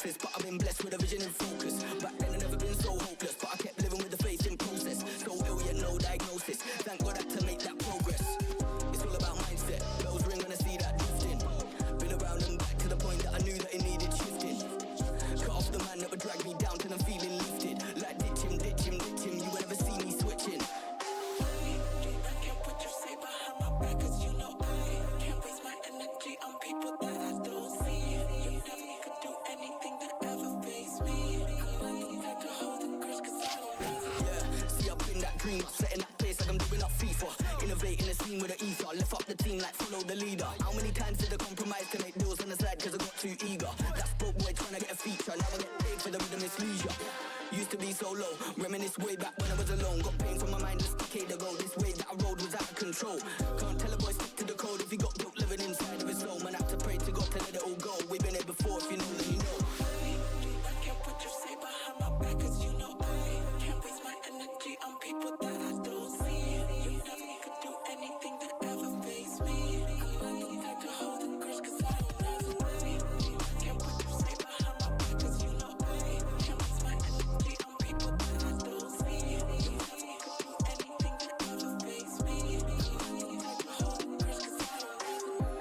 hopeless, but I've been blessed with a vision and focus. Back then I never been so hopeless, but I kept living with the faith in process. So ill yet no diagnosis, thank God I had to make that progress. It's all about mindset, bells ring when I see that drifting. Been around and back to the point that I knew that it needed shifting. Cut off the man that would drag me down till I'm feeling lifted. Like ditch him, ditch him, ditch him, you would never see me switching. I can't put you say behind my back, cause you know I can't waste my energy on people that I don't see. You never could do anything that ever face me. I'm not the type to hold the grudge, cause I don't need. Yeah, see I've been that dream, setting that pace like I'm doing up FIFA. Innovating the scene with an ether, left up the team like follow the leader. How many times did I compromise to make deals on the side cause I got too eager? That spoke boy trying to get a feature, now I get paid for the rhythm, it's leisure. Used to be so low, reminisce way back when I was alone. Got pain from my mind just a decade ago, this way that I rode was out of control. Can't tell a boy stick to the code if he got guilt living inside of his soul. Man, I have to pray to God to let it all go. We've been here before, if you know then you know. I can't put you say behind my back, cause you know I can't waste my energy on people that I don't see. You never could do anything that ever face me. I'm not the type to hold the grudge, cause I don't ever worry. I can't put you say behind my back, cause you know I can't waste my energy on people that I don't see. You never could do anything that ever face me. I'm not the type to hold the grudge, cause I don't ever.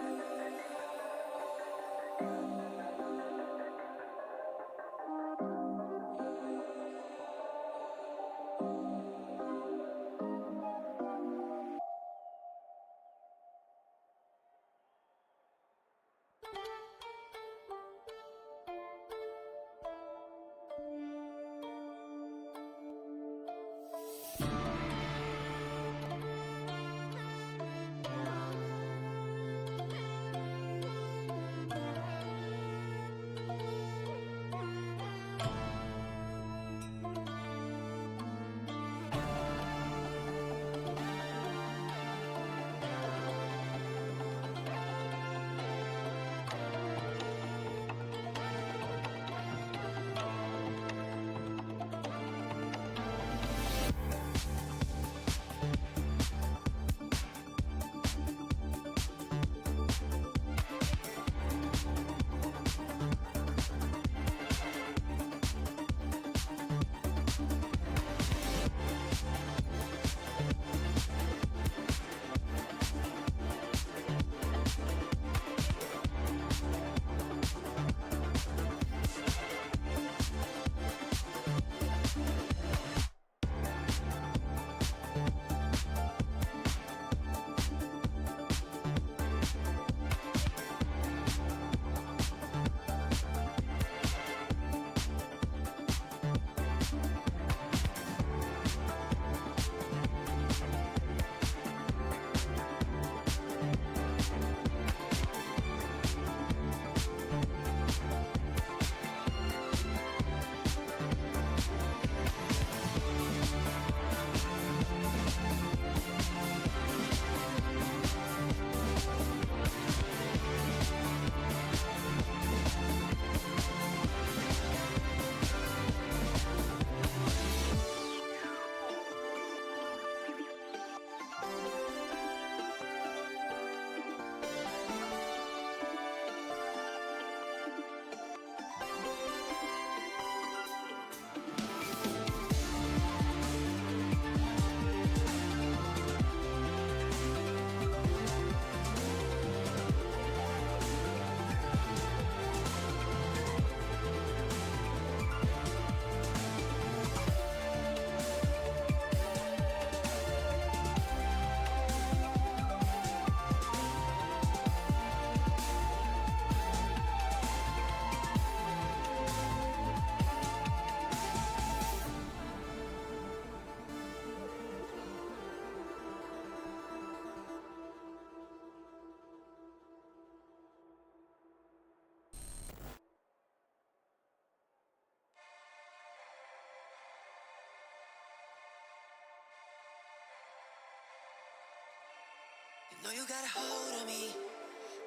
Know you got a hold of me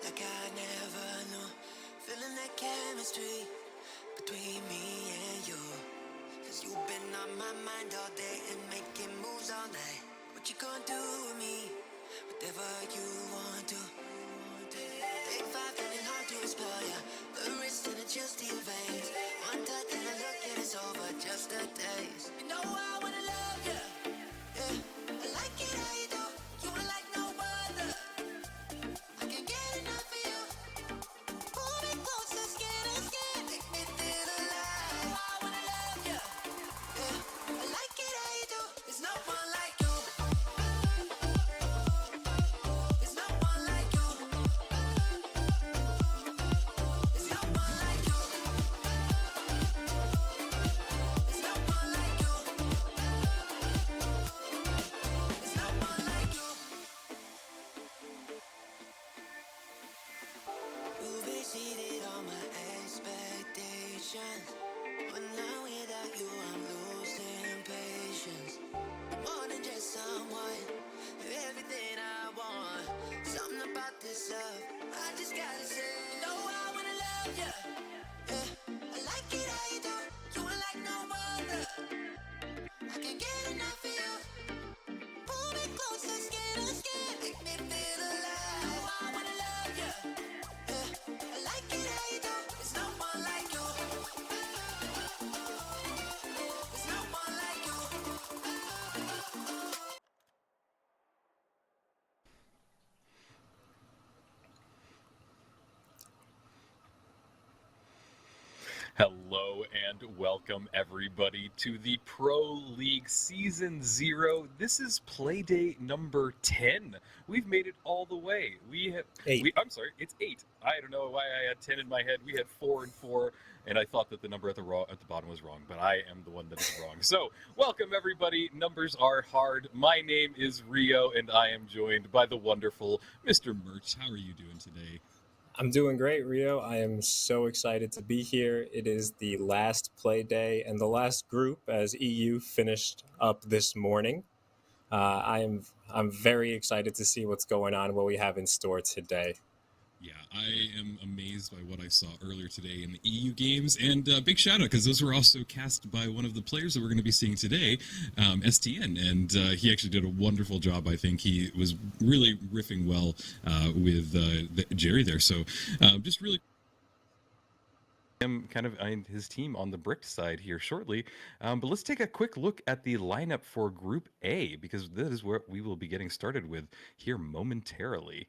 like I never knew. Feeling that chemistry between me and you. Cause you've been on my mind all day and making moves all night. What you gonna do with me? Whatever you want to. Take five, feeling hard to explore ya. The wrist and the chills to your veins. yesterdays. You know I wanna love you. Yeah, I like it how you do. You are like no other. I can't get enough of you. Pull me closer, skin to skin. Make me feel alive. I wanna love you. Yeah, I like it how you do. There's no one like you. There's no one like you. There's no one like you. There's no one like you. There's no one like you. You've exceeded all my expectations. But now without you, I'm losing patience. More than just someone, you're everything I want. Something about this love, I just gotta say. You know I wanna love you. Yeah, I like it how you do. You are like no other. I can't get enough of you. Pull me closer, skin to skin. Make me feel alive. You know I wanna love you. Yeah, I like it how you do. There's no one like you. There's no one like you. Hello and welcome everybody to the Pro League Season 0. This is Playday number 10. We've made it all the way. I'm sorry, it's 8. I don't know why I had 10 in my head. We had 4 and 4 and I thought that the number at the bottom was wrong, but I am the one that is wrong. So, welcome everybody. Numbers are hard. My name is Rio and I am joined by the wonderful Mr. Merch. How are you doing today? I'm doing great, Rio. I am so excited to be here. It is the last play day and the last group as EU finished up this morning. I'm very excited to see what's going on, what we have in store today. Yeah, I am amazed by what I saw earlier today in the EU games, and big shout out because those were also cast by one of the players that we're going to be seeing today, STN, and he actually did a wonderful job. I think he was really riffing well with Jerry there. So just really him kind of his team on the bricked side here shortly. But let's take a quick look at the lineup for Group A because this is where we will be getting started with here momentarily.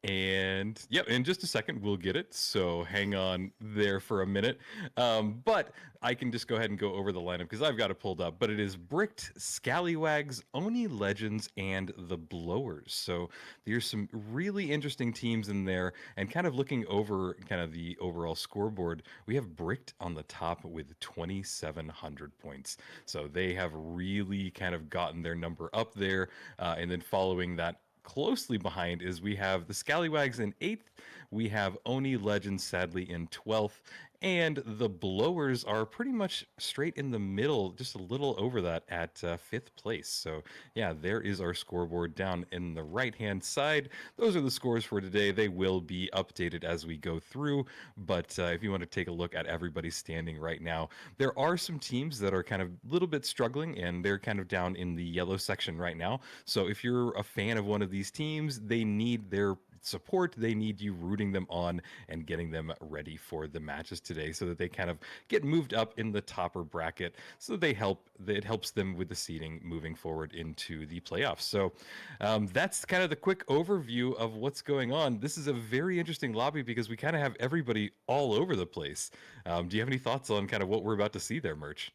And yep, in just a second we'll get it. So hang on there for a minute. But I can just go ahead and go over the lineup because I've got it pulled up. But it is Bricked, Scallywags, Oni Legends, and the Blowers. So there's some really interesting teams in there. And kind of looking over kind of the overall scoreboard, we have Bricked on the top with 2,700 points. So they have really kind of gotten their number up there. And then following that closely behind is we have the Scallywags in 8th, we have Oni Legends sadly in 12th, and the Blowers are pretty much straight in the middle, just a little over that at 5th place. So yeah, there is our scoreboard down in the right hand side. Those are the scores for today. They will be updated as we go through, but if you want to take a look at everybody standing right now, there are some teams that are kind of a little bit struggling and they're kind of down in the yellow section right now. So if you're a fan of one of these teams, they need their support. They need you rooting them on and getting them ready for the matches today so that they kind of get moved up in the topper bracket so it helps them with the seeding moving forward into the playoffs. So that's kind of the quick overview of what's going on. This is a very interesting lobby because we kind of have everybody all over the place. Do you have any thoughts on kind of what we're about to see there, Merch?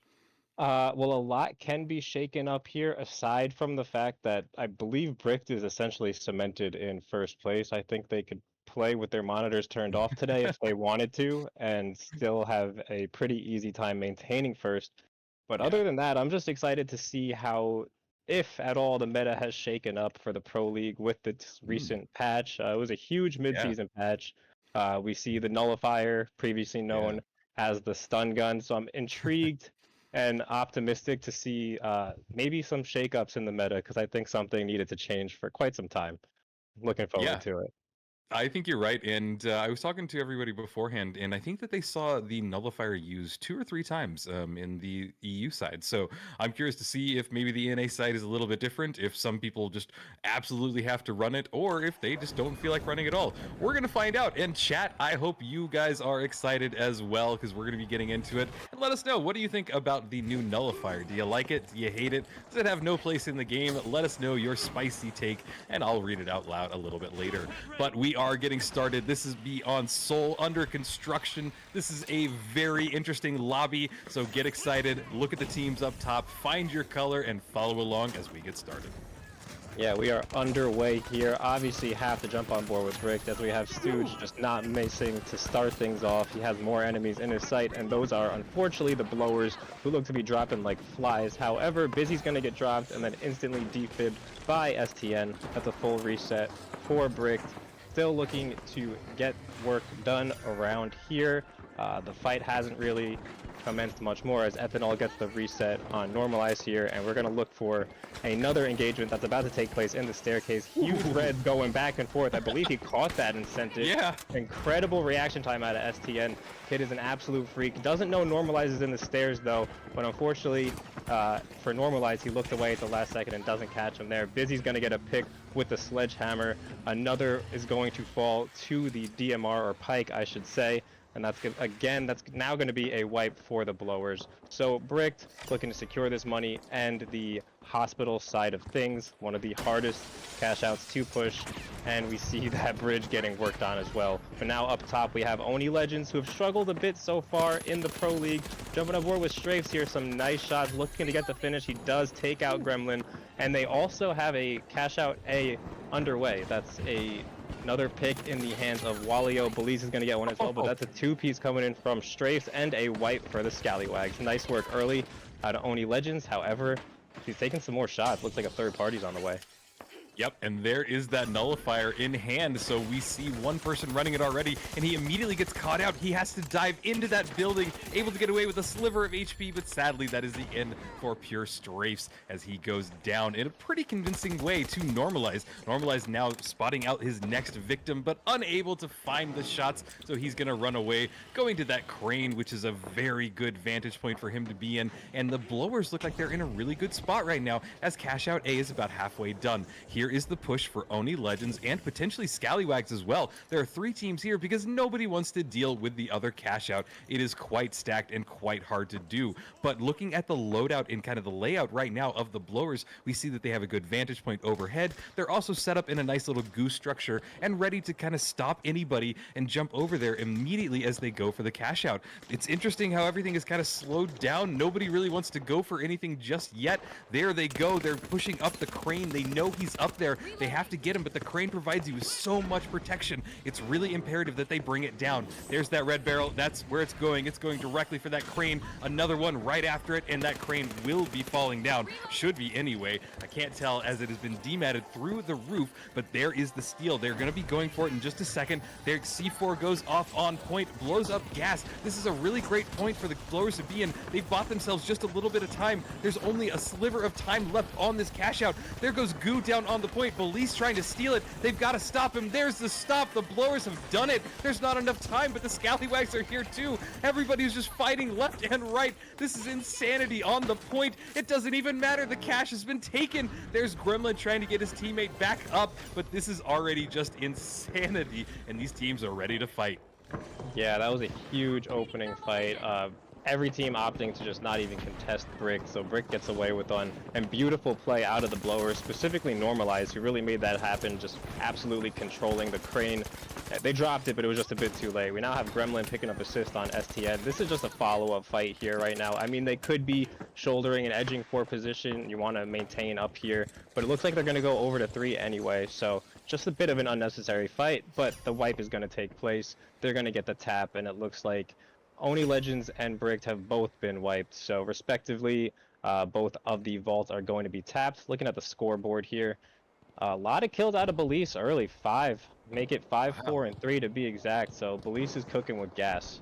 Well, a lot can be shaken up here, aside from the fact that I believe Bricked is essentially cemented in first place. I think they could play with their monitors turned off today if they wanted to, and still have a pretty easy time maintaining first. But Yeah. other than that, I'm just excited to see how, if at all, the meta has shaken up for the Pro League with this recent patch. It was a huge Yeah. mid-season patch. We see the Nullifier, previously Yeah. known as the Stun Gun, so I'm intrigued and optimistic to see maybe some shakeups in the meta because I think something needed to change for quite some time. Looking Yeah. forward to it. I think you're right, and I was talking to everybody beforehand, and I think that they saw the nullifier used 2 or 3 times in the EU side. So I'm curious to see if maybe the NA side is a little bit different, if some people just absolutely have to run it, or if they just don't feel like running at all. We're gonna find out. And chat, I hope you guys are excited as well, because we're gonna be getting into it. And let us know, what do you think about the new nullifier? Do you like it? Do you hate it? Does it have no place in the game? Let us know your spicy take, and I'll read it out loud a little bit later. But we are getting started. This is Beyond Soul under construction. This is a very interesting lobby, so get excited, look at the teams up top, find your color, and follow along as we get started. Yeah, we are underway here. Obviously, have to jump on board with Rick as we have Stooge just not missing to start things off. He has more enemies in his sight, and those are unfortunately the blowers who look to be dropping like flies. However, Busy's going to get dropped and then instantly defibbed by STN. That's a full reset for Brick. Still looking to get work done around here. The fight hasn't really commenced much more as Ethanol gets the reset on Normalize here, and we're going to look for another engagement that's about to take place in the staircase. Huge red going back and forth. I believe he caught that and sent it. Yeah. Incredible reaction time out of STN. Kid is an absolute freak. Doesn't know Normalize is in the stairs though, but unfortunately for Normalize, he looked away at the last second and doesn't catch him there. Busy's going to get a pick with the sledgehammer. Another is going to fall to the DMR, or Pike, I should say. And that's now going to be a wipe for the blowers. So Bricked looking to secure this money and the hospital side of things, one of the hardest cash outs to push, and we see that bridge getting worked on as well. But now up top we have Oni Legends, who have struggled a bit so far in the Pro League. Jumping aboard with Strafes here, some nice shots, looking to get the finish. He does take out Gremlin, and they also have a cash out A underway. That's another pick in the hands of Walio. Belize is going to get one as well, but that's a two-piece coming in from Strafes and a wipe for the Scallywags. Nice work early out of Oni Legends. However, he's taking some more shots. Looks like a third party's on the way. Yep, and there is that nullifier in hand, so we see one person running it already, and he immediately gets caught out. He has to dive into that building, able to get away with a sliver of HP, but sadly that is the end for Pure Strafes as he goes down in a pretty convincing way to Normalize. Normalize now spotting out his next victim, but unable to find the shots, so he's going to run away, going to that crane, which is a very good vantage point for him to be in, and the blowers look like they're in a really good spot right now, as Cash Out A is about halfway done. Here is the push for Oni Legends and potentially Scallywags as well. There are 3 teams here because nobody wants to deal with the other cash out. It is quite stacked and quite hard to do. But looking at the loadout and kind of the layout right now of the blowers, we see that they have a good vantage point overhead. They're also set up in a nice little goose structure and ready to kind of stop anybody and jump over there immediately as they go for the cash out. It's interesting how everything is kind of slowed down. Nobody really wants to go for anything just yet. There they go. They're pushing up the crane. They know he's up there. They have to get him, but the crane provides you with so much protection. It's really imperative that they bring it down. There's that red barrel. That's where it's going. It's going directly for that crane. Another one right after it, and that crane will be falling down. Should be anyway. I can't tell as it has been dematted through the roof, but there is the steel. They're going to be going for it in just a second. Their C4 goes off on point, blows up gas. This is a really great point for the blowers to be in. They've bought themselves just a little bit of time. There's only a sliver of time left on this cash out. There goes Goo down on the point. Belize trying to steal it. They've got to stop him. There's the stop. The blowers have done it. There's not enough time, but the Scallywags are here too. Everybody's just fighting left and right. This is insanity on the point. It doesn't even matter. The cash has been taken. There's Gremlin trying to get his teammate back up, but this is already just insanity, and these teams are ready to fight. Yeah, that was a huge opening fight. Every team opting to just not even contest Brick, so Brick gets away with one. And beautiful play out of the blowers, specifically Normalized, who really made that happen, just absolutely controlling the crane. They dropped it, but it was just a bit too late. We now have Gremlin picking up assist on STN. This is just a follow-up fight here right now. I mean, they could be shouldering and edging for position. You want to maintain up here, but it looks like they're going to go over to 3 anyway, so just a bit of an unnecessary fight, but the wipe is going to take place. They're going to get the tap, and it looks like Oni Legends and Bricked have both been wiped, so respectively, both of the vaults are going to be tapped. Looking at the scoreboard here, a lot of kills out of Belize early, 5. Make it 5, 4, and 3 to be exact, so Belize is cooking with gas.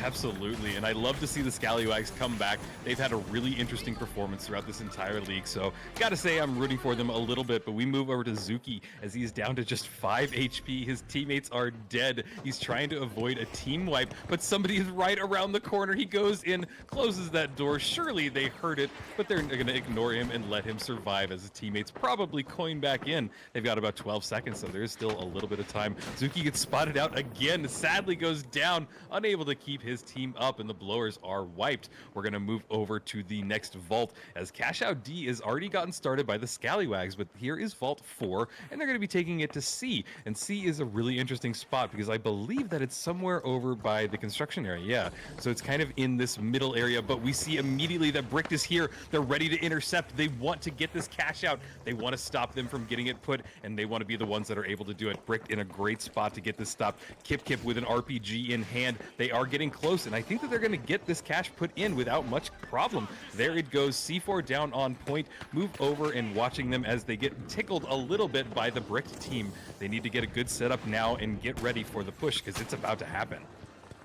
Absolutely, and I love to see the Scallywags come back. They've had a really interesting performance throughout this entire league, so gotta say I'm rooting for them a little bit, but we move over to Zuki as he's down to just 5 HP. His teammates are dead. He's trying to avoid a team wipe, but somebody is right around the corner. He goes in, closes that door. Surely they heard it, but they're gonna ignore him and let him survive as his teammates probably coin back in. They've got about 12 seconds, so there's still a little bit of time. Zuki gets spotted out again, sadly goes down, unable to keep his team up, and the blowers are wiped. We're gonna move over to the next vault as Cash Out D is already gotten started by the Scallywags, but here is Vault 4, and they're gonna be taking it to C. And C is a really interesting spot because I believe that it's somewhere over by the construction area. Yeah, so it's kind of in this middle area, but we see immediately that Brick is here. They're ready to intercept. They want to get this cash out. They want to stop them from getting it put, and they want to be the ones that are able to do it. Brick in a great spot to get this stopped. Kip with an RPG in hand. They are getting close, and I think that they're going to get this cash put in without much problem. There it goes. C4 down on point. Move over and watching them as they get tickled a little bit by the Brick team. They need to get a good setup now and get ready for the push because it's about to happen.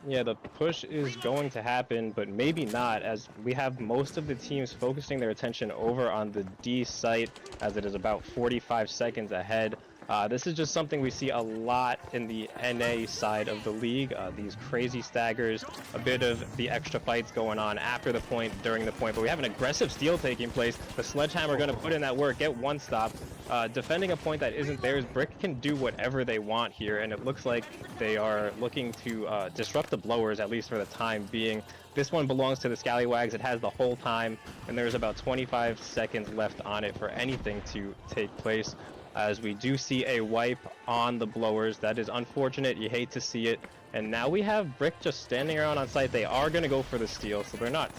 Yeah, the push is going to happen, but maybe not, as we have most of the teams focusing their attention over on the D site, as it is about 45 seconds ahead. This is just something we see a lot in the NA side of the league. These crazy staggers, a bit of the extra fights going on after the point, during the point, but we have an aggressive steal taking place. The Sledgehammer going to put in that work, get one stop. Defending a point that isn't theirs, Brick can do whatever they want here, and it looks like they are looking to disrupt the blowers, at least for the time being. This one belongs to the Scallywags. It has the whole time, and there's about 25 seconds left on it for anything to take place. As we do see a wipe on the blowers. That is unfortunate. You hate to see it. And now we have Brick just standing around on site. They are going to go for the steal, so they're not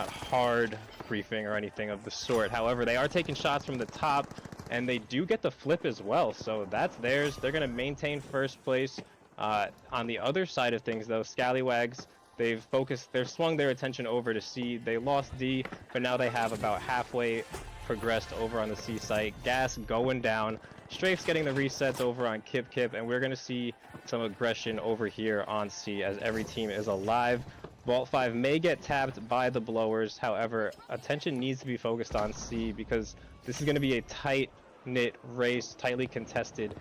hard briefing or anything of the sort. However, they are taking shots from the top, and they do get the flip as well. So that's theirs. They're going to maintain first place. On the other side of things, though, Scallywags, they've swung their attention over to C. They lost D, but now they have about halfway progressed over on the C site. Gas going down. Strafe's getting the resets over on Kip, and we're going to see some aggression over here on C as every team is alive. Vault 5 may get tapped by the blowers. However, attention needs to be focused on C because this is going to be a tight-knit race, tightly contested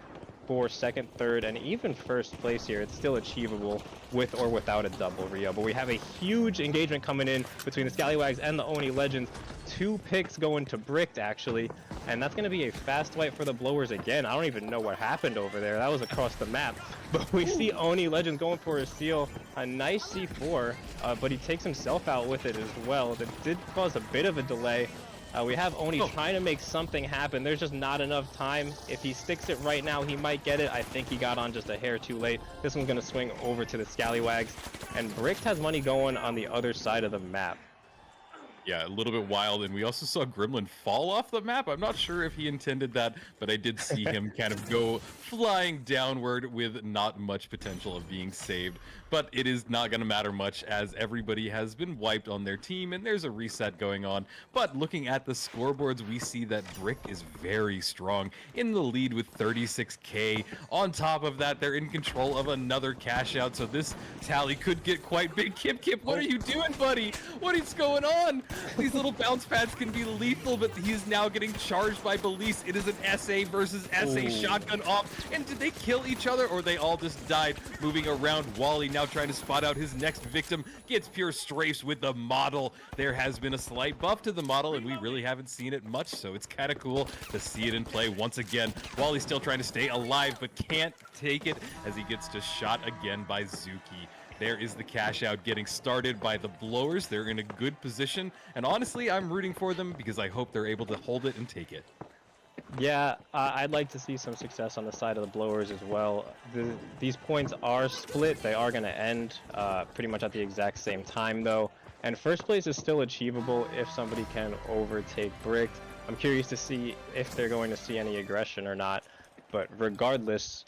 for second, third, and even first place here. It's still achievable with or without a double Rio. But we have a huge engagement coming in between the Scallywags and the Oni Legends. 2 picks going to Bricked, actually. And that's going to be a fast wipe for the blowers again. I don't even know what happened over there. That was across the map. But we see Oni Legends going for a steal. A nice C4, but he takes himself out with it as well. That did cause a bit of a delay. We have Oni trying to make something happen. There's just not enough time. If he sticks it right now, he might get it. I think he got on just a hair too late. This one's going to swing over to the Scallywags. And Brick has money going on the other side of the map. Yeah, a little bit wild, and we also saw Gremlin fall off the map. I'm not sure if he intended that, but I did see him kind of go flying downward with not much potential of being saved. But it is not going to matter much as everybody has been wiped on their team, and there's a reset going on. But looking at the scoreboards, we see that Brick is very strong in the lead with 36K. On top of that, they're in control of another cash out, so this tally could get quite big. Kip, what are you doing, buddy? What is going on? These little bounce pads can be lethal, but he's now getting charged by Belize. It is an SA versus SA shotgun off. And did they kill each other, or they all just died? Moving around, Wally now trying to spot out his next victim. Gets pure strafes with the model. There has been a slight buff to the model, and we really haven't seen it much, so it's kind of cool to see it in play once again. Wally's still trying to stay alive, but can't take it as he gets just shot again by Zuki. There is the cash out getting started by the blowers. They're in a good position, and honestly, I'm rooting for them because I hope they're able to hold it and take it. Yeah, I'd like to see some success on the side of the blowers as well. These points are split. They are going to end pretty much at the exact same time, though. And first place is still achievable if somebody can overtake Brick. I'm curious to see if they're going to see any aggression or not. But regardless,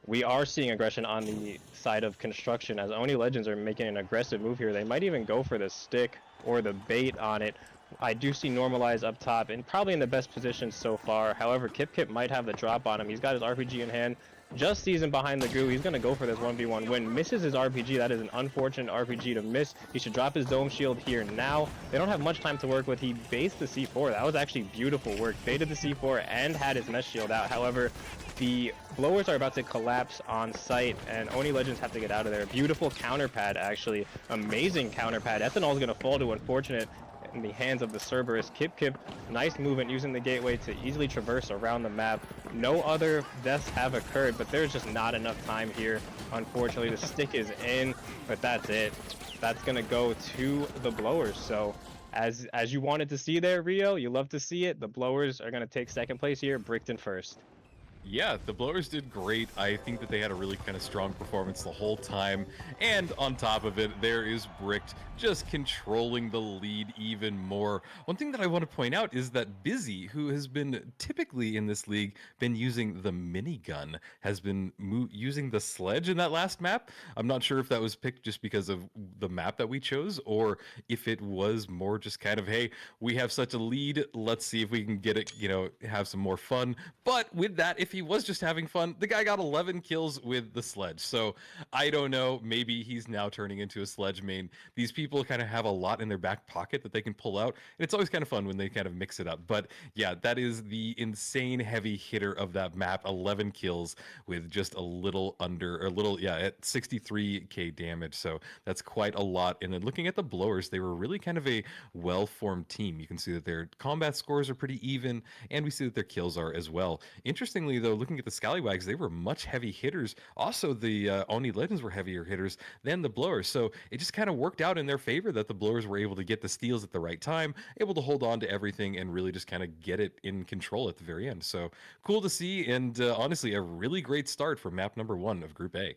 we are seeing aggression on the side of construction as Oni Legends are making an aggressive move here. They might even go for the stick or the bait on it. I do see Normalize up top and probably in the best position so far. However, Kip might have the drop on him. He's got his RPG in hand. just sees him behind the goo. He's going to go for this 1v1 win. Misses his RPG. That is an unfortunate RPG to miss. He should drop his dome shield here now. They don't have much time to work with. He based the C4. That was actually beautiful work. Baited the C4 and had his mesh shield out. However, the blowers are about to collapse on site, and Oni Legends have to get out of there. Beautiful counter pad, actually. Amazing counter pad. Ethanol is going to fall to unfortunate in the hands of the Cerberus. Kip Kip, nice movement using the gateway to easily traverse around the map. No other deaths have occurred, but there's just not enough time here. Unfortunately, the stick is in, but that's it. That's going to go to the blowers. So as you wanted to see there, Rio, you love to see it. The blowers are going to take second place here, Brickton first. Yeah, the blowers did great. I think that they had a really kind of strong performance the whole time. And on top of it, there is Bricked just controlling the lead even more. One thing that I want to point out is that Busy, who has been typically in this league been using the minigun, has been using the sledge in that last map. I'm not sure if that was picked just because of the map that we chose, or if it was more just kind of, hey, we have such a lead, let's see if we can get it, have some more fun. But with that, if he was just having fun, the guy got 11 kills with the sledge. So I don't know, maybe he's now turning into a sledge main. These people kind of have a lot in their back pocket that they can pull out, and it's always kind of fun when they kind of mix it up. But yeah, that is the insane heavy hitter of that map. 11 kills with just a little under, or a little, yeah, at 63k damage. So that's quite a lot. And then looking at the blowers, they were really kind of a well-formed team. You can see that their combat scores are pretty even, and we see that their kills are as well. Interestingly, though, looking at the Scallywags, they were much heavy hitters. Also, the Oni Legends were heavier hitters than the blowers. So it just kind of worked out in their favor that the blowers were able to get the steals at the right time, able to hold on to everything, and really just kind of get it in control at the very end. So cool to see, and honestly, a really great start for map number 1 of Group A.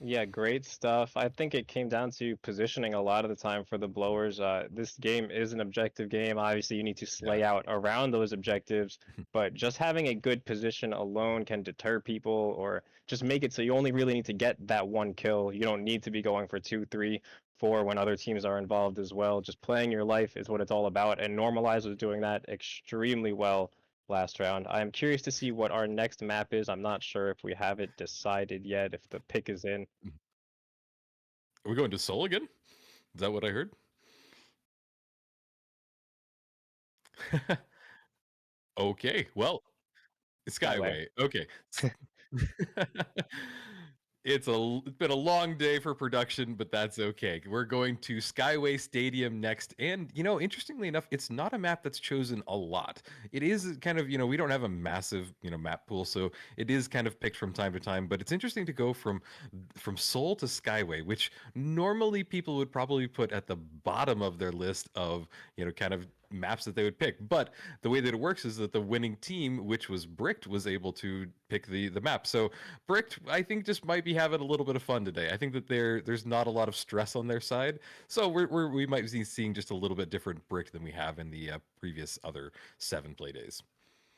Yeah, great stuff. I think it came down to positioning a lot of the time for the blowers. This game is an objective game. Obviously, you need to slay Yeah. out around those objectives, but just having a good position alone can deter people or just make it so you only really need to get that one kill. You don't need to be going for 2, 3, 4 when other teams are involved as well. Just playing your life is what it's all about, and Normalize was doing that extremely well last round. I am curious to see what our next map is. I'm not sure if we have it decided yet, if the pick is in. Are we going to Seoul again? Is that what I heard? Okay, well, Skyway. Skyway. Okay. It's been a long day for production, but that's okay. We're going to Skyway Stadium next. And, interestingly enough, it's not a map that's chosen a lot. It is kind of, we don't have a massive, map pool, so it is kind of picked from time to time. But it's interesting to go from Seoul to Skyway, which normally people would probably put at the bottom of their list of, kind of maps that they would pick. But the way that it works is that the winning team, which was Bricked, was able to pick the map. So Bricked, I think, just might be having a little bit of fun today. I think that there's not a lot of stress on their side, so we might be seeing just a little bit different Bricked than we have in the previous other 7 play days.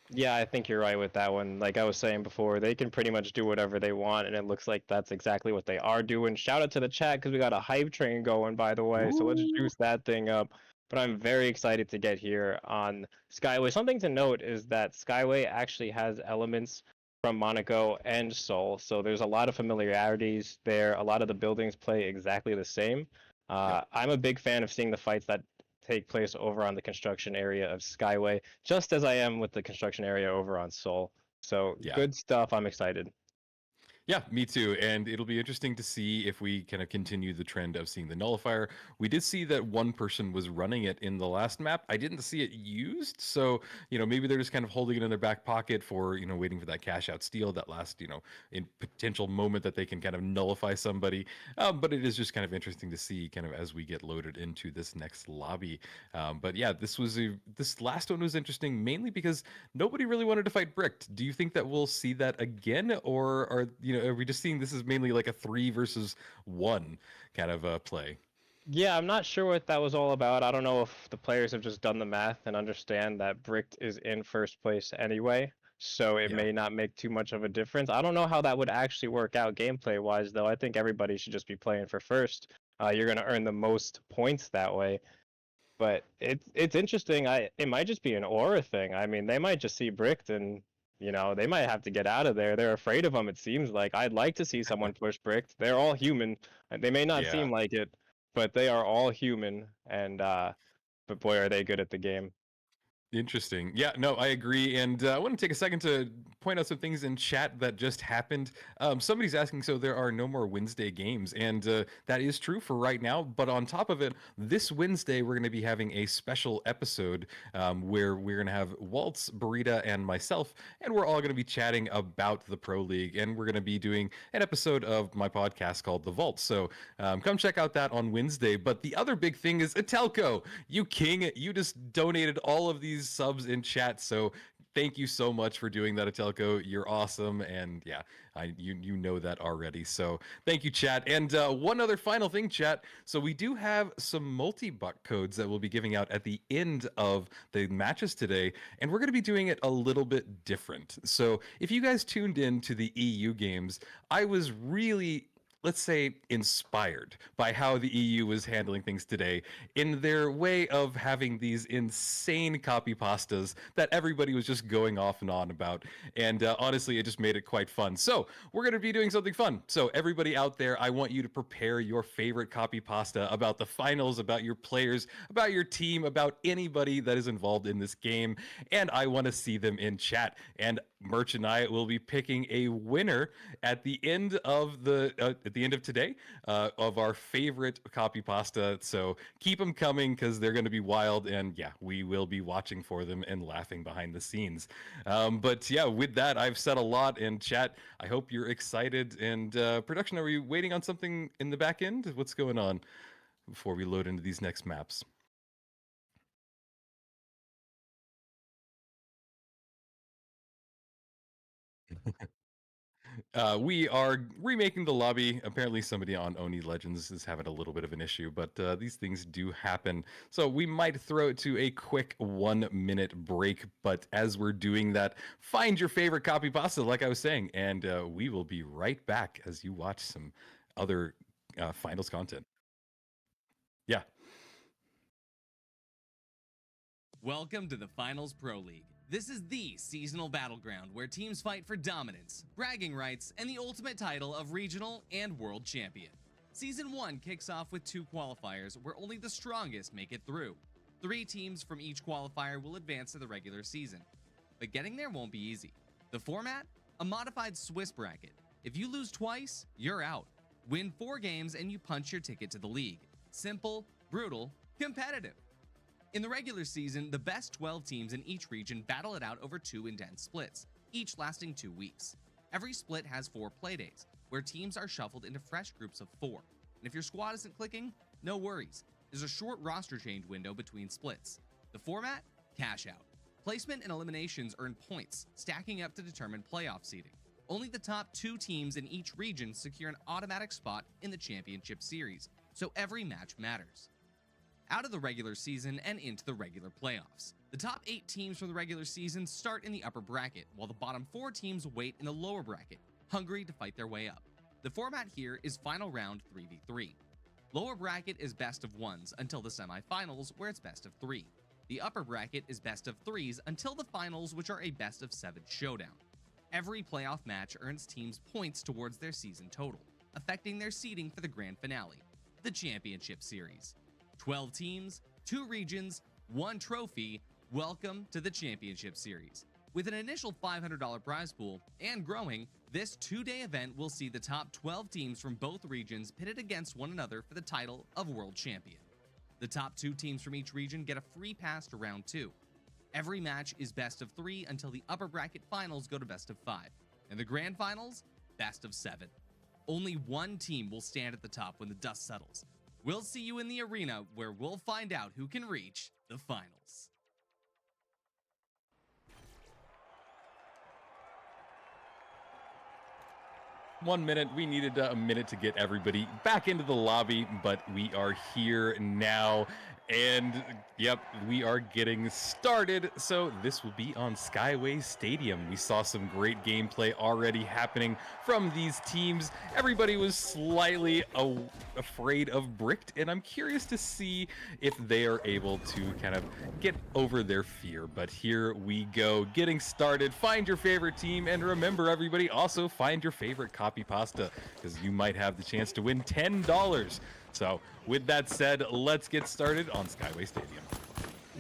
Yeah, I think you're right with that one. Like I was saying before, they can pretty much do whatever they want, and it looks like that's exactly what they are doing. Shout out to the chat because we got a hype train going, by the way. So let's Ooh. juice that thing up. But I'm very excited to get here on Skyway. Something to note is that Skyway actually has elements from Monaco and Seoul. So there's a lot of familiarities there. A lot of the buildings play exactly the same. Yep. I'm a big fan of seeing the fights that take place over on the construction area of Skyway, just as I am with the construction area over on Seoul. So Yeah. good stuff. I'm excited. Yeah, me too. And it'll be interesting to see if we kind of continue the trend of seeing the nullifier. We did see that one person was running it in the last map. I didn't see it used. So, maybe they're just kind of holding it in their back pocket for, waiting for that cash out steal, that last, in potential moment that they can kind of nullify somebody. But it is just kind of interesting to see kind of as we get loaded into this next lobby. But yeah, this last one was interesting mainly because nobody really wanted to fight Bricked. Do you think that we'll see that again, or are we just seeing this is mainly like a 3 versus 1 kind of play? Yeah, I'm not sure what that was all about. I don't know if the players have just done the math and understand that Bricked is in first place anyway, so it Yeah. may not make too much of a difference. I don't know how that would actually work out gameplay wise, though. I think everybody should just be playing for first. You're gonna earn the most points that way. But it's interesting. It might just be an aura thing. I mean, they might just see Bricked and You know, they might have to get out of there. They're afraid of him, it seems like. I'd like to see someone push Bricked. They're all human. And they may not Yeah. seem like it, but they are all human. And but boy, are they good at the game. Interesting. Yeah, no, I agree. And I want to take a second to point out some things in chat that just happened. Somebody's asking, so there are no more Wednesday games. And that is true for right now. But on top of it, this Wednesday, we're going to be having a special episode where we're going to have Waltz, Burrita, and myself. And we're all going to be chatting about the Pro League. And we're going to be doing an episode of my podcast called The Vault. So come check out that on Wednesday. But the other big thing is Atelco. You king, you just donated all of these subs in chat, so thank you so much for doing that, Atelco. You're awesome, and yeah, you know that already. So thank you, chat. And one other final thing, chat. So we do have some multi-buck codes that we'll be giving out at the end of the matches today, and we're going to be doing it a little bit different. So if you guys tuned in to the EU games, I was really, let's say, inspired by how the EU was handling things today in their way of having these insane copy pastas that everybody was just going off and on about. And honestly, it just made it quite fun. So we're going to be doing something fun. So everybody out there, I want you to prepare your favorite copy pasta about the finals, about your players, about your team, about anybody that is involved in this game. And I want to see them in chat. And Merch and I will be picking a winner at the end of today of our favorite copy pasta. So keep them coming because they're going to be wild, and yeah, we will be watching for them and laughing behind the scenes. But yeah, with that, I've said a lot in chat. I hope you're excited. And production, are we waiting on something in the back end? What's going on before we load into these next maps? We are remaking the lobby. Apparently, somebody on Oni Legends is having a little bit of an issue, but these things do happen. So we might throw it to a quick 1 minute break. But as we're doing that, find your favorite copy pasta, like I was saying, and we will be right back as you watch some other finals content. Yeah. Welcome to the Finals Pro League. This is the seasonal battleground where teams fight for dominance, bragging rights, and the ultimate title of regional and world champion. Season 1 kicks off with 2 qualifiers where only the strongest make it through. 3 teams from each qualifier will advance to the regular season. But getting there won't be easy. The format? A modified Swiss bracket. If you lose twice, you're out. Win 4 games and you punch your ticket to the league. Simple, brutal, competitive. In the regular season, the best 12 teams in each region battle it out over 2 intense splits, each lasting 2 weeks. Every split has 4 playdays, where teams are shuffled into fresh groups of 4. And if your squad isn't clicking, no worries. There's a short roster change window between splits. The format? Cash out. Placement and eliminations earn points, stacking up to determine playoff seeding. Only the top 2 teams in each region secure an automatic spot in the championship series, so every match matters. Out of the regular season and into the regular playoffs. The top 8 teams from the regular season start in the upper bracket, while the bottom 4 teams wait in the lower bracket, hungry to fight their way up. The format here is final round 3v3. Lower bracket is best of 1s until the semifinals, where it's best of 3. The upper bracket is best of 3s until the finals, which are a best of 7 showdown. Every playoff match earns teams points towards their season total, affecting their seeding for the grand finale, the championship series. 12 teams, 2 regions, 1 trophy. Welcome to the Championship Series. With an initial $500 prize pool and growing, this 2-day event will see the top 12 teams from both regions pitted against one another for the title of World Champion. The top 2 teams from each region get a free pass to round 2. Every match is best of 3 until the upper bracket finals go to best of 5. And the grand finals, best of 7. Only 1 team will stand at the top when the dust settles. We'll see you in the arena where we'll find out who can reach the finals. 1 minute. We needed a minute to get everybody back into the lobby, but we are here now. And yep, we are getting started. So this will be on Skyway Stadium. We saw some great gameplay already happening from these teams. Everybody was slightly afraid of Bricked, and I'm curious to see if they are able to kind of get over their fear. But here we go, getting started. Find your favorite team, and remember, everybody, also find your favorite copy pasta, because you might have the chance to win $10. So with that said, let's get started on Skyway Stadium.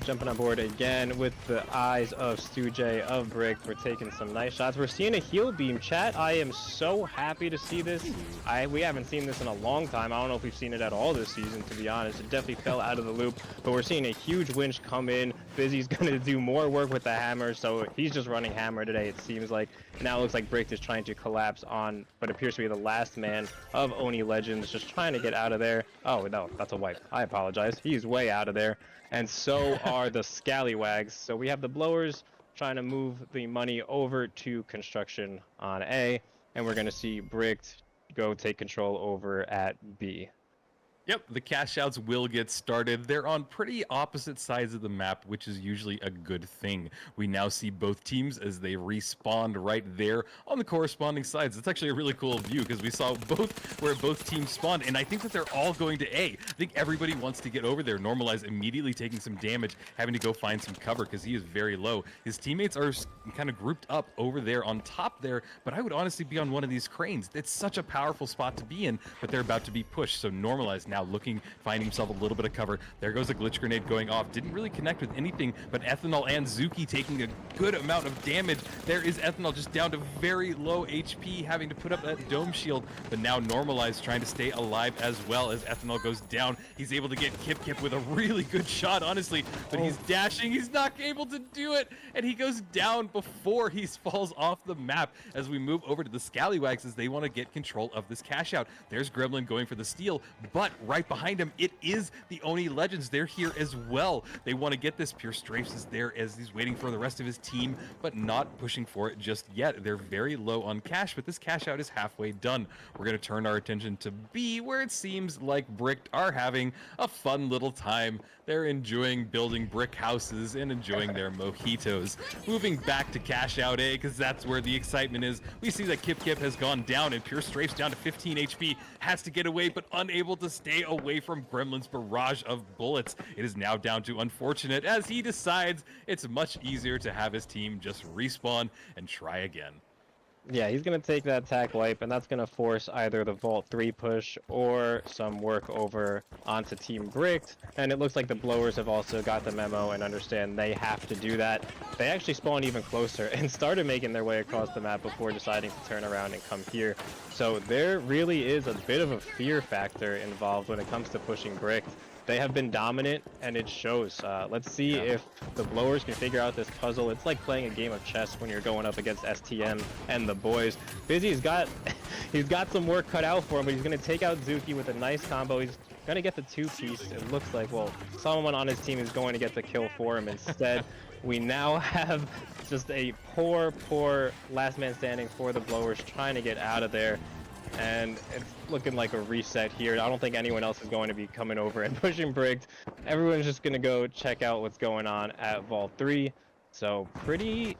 Jumping on board again with the eyes of Stu J of Brick. We're taking some nice shots. We're seeing a heal beam, chat. I am so happy to see this. We haven't seen this in a long time. I don't know if we've seen it at all this season, to be honest. It definitely fell out of the loop, but we're seeing a huge winch come in. Busy's going to do more work with the hammer, so he's just running hammer today, it seems like. Now it looks like Brick is trying to collapse on what appears to be the last man of Oni Legends, just trying to get out of there. Oh, no, that's a wipe. I apologize. He's way out of there. And so are the Scallywags. So we have the blowers trying to move the money over to construction on A, and we're going to see Bricked go take control over at B. Yep, the cash outs will get started. They're on pretty opposite sides of the map, which is usually a good thing. We now see both teams as they respawn right there on the corresponding sides. It's actually a really cool view because we saw where both teams spawned, and I think that they're all going to A. I think everybody wants to get over there. Normalize immediately taking some damage, having to go find some cover because he is very low. His teammates are kind of grouped up over there on top there, but I would honestly be on one of these cranes. It's such a powerful spot to be in, but they're about to be pushed, so Normalize now looking, finding himself a little bit of cover. There goes a glitch grenade going off. Didn't really connect with anything, but Ethanol and Zuki taking a good amount of damage. There is Ethanol just down to very low HP, having to put up that dome shield, but now Normalize trying to stay alive as well as Ethanol goes down. He's able to get Kip with a really good shot, honestly, but he's dashing. He's not able to do it, and he goes down before he falls off the map as we move over to the Scallywags as they want to get control of this cash out. There's Gremlin going for the steal, but right behind him, it is the Oni Legends. They're here as well. They want to get this. Pure Strafes is there as he's waiting for the rest of his team, but not pushing for it just yet. They're very low on cash, but this cash out is halfway done. We're going to turn our attention to B, where it seems like Bricked are having a fun little time. They're enjoying building brick houses and enjoying their mojitos. Moving back to cash out A, because that's where the excitement is. We see that Kip has gone down, and Pure Strafes down to 15 HP, has to get away, but unable to stay away from Gremlin's barrage of bullets. It is now down to Unfortunate as he decides it's much easier to have his team just respawn and try again. Yeah, he's going to take that attack wipe, and that's going to force either the Vault 3 push or some work over onto Team Bricked. And it looks like the blowers have also got the memo and understand they have to do that. They actually spawned even closer and started making their way across the map before deciding to turn around and come here. So there really is a bit of a fear factor involved when it comes to pushing Bricked. They have been dominant, and it shows. Let's see if the blowers can figure out this puzzle. It's like playing a game of chess when you're going up against STM and the boys. Busy's got he's got some work cut out for him, but he's going to take out Zuki with a nice combo. He's going to get the two-piece. It looks like, well, someone on his team is going to get the kill for him instead. We now have just a poor last man standing for the blowers trying to get out of there. And it's looking like a reset here. I don't think anyone else is going to be coming over and pushing Bricked. Everyone's just going to go check out what's going on at Vault 3. So pretty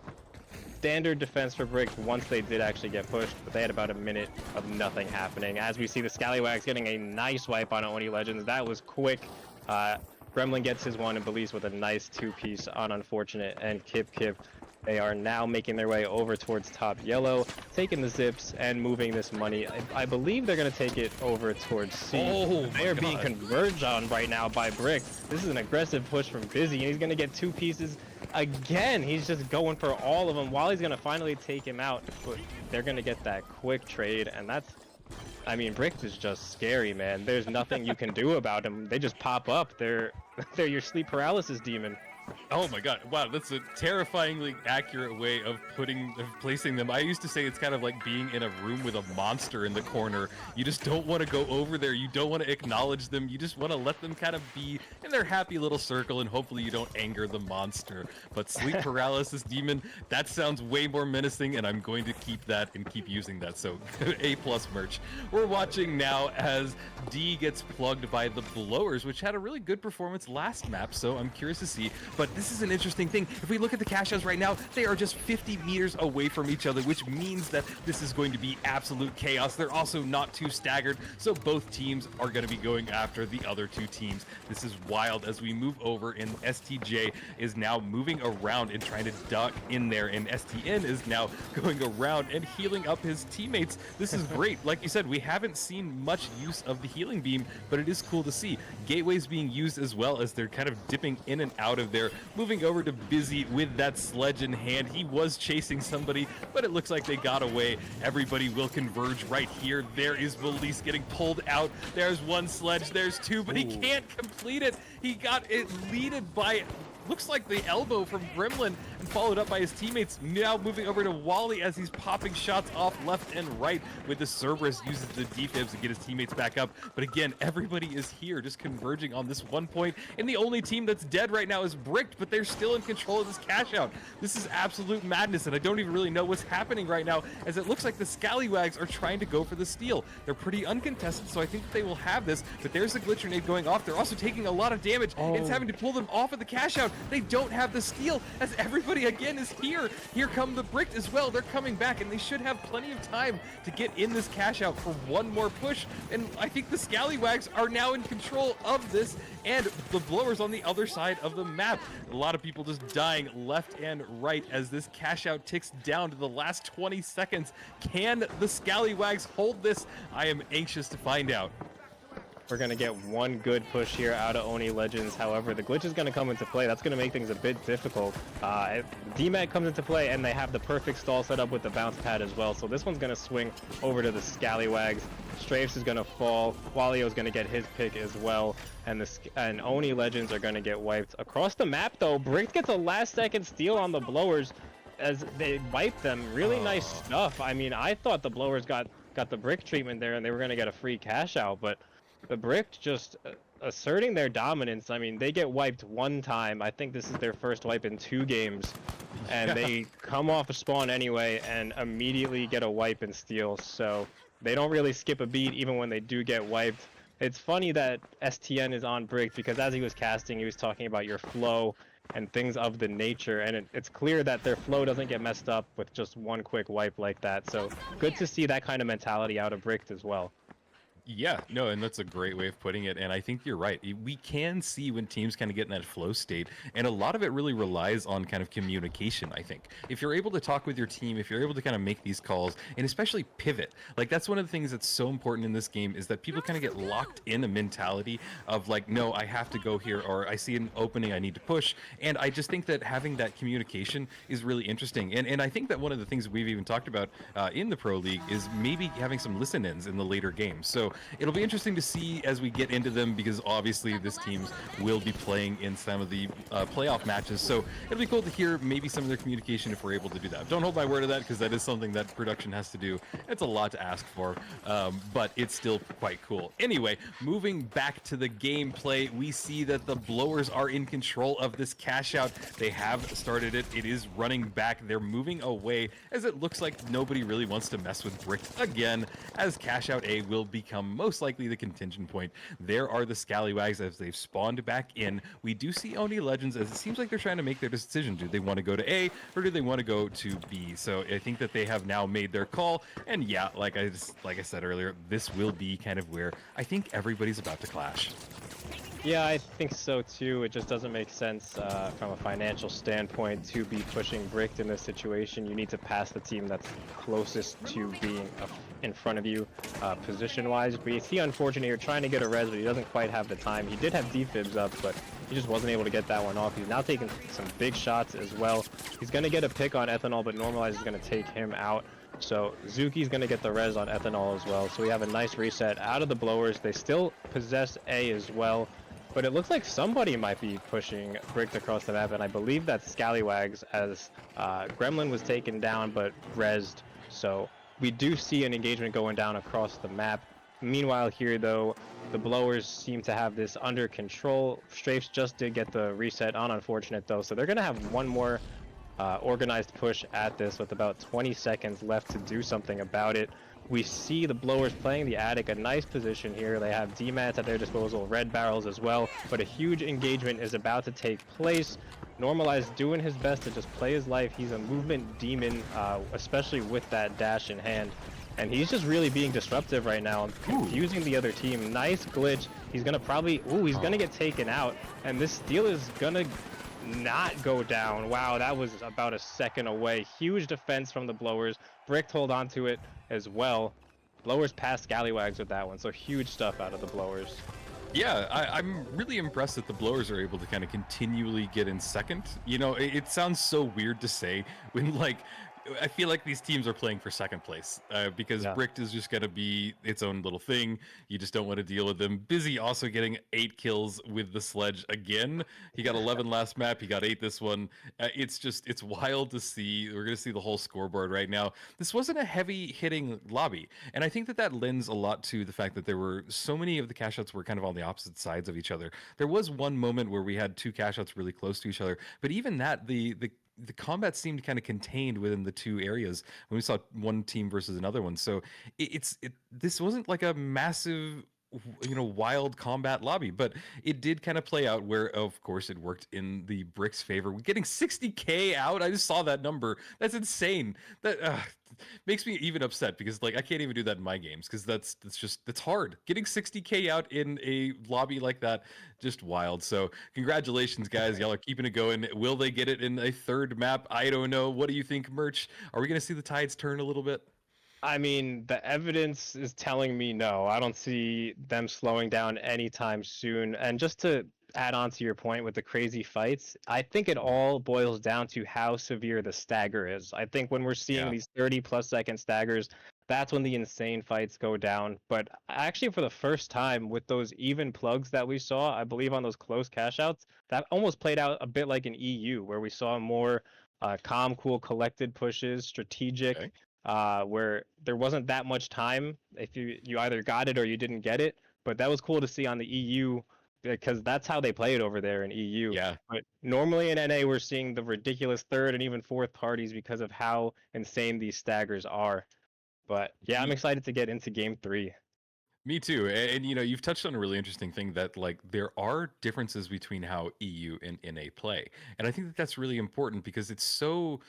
standard defense for Bricked once they did actually get pushed, but they had about a minute of nothing happening. As we see the Scallywags getting a nice wipe on Oni Legends. That was quick. Gremlin gets his one and Belize with a nice two-piece on Unfortunate and Kip. They are now making their way over towards top yellow, taking the zips and moving this money. I believe they're going to take it over towards C. They are being converged on right now by Brick. This is an aggressive push from Busy, and he's going to get two pieces again. He's just going for all of them while he's going to finally take him out. But they're going to get that quick trade, and that's... I mean, Brick is just scary, man. There's nothing you can do about him. They just pop up. They're your sleep paralysis demon. Oh my god! Wow, that's a terrifyingly accurate way of placing them. I used to say it's kind of like being in a room with a monster in the corner. You just don't want to go over there. You don't want to acknowledge them. You just want to let them kind of be in their happy little circle, and hopefully you don't anger the monster. But sleep paralysis demon, that sounds way more menacing, and I'm going to keep that and keep using that. So A+ merch. We're watching now as D gets plugged by the blowers, which had a really good performance last map. So I'm curious to see, but this is an interesting thing. If we look at the cash outs right now, they are just 50 meters away from each other, which means that this is going to be absolute chaos. They're also not too staggered, so both teams are going to be going after the other two teams. This is wild as we move over, and STJ is now moving around and trying to duck in there, and STN is now going around and healing up his teammates. This is great. Like you said, we haven't seen much use of the healing beam, but it is cool to see. Gateways being used as well as they're kind of dipping in and out of there. Moving over to Busy with that sledge in hand. He was chasing somebody, but it looks like they got away. Everybody will converge right here. There is Valise getting pulled out. There's one sledge, there's two, but he can't complete it. He got it leaded by, looks like the elbow from Gremlin, and followed up by his teammates. Now moving over to Wally as he's popping shots off left and right with the Cerberus, uses the defibs to get his teammates back up. But again, everybody is here just converging on this one point, and the only team that's dead right now is Bricked, but they're still in control of this cash out. This is absolute madness, and I don't even really know what's happening right now, as it looks like the Scallywags are trying to go for the steal. They're pretty uncontested, so I think that they will have this, but there's a glitch grenade going off. They're also taking a lot of damage. It's having to pull them off of the cash out. They don't have the steal, as everybody again is here. Here come the Bricked as well. They're coming back, and they should have plenty of time to get in this cash out for one more push. And I think the Scallywags are now in control of this, and the blowers on the other side of the map. A lot of people just dying left and right as this cash out ticks down to the last 20 seconds. Can the Scallywags hold this? I am anxious to find out. We're going to get one good push here out of Oni Legends. However, the glitch is going to come into play. That's going to make things a bit difficult. DMAT comes into play, and they have the perfect stall set up with the bounce pad as well. So this one's going to swing over to the Scallywags. Strafes is going to fall. Walio is going to get his pick as well. And Oni Legends are going to get wiped. Across the map, though, Brick gets a last-second steal on the blowers as they wipe them. Really nice stuff. I mean, I thought the blowers got the Brick treatment there, and they were going to get a free cash out, but the Brick just asserting their dominance. I mean, they get wiped one time. I think this is their first wipe in 2 games. And they come off a spawn anyway and immediately get a wipe and steal. So they don't really skip a beat even when they do get wiped. It's funny that STN is on Brick, because as he was casting, he was talking about your flow and things of the nature. And it's clear that their flow doesn't get messed up with just one quick wipe like that. So good to see that kind of mentality out of Brick as well. Yeah, no, and that's a great way of putting it. And I think you're right. We can see when teams kind of get in that flow state, and a lot of it really relies on kind of communication, I think. If you're able to talk with your team, if you're able to kind of make these calls, and especially pivot, like that's one of the things that's so important in this game, is that people kind of get locked in a mentality of like, no, I have to go here, or I see an opening, I need to push. And I just think that having that communication is really interesting. And I think that one of the things we've even talked about in the Pro League is maybe having some listen-ins in the later games. So it'll be interesting to see as we get into them, because obviously this teams will be playing in some of the playoff matches. So it'll be cool to hear maybe some of their communication if we're able to do that. Don't hold my word to that, because that is something that production has to do. It's a lot to ask for, but it's still quite cool. Anyway, moving back to the gameplay, we see that the blowers are in control of this cash out. They have started it. It is running back. They're moving away, as it looks like nobody really wants to mess with Brick again, as cash out A will become most likely the contingent point. There are the Scallywags as they've spawned back in. We do see Oni Legends, as it seems like they're trying to make their decision. Do they want to go to A, or do they want to go to B? So I think that they have now made their call. And yeah, like I said earlier, this will be kind of where I think everybody's about to clash. Yeah, I think so too. It just doesn't make sense from a financial standpoint to be pushing Bricked in this situation. You need to pass the team that's closest to being in front of you position-wise. But you see, unfortunately, you're trying to get a res, but he doesn't quite have the time. He did have defibs up, but he just wasn't able to get that one off. He's now taking some big shots as well. He's going to get a pick on Ethanol, but Normalize is going to take him out. So Zuki's going to get the res on Ethanol as well. So we have a nice reset out of the blowers. They still possess A as well. but it looks like somebody might be pushing Bricked across the map, and I believe that's Scallywags, as Gremlin was taken down but rezzed. So we do see an engagement going down across the map. Meanwhile here though, the blowers seem to have this under control. Strafes just did get the reset on, unfortunate though, so they're gonna have one more organized push at this with about 20 seconds left to do something about it. We see the blowers playing the attic, a nice position here. They have D-mats at their disposal, red barrels as well, but a huge engagement is about to take place. Normalize doing his best to just play his life. He's a movement demon, especially with that dash in hand. And he's just really being disruptive right now, confusing the other team. Nice glitch. He's gonna probably, he's gonna get taken out. And this steal is gonna not go down. Wow, that was about a second away. Huge defense from the blowers. Bricked hold on to it as well. Blowers passed Scallywags with that one, so huge stuff out of the blowers. Yeah, I'm really impressed that the blowers are able to kind of continually get in second. You know, it sounds so weird to say when, like, I feel like these teams are playing for second place because Bricked is just going to be its own little thing. You just don't want to deal with them. Busy also getting 8 kills with the sledge again. He got 11 last map. He got 8 this one. It's wild to see. We're going to see the whole scoreboard right now. This wasn't a heavy hitting lobby. And I think that lends a lot to the fact that there were so many of the cash outs were kind of on the opposite sides of each other. There was one moment where we had 2 cash outs really close to each other. But even that, the combat seemed kind of contained within the 2 areas when we saw one team versus another one. So this wasn't like a massive, wild combat lobby, but it did kind of play out where, of course, it worked in the Bricks' favor. We're getting 60K out. I just saw that number. That's insane. That makes me even upset because, like, I can't even do that in my games because that's hard. Getting 60K out in a lobby like that, just wild. So congratulations, guys. Y'all are keeping it going. Will they get it in a 3rd map? I don't know. What do you think, Merch? Are we going to see the tides turn a little bit? I mean, the evidence is telling me no. I don't see them slowing down anytime soon. And just to add on to your point with the crazy fights, I think it all boils down to how severe the stagger is. I think when we're seeing these 30+ second staggers, that's when the insane fights go down. But actually, for the first time with those even plugs that we saw, I believe on those close cash outs, that almost played out a bit like an EU, where we saw more calm, cool, collected pushes, strategic. Okay. Where there wasn't that much time if you either got it or you didn't get it. But that was cool to see on the EU because that's how they play it over there in EU. Yeah. But normally in NA, we're seeing the ridiculous 3rd and even 4th parties because of how insane these staggers are. But yeah, I'm excited to get into game 3. Me too. And you've touched on a really interesting thing that, like, there are differences between how EU and NA play. And I think that that's really important because it's so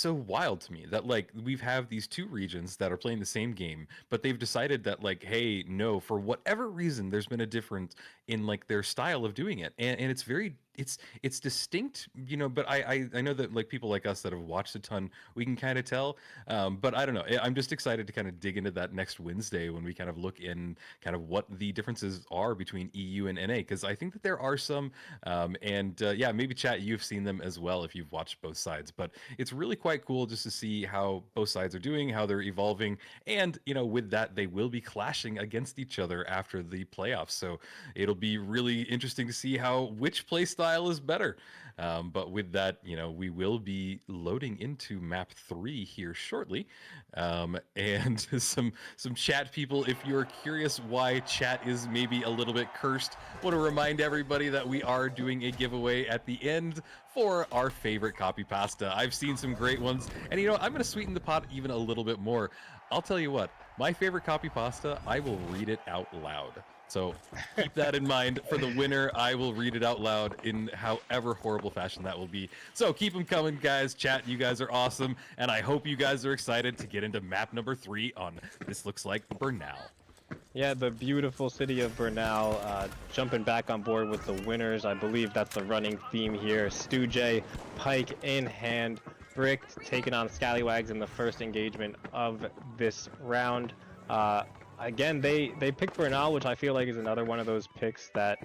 wild to me that, like, we've have these 2 regions that are playing the same game, but they've decided that, like, hey, no, for whatever reason, there's been a difference in, like, their style of doing it. And it's very it's distinct, but I know that, like, people like us that have watched a ton, we can kind of tell. But I don't know. I'm just excited to kind of dig into that next Wednesday when we kind of look in kind of what the differences are between EU and NA, because I think that there are some. Maybe chat, you've seen them as well if you've watched both sides. But it's really quite cool just to see how both sides are doing, how they're evolving, and with that they will be clashing against each other after the playoffs. So it'll be really interesting to see which play style is better. But with that, we will be loading into map 3 here shortly. And some chat people, if you're curious why chat is maybe a little bit cursed, want to remind everybody that we are doing a giveaway at the end for our favorite copy pasta. I've seen some great ones, and I'm going to sweeten the pot even a little bit more. I'll tell you what, my favorite copy pasta, I will read it out loud. So keep that in mind. For the winner, I will read it out loud in however horrible fashion that will be. So keep them coming, guys. Chat, you guys are awesome. And I hope you guys are excited to get into map number 3 on This Looks Like Bernal. Yeah, the beautiful city of Bernal, jumping back on board with the winners. I believe that's the running theme here. Stu J, Pike in hand. Bricked taking on Scallywags in the first engagement of this round. Again, they picked Bernal, which I feel like is another one of those picks that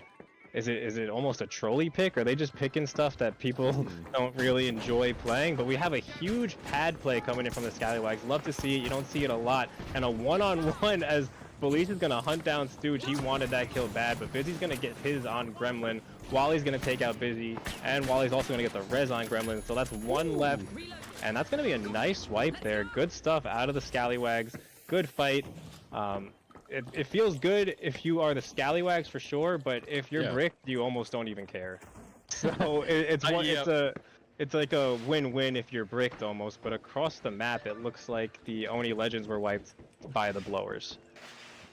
is it almost a trolley pick? Are they just picking stuff that people don't really enjoy playing? But we have a huge pad play coming in from the Scallywags. Love to see it. You don't see it a lot. And a one-on-one as Felice is gonna hunt down Stooge. He wanted that kill bad, but Busy's gonna get his on Gremlin. Wally's gonna take out Busy, and Wally's also gonna get the res on Gremlin. So that's one left, and that's gonna be a nice wipe there. Good stuff out of the Scallywags. Good fight. It feels good if you are the Scallywags for sure, but if you're bricked, you almost don't even care. So it's like a win-win if you're bricked almost, but across the map it looks like the Oni Legends were wiped by the Blowers.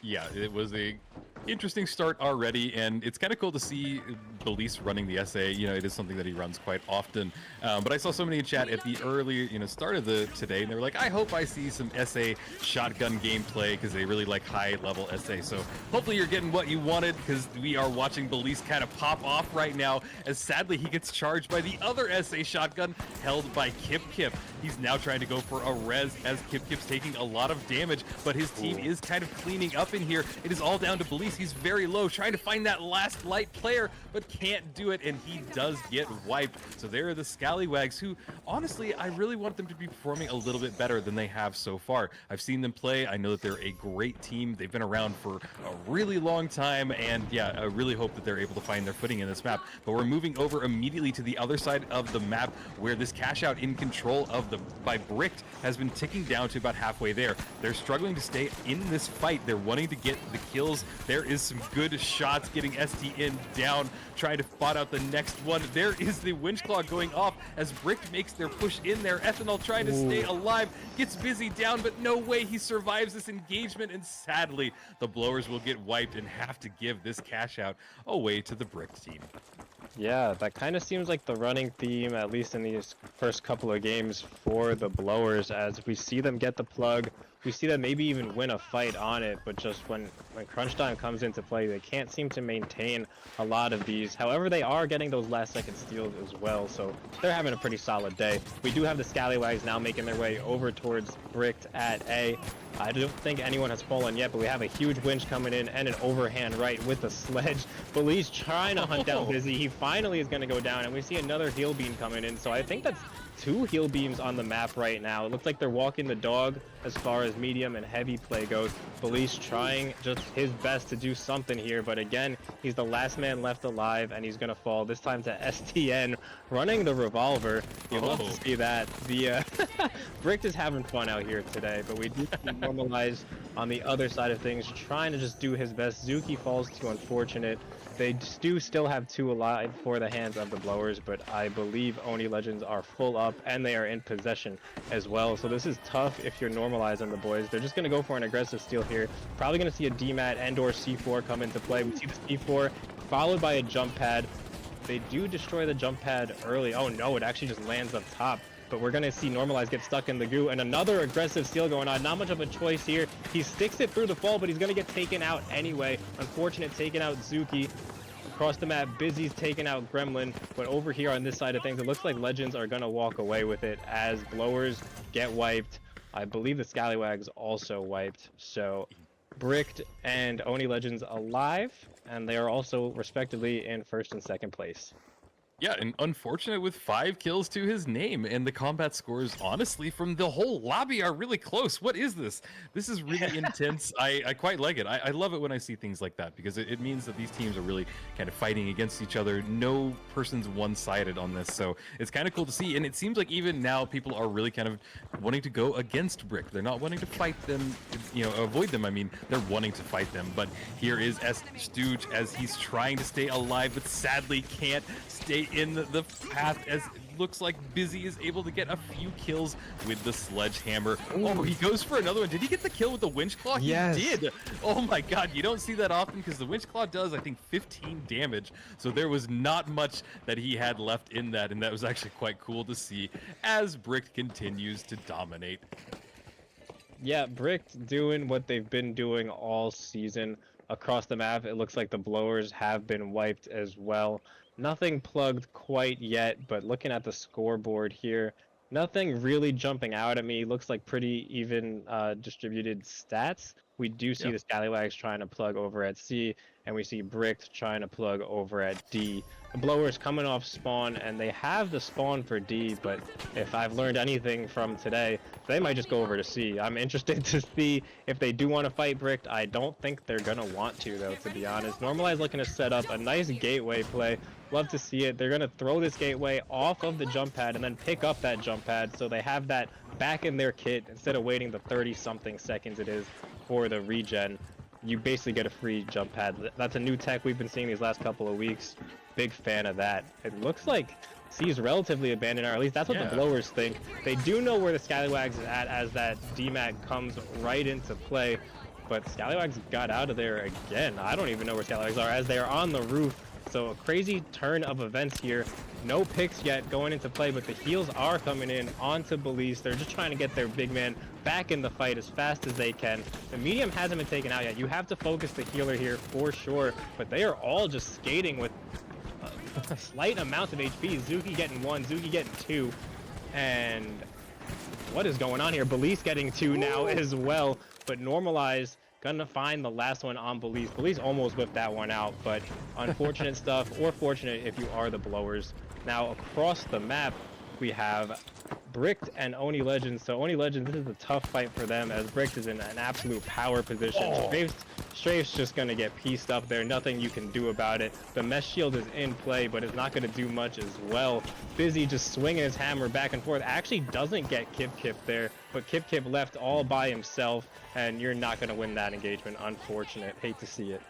Yeah, it was a interesting start already, and it's kind of cool to see Belize running the SA. You know, it is something that he runs quite often. But I saw somebody in chat at the early, start of the today, and they were like, I hope I see some SA shotgun gameplay because they really like high-level SA. So hopefully you're getting what you wanted, because we are watching Belize kind of pop off right now, as sadly he gets charged by the other SA shotgun held by Kip Kip. He's now trying to go for a res as Kip Kip's taking a lot of damage, but his team is kind of cleaning up in here. It is all down to Belize. He's very low, trying to find that last light player, but can't do it, and he does get wiped. So there are the Scallywags, who, honestly, I really want them to be performing a little bit better than they have so far. I've seen them play. I know that they're a great team. They've been around for a really long time, and yeah, I really hope that they're able to find their footing in this map. But we're moving over immediately to the other side of the map, where this cash out in control of by Bricked has been ticking down to about halfway there. They're struggling to stay in this fight. They're wanting to get the kills. There is some good shots getting STN down, trying to spot out the next one. There is the winch claw going off as Bricked makes their push in there. Ethanol trying to stay alive, gets Busy down, but no way he survives this engagement, and sadly the Blowers will get wiped and have to give this cash out away to the Bricked team. Yeah, that kind of seems like the running theme, at least in these first couple of games for the Blowers, as we see them get the plug. We see them maybe even win a fight on it, but just when crunch time comes into play, they can't seem to maintain a lot of these. However, they are getting those last-second steals as well, so they're having a pretty solid day. We do have the Scallywags now making their way over towards Bricked at A. I don't think anyone has fallen yet, but we have a huge winch coming in and an overhand right with the sledge. Belize trying to hunt down Busy. He finally is going to go down, and we see another heal beam coming in. So I think that's 2 heal beams on the map right now. It looks like they're walking the dog as far as medium and heavy play goes. Belize trying just his best to do something here, but again, he's the last man left alive, and he's going to fall this time to STN running the revolver. You'd love to see that. The Bricked is having fun out here today, but we do normalize on the other side of things, trying to just do his best. Zuki falls to unfortunate. They do still have 2 alive for the hands of the Blowers, but I believe Oni Legends are full up and they are in possession as well. So this is tough if you're normalizing the boys. They're just going to go for an aggressive steal here. Probably going to see a DMAT and or C4 come into play. We see the C4 followed by a jump pad. They do destroy the jump pad early. Oh no, it actually just lands up top. But we're going to see Normalize get stuck in the goo, and another aggressive steal going on. Not much of a choice here. He sticks it through the fall, but he's going to get taken out anyway. Unfortunate taking out Zuki. Across the map, Busy's taking out Gremlin, but over here on this side of things, it looks like Legends are going to walk away with it as Blowers get wiped. I believe the Scallywags also wiped. So Bricked and Oni Legends alive, and they are also respectively in 1st and 2nd place. Yeah, and unfortunate with 5 kills to his name, and the combat scores, honestly, from the whole lobby are really close. What is this? This is really intense. I quite like it. I love it when I see things like that, because it means that these teams are really kind of fighting against each other. No person's one-sided on this, so it's kind of cool to see. And it seems like even now people are really kind of wanting to go against Brick. They're not wanting to fight them, avoid them. I mean, they're wanting to fight them. But here is Stooge as he's trying to stay alive, but sadly can't stay in the path, as it looks like Busy is able to get a few kills with the sledgehammer. Ooh. Oh, he goes for another one. Did he get the kill with the winch claw? Yes. He did. Oh my god, you don't see that often, because the winch claw does, I think, 15 damage. So there was not much that he had left in that, and that was actually quite cool to see as Brick continues to dominate. Yeah, Bricked doing what they've been doing all season across the map. It looks like the Blowers have been wiped as well. Nothing plugged quite yet, but looking at the scoreboard here, Nothing really jumping out at me. Looks like pretty even distributed stats. We do see Yep. the Scallywags trying to plug over at C, and we see Brick trying to plug over at D. The Blowers coming off spawn, and they have the spawn for D, but if I've learned anything from today, they might just go over to C. I'm interested to see if they do want to fight Brick. I don't think they're going to want to, though, to be honest. Normalize looking to set up a nice gateway play. Love to see it. They're going to throw this gateway off of the jump pad and then pick up that jump pad so they have that back in their kit instead of waiting the 30-something seconds it is for the regen. You basically get a free jump pad. That's a new tech we've been seeing these last couple of weeks. Big fan of that. It looks like C is relatively abandoned, or at least that's what the Blowers think. They do know where the Scallywags is at as that DMAC comes right into play, but Scallywags got out of there again. I don't even know where Scallywags are as they are on the roof. So a crazy turn of events here. No picks yet going into play, but the heals are coming in onto Belize. They're just trying to get their big man back in the fight as fast as they can. The medium hasn't been taken out yet. You have to focus the healer here for sure, but they are all just skating with a slight amount of HP. Zuki getting 1, Zuki getting 2, and what is going on here? Belize getting 2 now as well, but Normalize gonna find the last one on Belize. Belize almost whipped that one out, but unfortunate stuff, or fortunate if you are the Blowers. Now across the map, we have Bricked and Oni Legends. So Oni Legends, this is a tough fight for them as Bricked is in an absolute power position. Strafe's just gonna get pieced up there. Nothing you can do about it. The mesh shield is in play, but it's not gonna do much as well. Busy just swinging his hammer back and forth. Actually doesn't get Kip there, but Kip left all by himself, and you're not gonna win that engagement. Unfortunate. Hate to see it.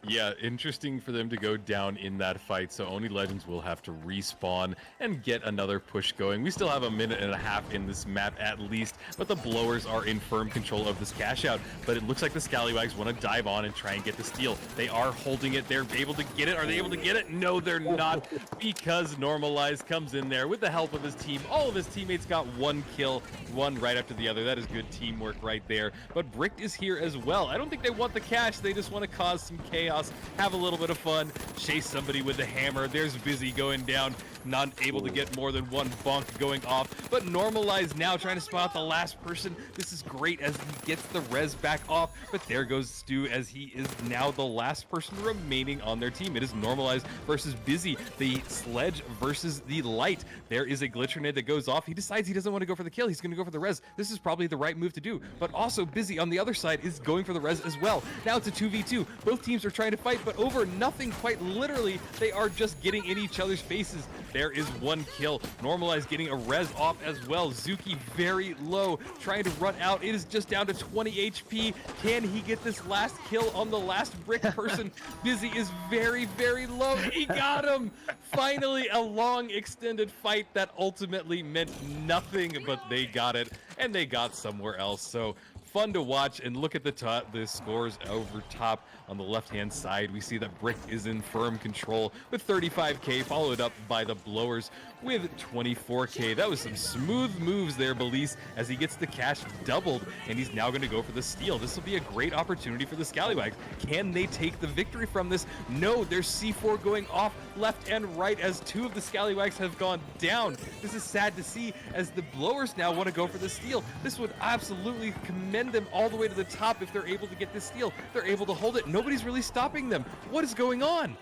Yeah, interesting for them to go down in that fight, so Oni Legends will have to respawn and get another push going. We still have a minute and a half in this map at least, but the Blowers are in firm control of this cash out, but it looks like the Scallywags want to dive on and try and get the steal. They are holding it. They're able to get it. Are they able to get it? No, they're not, because Normalize comes in there with the help of his team. All of his teammates got 1 kill, one right after the other. That is good teamwork right there, but Bricked is here as well. I don't think they want the cash. They just want to cause some chaos, have a little bit of fun, chase somebody with the hammer. There's Busy going down, not able to get more than 1 bonk going off, but Normalize now trying to spot the last person. This is great as he gets the res back off, but there goes Stu as he is now the last person remaining on their team. It is Normalize versus Busy, the Sledge versus the Light. There is a glitch grenade that goes off. He decides he doesn't want to go for the kill. He's going to go for the res. This is probably the right move to do, but also Busy on the other side is going for the res as well. Now it's a 2v2. Both teams are trying to fight, but over nothing, quite literally. They are just getting in each other's faces. There is 1 kill. Normalize getting a res off as well. Zuki very low, trying to run out. It is just down to 20 HP. Can he get this last kill on the last Brick person? Busy is very, very low. He got him! Finally, a long extended fight that ultimately meant nothing, but they got it, and they got somewhere else. So fun to watch, and look at the scores over top on the left-hand side. We see that Brick is in firm control with 35k, followed up by the Blowers with 24k. That was some smooth moves there, Belize, as he gets the cash doubled, and he's now going to go for the steal. This will be a great opportunity for the Scallywags. Can they take the victory from this? No, there's C4 going off left and right as 2 of the Scallywags have gone down. This is sad to see as the Blowers now want to go for the steal. This would absolutely commend them all the way to the top if they're able to get this steal. They're able to hold it. Nobody's really stopping them. What is going on?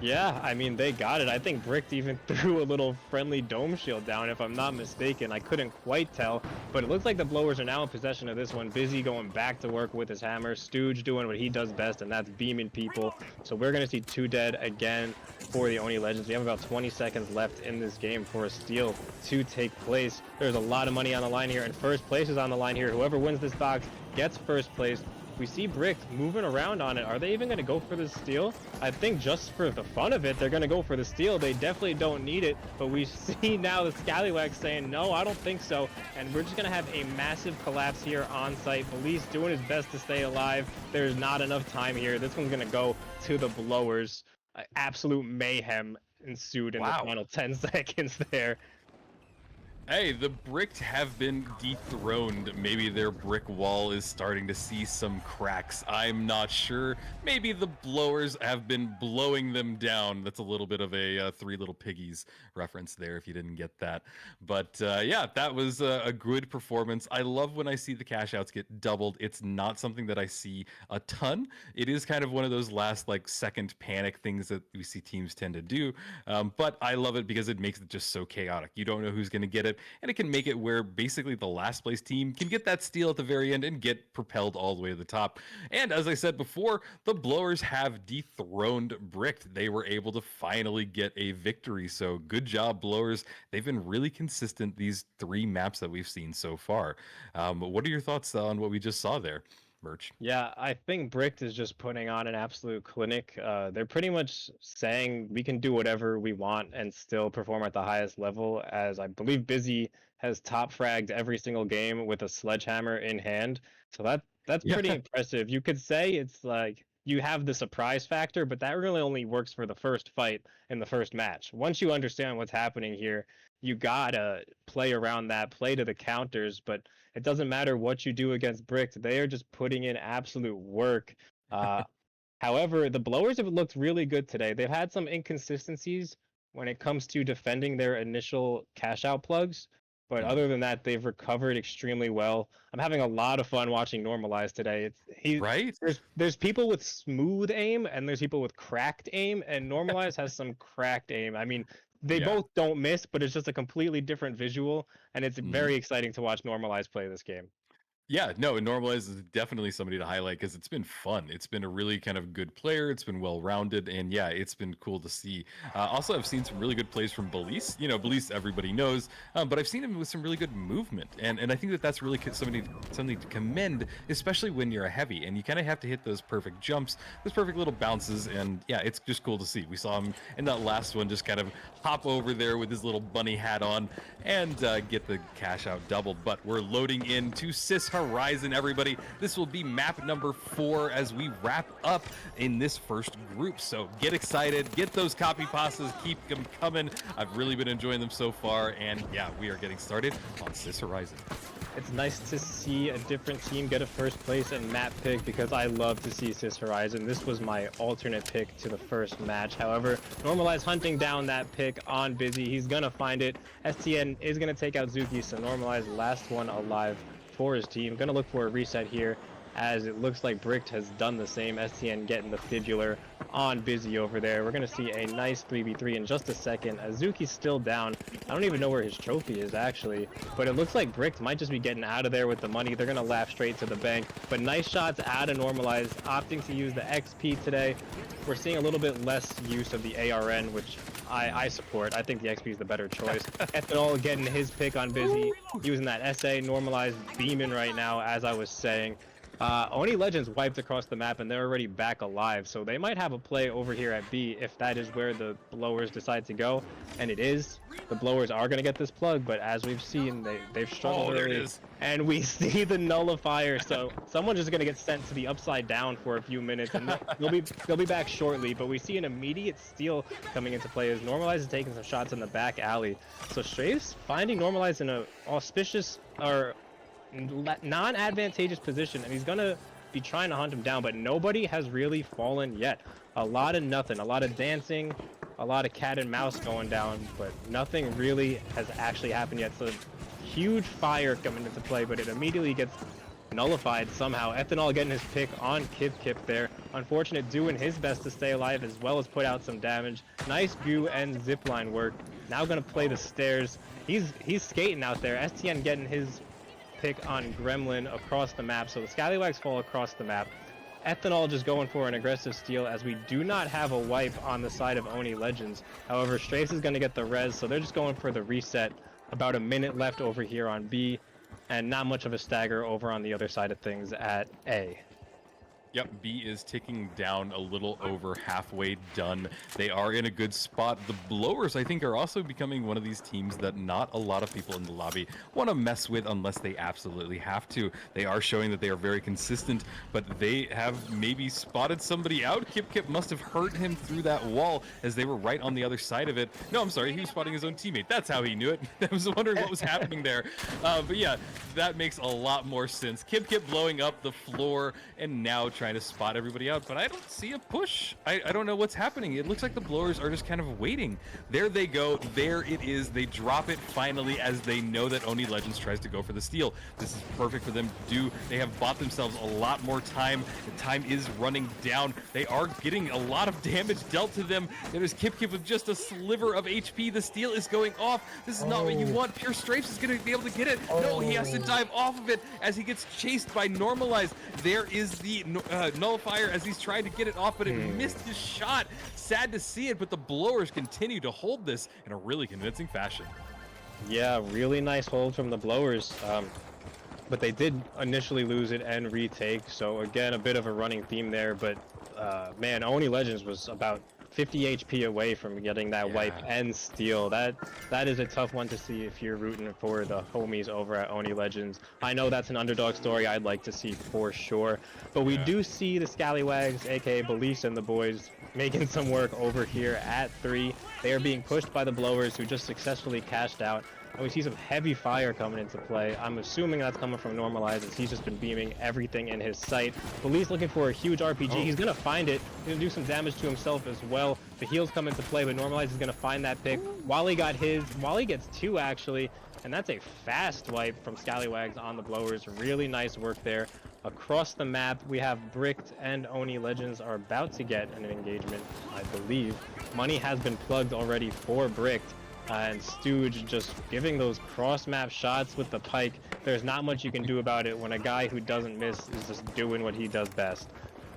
Yeah, I mean, they got it. I think Brick even threw a little friendly dome shield down, if I'm not mistaken. I couldn't quite tell, but it looks like the Blowers are now in possession of this one. Busy going back to work with his hammer. Stooge doing what he does best, and that's beaming people. So we're going to see 2 dead again for the Oni Legends. We have about 20 seconds left in this game for a steal to take place. There's a lot of money on the line here, and first place is on the line here. Whoever wins this box gets first place. We see Brick moving around on it. Are they even going to go for the steal? I think just for the fun of it, they're going to go for the steal. They definitely don't need it, but we see now the Scallywags saying, no, I don't think so. And we're just going to have a massive collapse here on site. Police doing his best to stay alive. There's not enough time here. This one's going to go to the Blowers. Absolute mayhem ensued in the final 10 seconds there. Hey, the Bricked have been dethroned. Maybe their brick wall is starting to see some cracks. I'm not sure. Maybe the blowers have been blowing them down. That's a little bit of a Three Little Piggies reference there if you didn't get that. But yeah, that was a good performance. I love when I see the cash outs get doubled. It's not something that I see a ton. It is kind of one of those last like second panic things that we see teams tend to do. But I love it because it makes it just so chaotic. You don't know who's going to get it, and it can make it where basically the last place team can get that steal at the very end and get propelled all the way to the top. And as I said before, the Blowers have dethroned Bricked. They were able to finally get a victory. So good job, Blowers. They've been really consistent these 3 maps that we've seen so far. What are your thoughts on what we just saw there, Merch? Yeah, I think Bricked is just putting on an absolute clinic. They're pretty much saying we can do whatever we want and still perform at the highest level, as I believe Busy has top fragged every single game with a sledgehammer in hand. So that's Yeah. pretty impressive. You could say it's like you have the surprise factor, but that really only works for the first fight in the first match. Once you understand what's happening here, you gotta play around that, play to the counters, but it doesn't matter what you do against Bricked. They are just putting in absolute work. Uh, However, the Blowers have looked really good today. They've had some inconsistencies when it comes to defending their initial cash out plugs, but Mm. other than that, they've recovered extremely well. I'm having a lot of fun watching Normalize today. Right? There's people with smooth aim and there's people with cracked aim, and Normalize has some cracked aim. I mean, they Yeah. both don't miss, but it's just a completely different visual, and it's Mhm. very exciting to watch Normalize play this game. Yeah, no, Normalize is definitely somebody to highlight because it's been fun. It's been a really kind of good player. It's been well rounded, and yeah, it's been cool to see. Also, I've seen some really good plays from Belize. You know, Belize everybody knows, but I've seen him with some really good movement, and I think that that's really something to commend, especially when you're a heavy and you kind of have to hit those perfect jumps, those perfect little bounces, and yeah, it's just cool to see. We saw him in that last one just kind of hop over there with his little bunny hat on and get the cash out doubled. But we're loading into Sis Horizon, everybody. This will be map number 4 as we wrap up in this first group. So get excited, get those copy pastas, keep them coming. I've really been enjoying them so far, and yeah, we are getting started on Sis Horizon. It's nice to see a different team get a first place and map pick because I love to see Sis Horizon. This was my alternate pick to the first match. However, Normalize hunting down that pick on Busy. He's gonna find it. STN is gonna take out Zuki, so Normalize last one alive for his team. Gonna look for a reset here, as it looks like Bricked has done the same. STN getting the fibular on Busy over there. We're gonna see a nice 3v3 in just a second. Azuki's still down. I don't even know where his trophy is actually, but it looks like Bricked might just be getting out of there with the money. They're gonna laugh straight to the bank, but nice shots out of Normalize, opting to use the XP today. We're seeing a little bit less use of the ARN, which I support. I think the XP is the better choice. Ethanol getting his pick on Busy, using that SA. Normalize beaming right now, as I was saying. Oni Legends wiped across the map and they're already back alive, so they might have a play over here at B if that is where the Blowers decide to go, and it is. The Blowers are going to get this plug, but as we've seen, they've struggled There it early, is. and we see the nullifier, so someone's just going to get sent to the upside down for a few minutes, and they'll be back shortly, but we see an immediate steal coming into play as Normalize is taking some shots in the back alley. So Strafe's finding Normalize in a auspicious, or non-advantageous position, and he's gonna be trying to hunt him down, but nobody has really fallen yet. A lot of nothing, a lot of dancing, a lot of cat and mouse going down, but nothing really has actually happened yet. So huge fire coming into play, but it immediately gets nullified somehow. Ethanol getting his pick on Kip there. Unfortunate, doing his best to stay alive as well as put out some damage. Nice goo and zipline work. Now gonna play the stairs. He's skating out there. STN getting his pick on Gremlin across the map, so the Scallywags fall across the map. Ethanol just going for an aggressive steal, as we do not have a wipe on the side of Oni Legends. However, Strafes is going to get the res, so they're just going for the reset. About a minute left over here on B, and not much of a stagger over on the other side of things at A. Yep, B is ticking down a little over halfway done. They are in a good spot. The Blowers, I think, are also becoming one of these teams that not a lot of people in the lobby want to mess with unless they absolutely have to. They are showing that they are very consistent, but they have maybe spotted somebody out. Kip must have hurt him through that wall as they were right on the other side of it. No, I'm sorry, he was spotting his own teammate. That's how he knew it. I was wondering what was happening there. But yeah, that makes a lot more sense. Kip blowing up the floor and now trying to spot everybody out, but I don't see a push. I don't know what's happening. It looks like the Blowers are just kind of waiting. There they go. There it is. They drop it finally as they know that Oni Legends tries to go for the steal. This is perfect for them to do. They have bought themselves a lot more time. The time is running down. They are getting a lot of damage dealt to them. There is Kip with just a sliver of HP. The steal is going off. This is not what you want. Pure Stripes is going to be able to get it. No, he has to dive off of it as he gets chased by Normalize. There is the nullifier as he's trying to get it off, but it missed his shot. Sad to see it, but the Blowers continue to hold this in a really convincing fashion. Yeah, really nice hold from the Blowers. But they did initially lose it and retake, so again, a bit of a running theme there, but man, Oni Legends was about 50 HP away from getting that wipe and steal. That is a tough one to see if you're rooting for the homies over at Oni Legends. I know that's an underdog story I'd like to see for sure, but we do see the Scallywags, aka Belize and the boys, making some work over here at 3. They are being pushed by the Blowers, who just successfully cashed out. And we see some heavy fire coming into play. I'm assuming that's coming from Normalize, as he's just been beaming everything in his sight. Belize looking for a huge RPG. He's going to find it. He's going to do some damage to himself as well. The heals come into play, but Normalize is going to find that pick. Wally got his. Wally gets 2, actually. And that's a fast wipe from Scallywags on the Blowers. Really nice work there. Across the map, we have Bricked and Oni Legends are about to get an engagement, I believe. Money has been plugged already for Bricked. And Stooge just giving those cross-map shots with the pike. There's not much you can do about it when a guy who doesn't miss is just doing what he does best.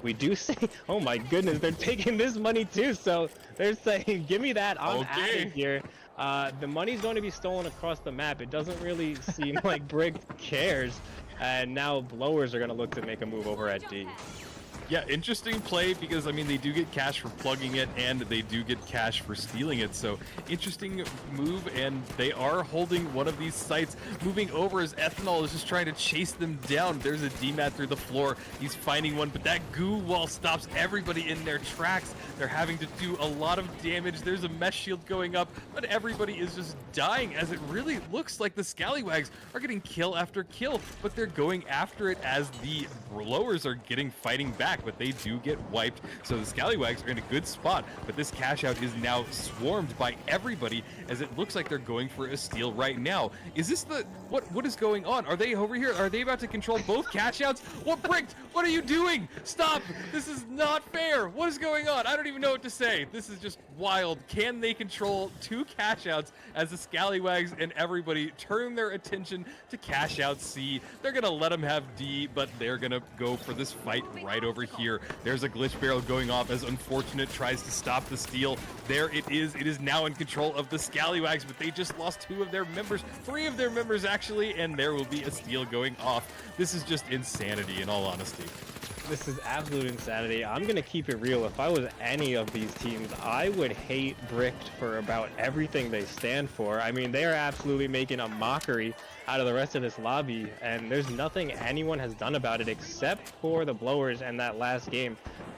We do say, oh my goodness, they're taking this money too, so they're saying, give me that, I'm out of here. The money's going to be stolen across the map. It doesn't really seem like Brick cares, and now Blowers are going to look to make a move over at D. Yeah, interesting play because, I mean, they do get cash for plugging it and they do get cash for stealing it. So, interesting move, and they are holding one of these sites. Moving over as Ethanol is just trying to chase them down. There's a DMAT through the floor. He's finding one, but that goo wall stops everybody in their tracks. They're having to do a lot of damage. There's a mesh shield going up, but everybody is just dying as it really looks like the Scallywags are getting kill after kill, but they're going after it as the Blowers are fighting back. But they do get wiped, so the Scallywags are in a good spot, but this cash out is now swarmed by everybody as it looks like they're going for a steal right now. Is this the what is going on? Are they over here? Are they about to control both cash outs? What, Bricked? What are you doing? Stop! This is not fair. What is going on? I don't even know what to say. This is just wild. Can they control 2 cash outs as the Scallywags and everybody turn their attention to cash out C? They're gonna let them have D, but they're gonna go for this fight right over here. There's a glitch barrel going off as Unfortunate tries to stop the steal. There it is. It is now in control of the Scallywags, but they just lost 2 of their members, 3 of their members actually, and there will be a steal going off. This is just insanity in all honesty. This is absolute insanity. I'm going to keep it real. If I was any of these teams, I would hate Bricked for about everything they stand for. I mean, they are absolutely making a mockery out of the rest of this lobby, and there's nothing anyone has done about it except for the Blowers and that last game.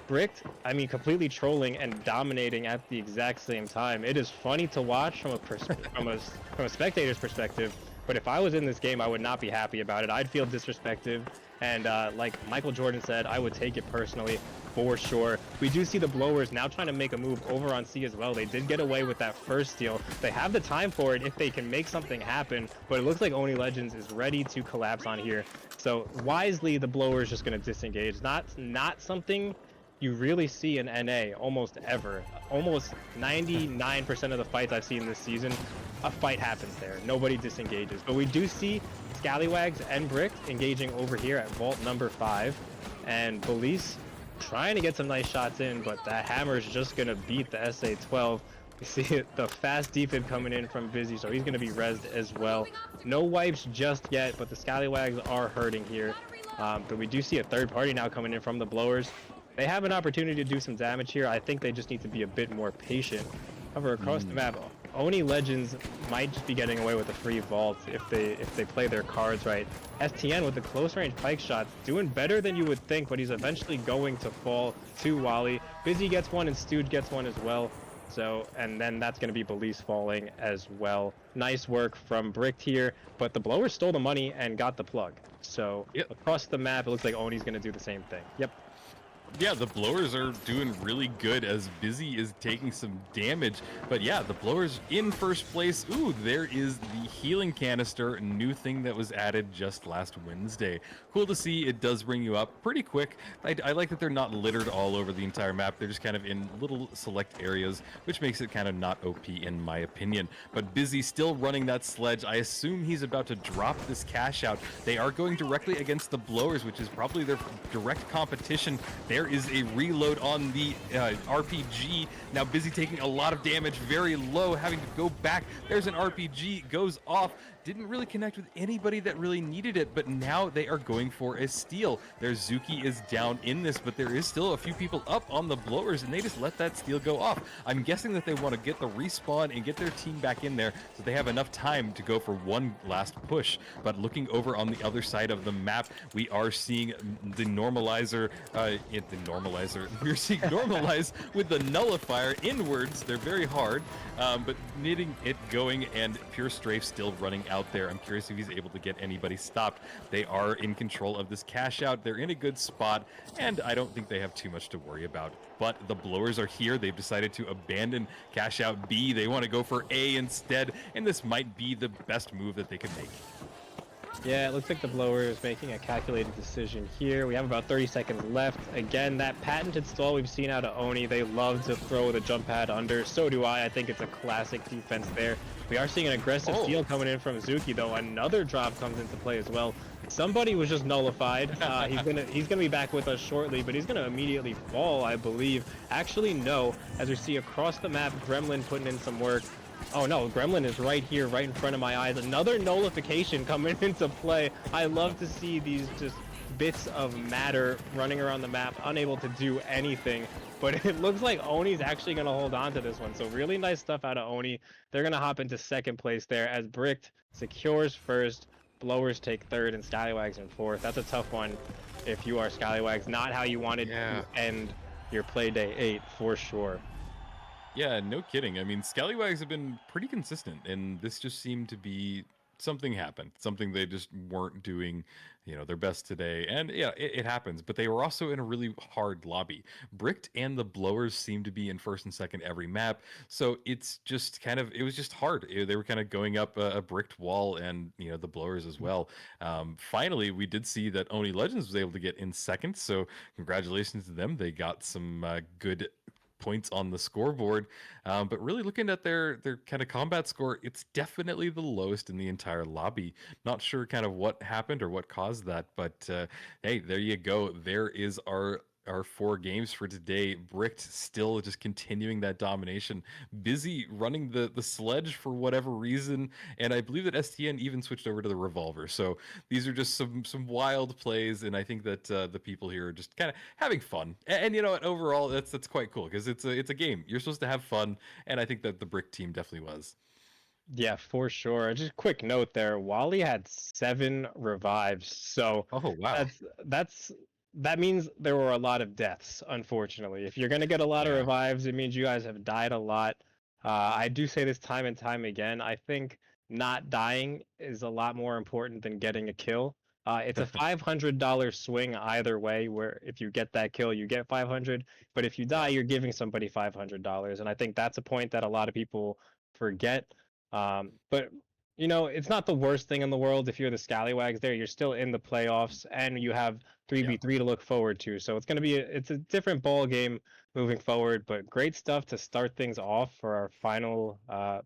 Bricked, I mean, completely trolling and dominating at the exact same time. It is funny to watch from a spectator's perspective, but if I was in this game, I would not be happy about it. I'd feel disrespected. And like Michael Jordan said, I would take it personally for sure. We do see the Blowers now trying to make a move over on C as well. They did get away with that first steal. They have the time for it if they can make something happen, but it looks like Oni Legends is ready to collapse on here. So wisely, the Blowers just going to disengage. Not something you really see in NA almost ever. Almost 99% of the fights I've seen this season, a fight happens there. Nobody disengages. But we do see Scallywags and Brick engaging over here at vault number 5, and Belize trying to get some nice shots in, but that hammer is just gonna beat the SA-12. We see it, the fast defib coming in from Busy, so he's gonna be rezzed as well. No wipes just yet, but the Scallywags are hurting here. But we do see a third party now coming in from the blowers. They have an opportunity to do some damage here. I think they just need to be a bit more patient. However, across the map, Oni Legends might just be getting away with a free vault if they play their cards right. STN with the close range pike shots, doing better than you would think, but he's eventually going to fall to Wally. Busy gets one and Stooge gets one as well. So, and then that's going to be Belize falling as well. Nice work from Bricked here, but the blowers stole the money and got the plug. So across the map, it looks like Oni's going to do the same thing. Yep. Yeah, the blowers are doing really good as Busy is taking some damage. But yeah, the blowers in first place. Ooh, there is the healing canister, new thing that was added just last Wednesday. Cool to see. It does bring you up pretty quick. I like that they're not littered all over the entire map. They're just kind of in little select areas, which makes it kind of not OP in my opinion. But Busy still running that sledge. I assume he's about to drop this cash out. They are going directly against the blowers, which is probably their direct competition. There is a reload on the RPG. Now Busy taking a lot of damage, very low, having to go back. There's an RPG, goes off. Didn't really connect with anybody that really needed it, but now they are going for a steal. Their Zuki is down in this, but there is still a few people up on the blowers, and they just let that steal go off. I'm guessing that they want to get the respawn and get their team back in there so they have enough time to go for one last push. But looking over on the other side of the map, we are seeing the normalizer, we're seeing normalize with the nullifier inwards. They're very hard, but knitting it going, and Pure Strafe still running out there. I'm curious if he's able to get anybody stopped. They are in control of this cash out. They're in a good spot, and I don't think they have too much to worry about. But the blowers are here. They've decided to abandon cash out B. They want to go for A instead, and this might be the best move that they could make. Yeah, it looks like the blower is making a calculated decision here. We have about 30 seconds left. Again, that patented stall we've seen out of Oni. They love to throw the jump pad under. So do I. I think it's a classic defense there. We are seeing an aggressive steal coming in from Zuki, though. Another drop comes into play as well. Somebody was just nullified. He's gonna be back with us shortly, but he's gonna immediately fall, I believe. Actually, no. As we see across the map, Gremlin putting in some work. Oh no, Gremlin is right here, right in front of my eyes. Another nullification coming into play. I love to see these just bits of matter running around the map, unable to do anything. But it looks like Oni's actually going to hold on to this one. So really nice stuff out of Oni. They're going to hop into second place there as Bricked secures first, Blowers take third, and Scallywags in fourth. That's a tough one if you are Scallywags. Not how you wanted to end your Playday 8 for sure. Yeah, no kidding. I mean, Scallywags have been pretty consistent, and this just seemed to be something happened. Something they just weren't doing, their best today. And yeah, it happens. But they were also in a really hard lobby. Bricked and the Blowers seem to be in first and second every map. So it's just it was just hard. They were kind of going up a bricked wall, and, the Blowers as well. Finally, we did see that Oni Legends was able to get in second. So congratulations to them. They got some good points on the scoreboard, but really looking at their kind of combat score, it's definitely the lowest in the entire lobby. Not sure kind of what happened or what caused that, but hey, there you go. There is our 4 games for today. Bricked still just continuing that domination. Busy running the sledge for whatever reason, and I believe that STN even switched over to the revolver. So these are just some wild plays, and I think that the people here are just kind of having fun. And you know what? Overall, that's quite cool because it's a game. You're supposed to have fun, and I think that the Brick team definitely was. Yeah, for sure. Just a quick note there. Wally had 7 revives, so Oh wow. that means there were a lot of deaths, unfortunately. If you're going to get a lot of revives, it means you guys have died a lot. I do say this time and time again. I think not dying is a lot more important than getting a kill. It's a $500 swing either way, where if you get that kill, you get 500. But if you die, you're giving somebody $500. And I think that's a point that a lot of people forget. But it's not the worst thing in the world if you're the Scallywags there. You're still in the playoffs, and you have 3v3 to look forward to. So it's a different ball game moving forward, but great stuff to start things off for our final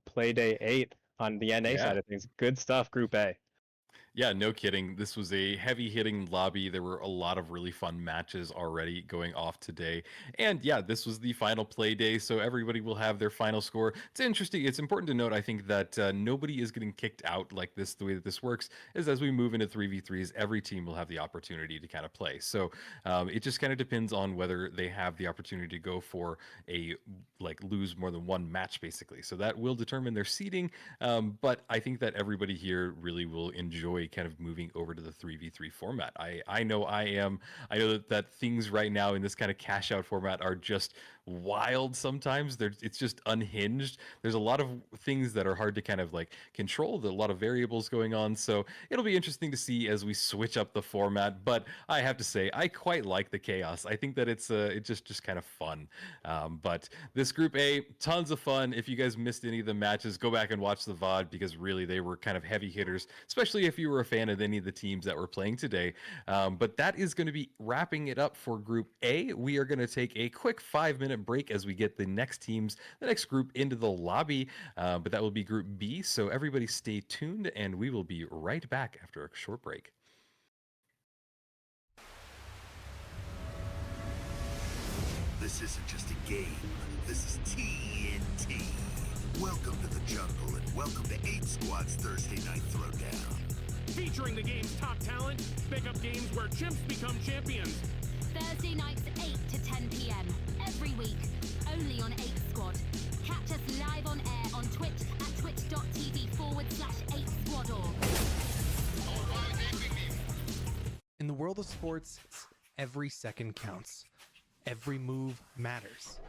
Playday 8 on the NA side of things. Good stuff, Group A. Yeah, no kidding. This was a heavy hitting lobby. There were a lot of really fun matches already going off today. And yeah, this was the final play day, so everybody will have their final score. It's interesting. It's important to note, I think, that nobody is getting kicked out like this. The way that this works is as we move into 3v3s, every team will have the opportunity to kind of play. So it just kind of depends on whether they have the opportunity to go for a lose more than one match, basically. So that will determine their seeding. But I think that everybody here really will enjoy kind of moving over to the 3v3 format. I know I am. I know that things right now in this kind of cash out format are just wild sometimes. It's just unhinged. There's a lot of things that are hard to kind of control. There's a lot of variables going on. So it'll be interesting to see as we switch up the format. But I have to say, I quite like the chaos. I think that it's just kind of fun. But this group A, tons of fun. If you guys missed any of the matches, go back and watch the VOD because really they were kind of heavy hitters, especially if you were a fan of any of the teams that were playing today. But that is going to be wrapping it up for Group A. We are going to take a quick 5-minute break as we get the next group into the lobby. But that will be Group B. So everybody stay tuned and we will be right back after a short break. This isn't just a game. This is TNT. Welcome to the jungle and welcome to 8 Squad's Thursday Night Throwdown. Featuring the game's top talent, pick up games where chimps become champions. Thursday nights 8 to 10 p.m. every week, only on 8 Squad. Catch us live on air on Twitch at twitch.tv/8squadorg. In the world of sports, every second counts. Every move matters.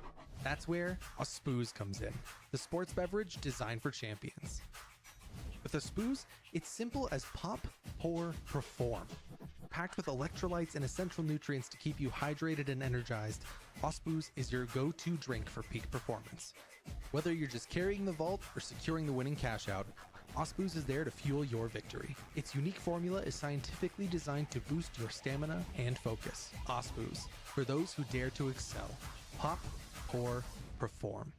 That's where a Spooze comes in, the sports beverage designed for champions. With a Spooze, it's simple as pop, pour, perform. Packed with electrolytes and essential nutrients to keep you hydrated and energized, Spooze is your go-to drink for peak performance. Whether you're just carrying the vault or securing the winning cash out, Spooze is there to fuel your victory. Its unique formula is scientifically designed to boost your stamina and focus. Spooze, for those who dare to excel. Pop, pour, perform.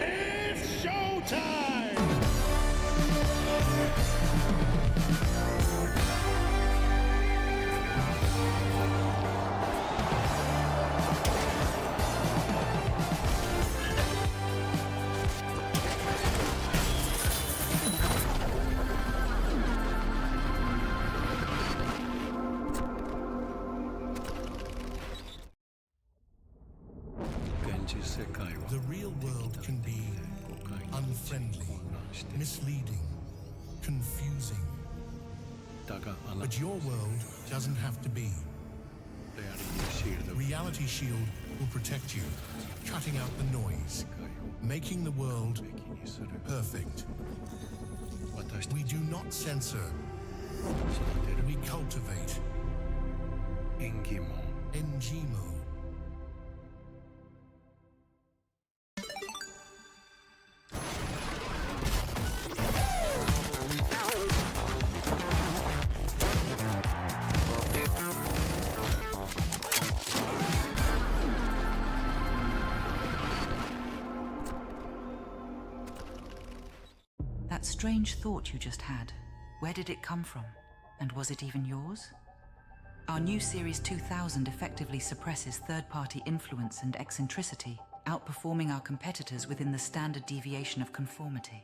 It's showtime! The real world can be unfriendly, misleading, confusing. But your world doesn't have to be. Reality Shield will protect you, cutting out the noise, making the world perfect. We do not censor. We cultivate. Engimo. That strange thought you just had, where did it come from? And was it even yours? Our new Series 2000 effectively suppresses third-party influence and eccentricity, outperforming our competitors within the standard deviation of conformity.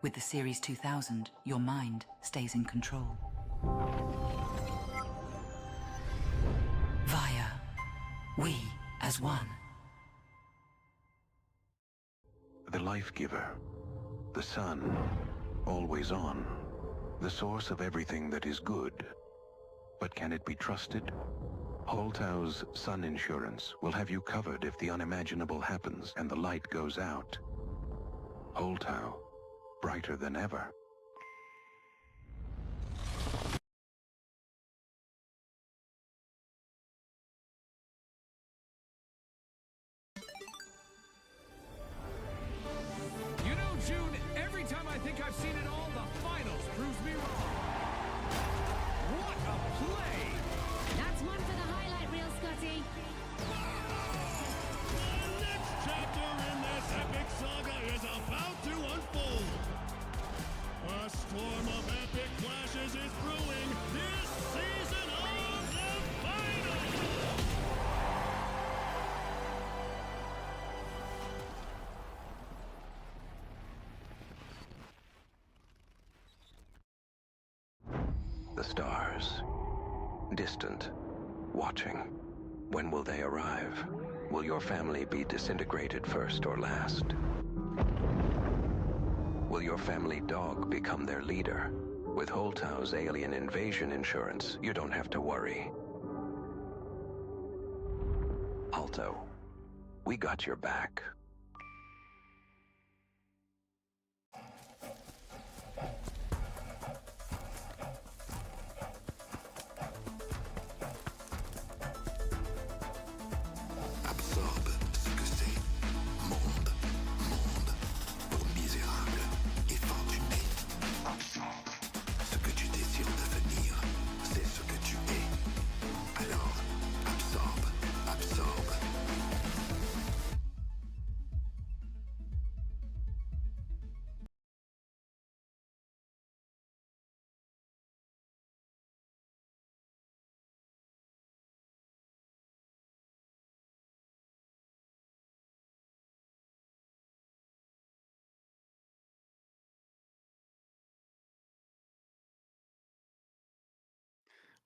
With the Series 2000, your mind stays in control. Via, we as one. The life giver, the sun, always on, the source of everything that is good. But can it be trusted? Holtau's Sun Insurance will have you covered if the unimaginable happens and the light goes out. Holtau, brighter than ever. You know, June, every time I think I've seen it all, the finals proves me wrong. What a play! That's one for the highlight reel, Scotty. The next chapter in this epic saga is about to unfold. The stars. Distant. Watching. When will they arrive? Will your family be disintegrated first or last? Will your family dog become their leader? With Holtau's alien invasion insurance, you don't have to worry. Alto, we got your back. Absorbe ce que c'est. Monde, monde, pour misérables et fortunés. Absorbe. Ce que tu désires devenir, c'est ce que tu es. Alors, absorbe, absorbe.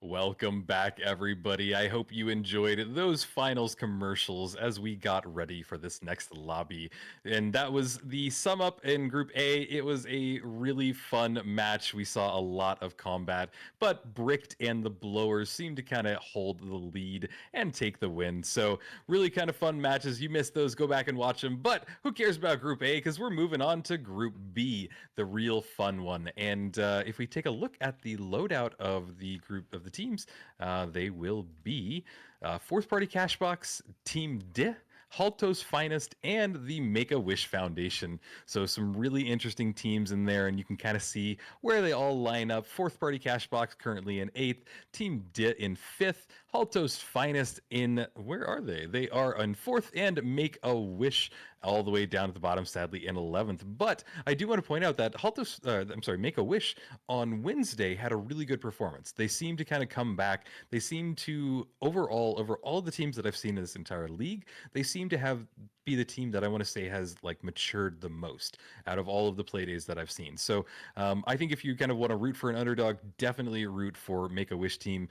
Welcome back, everybody. I hope you enjoyed those finals commercials as we got ready for this next lobby. And that was the sum up in Group A. It was a really fun match. We saw a lot of combat, but Bricked and the Blowers seemed to kind of hold the lead and take the win. So, really kind of fun matches. You missed those, go back and watch them. But who cares about Group A? Because we're moving on to Group B, the real fun one. And if we take a look at the loadout of the group of the teams, they will be Fourth Party Cashbox, Team D, Halto's Finest, and the Make-A-Wish Foundation. So some really interesting teams in there, and you can kind of see where they all line up. Fourth Party Cashbox currently in 8th, Team D in 5th, Halto's Finest in, where are they? They are in 4th, and Make-A-Wish all the way down at the bottom, sadly, in 11th. But I do want to point out that Make-A-Wish on Wednesday had a really good performance. They seem to kind of come back. They seem to, overall, over all the teams that I've seen in this entire league, they seem to be the team that I want to say has like matured the most out of all of the Playdays that I've seen. So I think if you kind of want to root for an underdog, definitely root for Make-A-Wish team,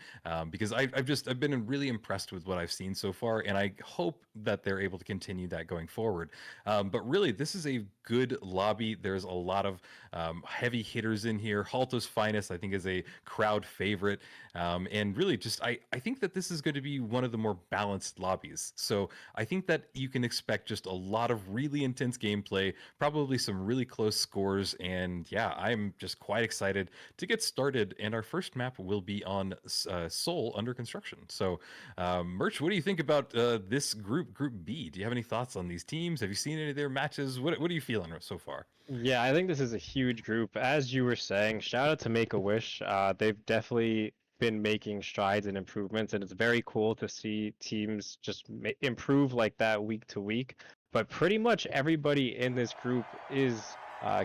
because I've been really impressed with what I've seen so far, and I hope that they're able to continue that going forward. But really, this is a good lobby. There's a lot of heavy hitters in here. Halto's Finest, I think, is a crowd favorite. And really, just I think that this is going to be one of the more balanced lobbies. So I think that you can expect just a lot of really intense gameplay, probably some really close scores. And yeah, I'm just quite excited to get started. And our first map will be on Seoul under construction. So, Merch, what do you think about this group, Group B? Do you have any thoughts on these teams? Have you seen any of their matches? What are you feeling so far? Yeah, I think this is a huge group. As you were saying, shout out to Make-A-Wish. They've definitely been making strides and improvements, and it's very cool to see teams just improve like that week to week. But pretty much everybody in this group is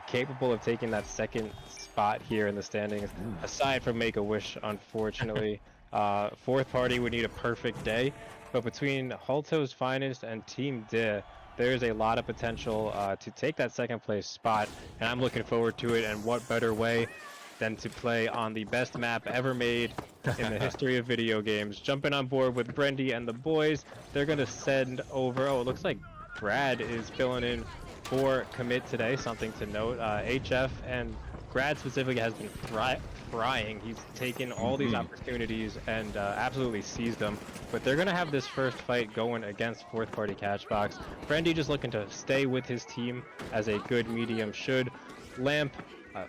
capable of taking that second spot here in the standings, aside from Make-A-Wish, unfortunately. Fourth Party would need a perfect day, but between Halto's Finest and Team D, there's a lot of potential to take that second place spot, and I'm looking forward to it. And what better way than to play on the best map ever made in the history of video games. Jumping on board with Brendy and the boys, they're going to send over, oh, it looks like Brad is filling in for commit today, something to note. HF and Grad specifically has been frying. He's taken all these opportunities and absolutely seized them. But they're going to have this first fight going against Fourth Party Catchbox. Brendy just looking to stay with his team as a good medium should. Lamp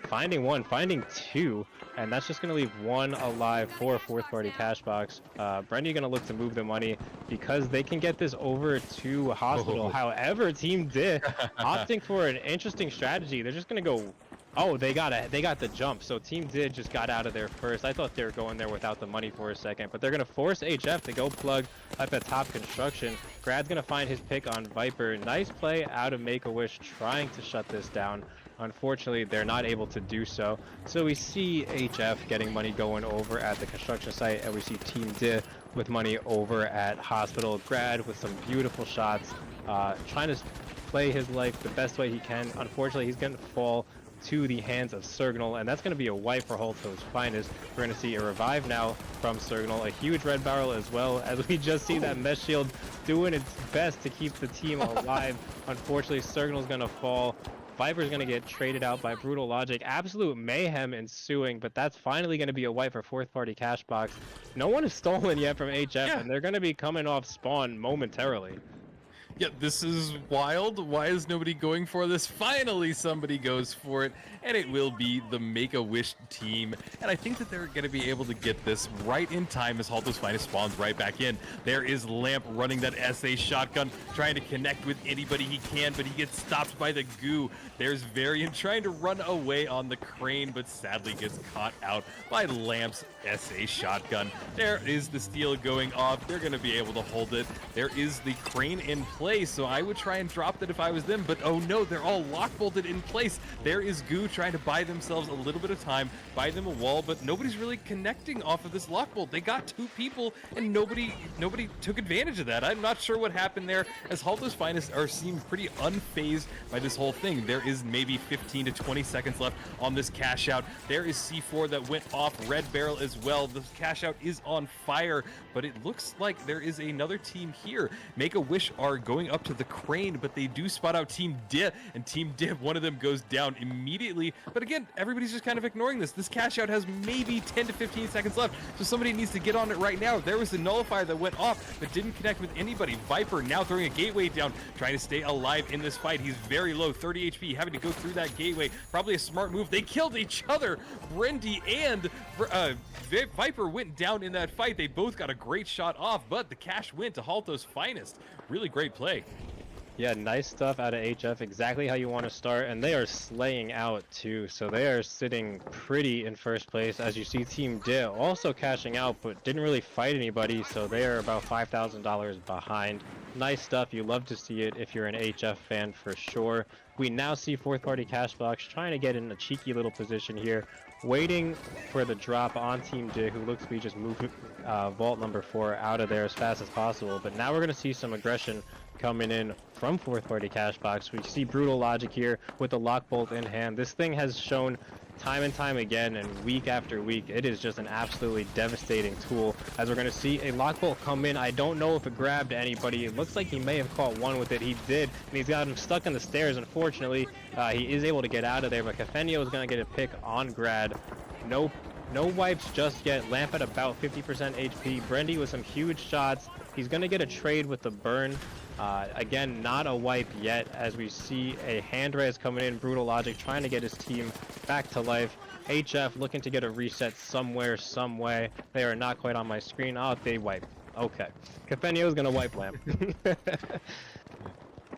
finding one, finding two, and that's just going to leave one alive for Fourth Party Cashbox. Brendy going to look to move the money because they can get this over to Hospital. However, Team D opting for an interesting strategy. They're just going to go. Oh, they got the jump. So Team D just got out of there first. I thought they were going there without the money for a second, but they're going to force HF to go plug up at top construction. Grad's going to find his pick on Viper. Nice play out of Make-A-Wish trying to shut this down. Unfortunately, they're not able to do so. So we see HF getting money going over at the construction site, and we see Team D with money over at Hospital. Grad with some beautiful shots, trying to play his life the best way he can. Unfortunately, he's going to fall to the hands of Sergnal, and that's going to be a wipe for Holto's Finest. We're going to see a revive now from Sergnal, a huge red barrel as well, as we just see that Mesh Shield doing its best to keep the team alive. Unfortunately, Sergnal's going to fall. Viper's going to get traded out by Brutal Logic. Absolute mayhem ensuing, but that's finally going to be a wipe for fourth party Cashbox. No one is stolen yet from HF, and they're going to be coming off spawn momentarily. Yeah, this is wild. Why is nobody going for this? Finally, somebody goes for it, and it will be the Make-A-Wish team. And I think that they're going to be able to get this right in time as Holto's Finest spawns right back in. There is Lamp running that SA shotgun, trying to connect with anybody he can, but he gets stopped by the goo. There's Varian trying to run away on the crane, but sadly gets caught out by Lamp's SA shotgun. There is the steal going off. They're going to be able to hold it. There is the crane in place, so I would try and drop that if I was them, but oh no, they're all lock bolted in place. There is Goo trying to buy themselves a little bit of time, buy them a wall, but nobody's really connecting off of this lock bolt. They got two people and nobody took advantage of that. I'm not sure what happened there, as Holto's Finest seem pretty unfazed by this whole thing. There is maybe 15 to 20 seconds left on this cash out. There is C4 that went off Red Barrel as well. The cash out is on fire, but it looks like there is another team here. Make-A-Wish are going up to the crane, but they do spot out Team Dip, and Team Dip, one of them goes down immediately. But again, everybody's just kind of ignoring this. This cash out has maybe 10 to 15 seconds left, so somebody needs to get on it right now. There was a nullifier that went off, but didn't connect with anybody. Viper now throwing a gateway down, trying to stay alive in this fight. He's very low, 30 HP, having to go through that gateway. Probably a smart move. They killed each other. Brendy and Viper went down in that fight. They both got a great shot off, but the cash went to Holto's Finest. Really great play. Yeah, nice stuff out of HF, exactly how you want to start, and they are slaying out too, so they are sitting pretty in first place. As you see, Team Dip also cashing out, but didn't really fight anybody, so they are about $5,000 behind. Nice stuff, you love to see it if you're an HF fan for sure. We now see fourth party Cashbox trying to get in a cheeky little position here, waiting for the drop on Team Dip, who looks to be just moving vault number 4 out of there as fast as possible. But now we're going to see some aggression coming in from fourth party Cashbox. We see Brutal Logic here with the lock bolt in hand. This thing has shown time and time again and week after week, it is just an absolutely devastating tool, as we're going to see a lock bolt come in. I don't know if it grabbed anybody. It looks like he may have caught one with it. He did, and he's got him stuck in the stairs. Unfortunately, he is able to get out of there, but Cafenio is going to get a pick on Grad. No wipes just yet. Lamp at about 50% HP. Brendy with some huge shots. He's going to get a trade with the burn. Again, not a wipe yet, as we see a hand raise coming in. Brutal Logic trying to get his team back to life. HF looking to get a reset somewhere, some way. They are not quite on my screen. Oh, they wipe. Okay. Cafenio is going to wipe Lamp.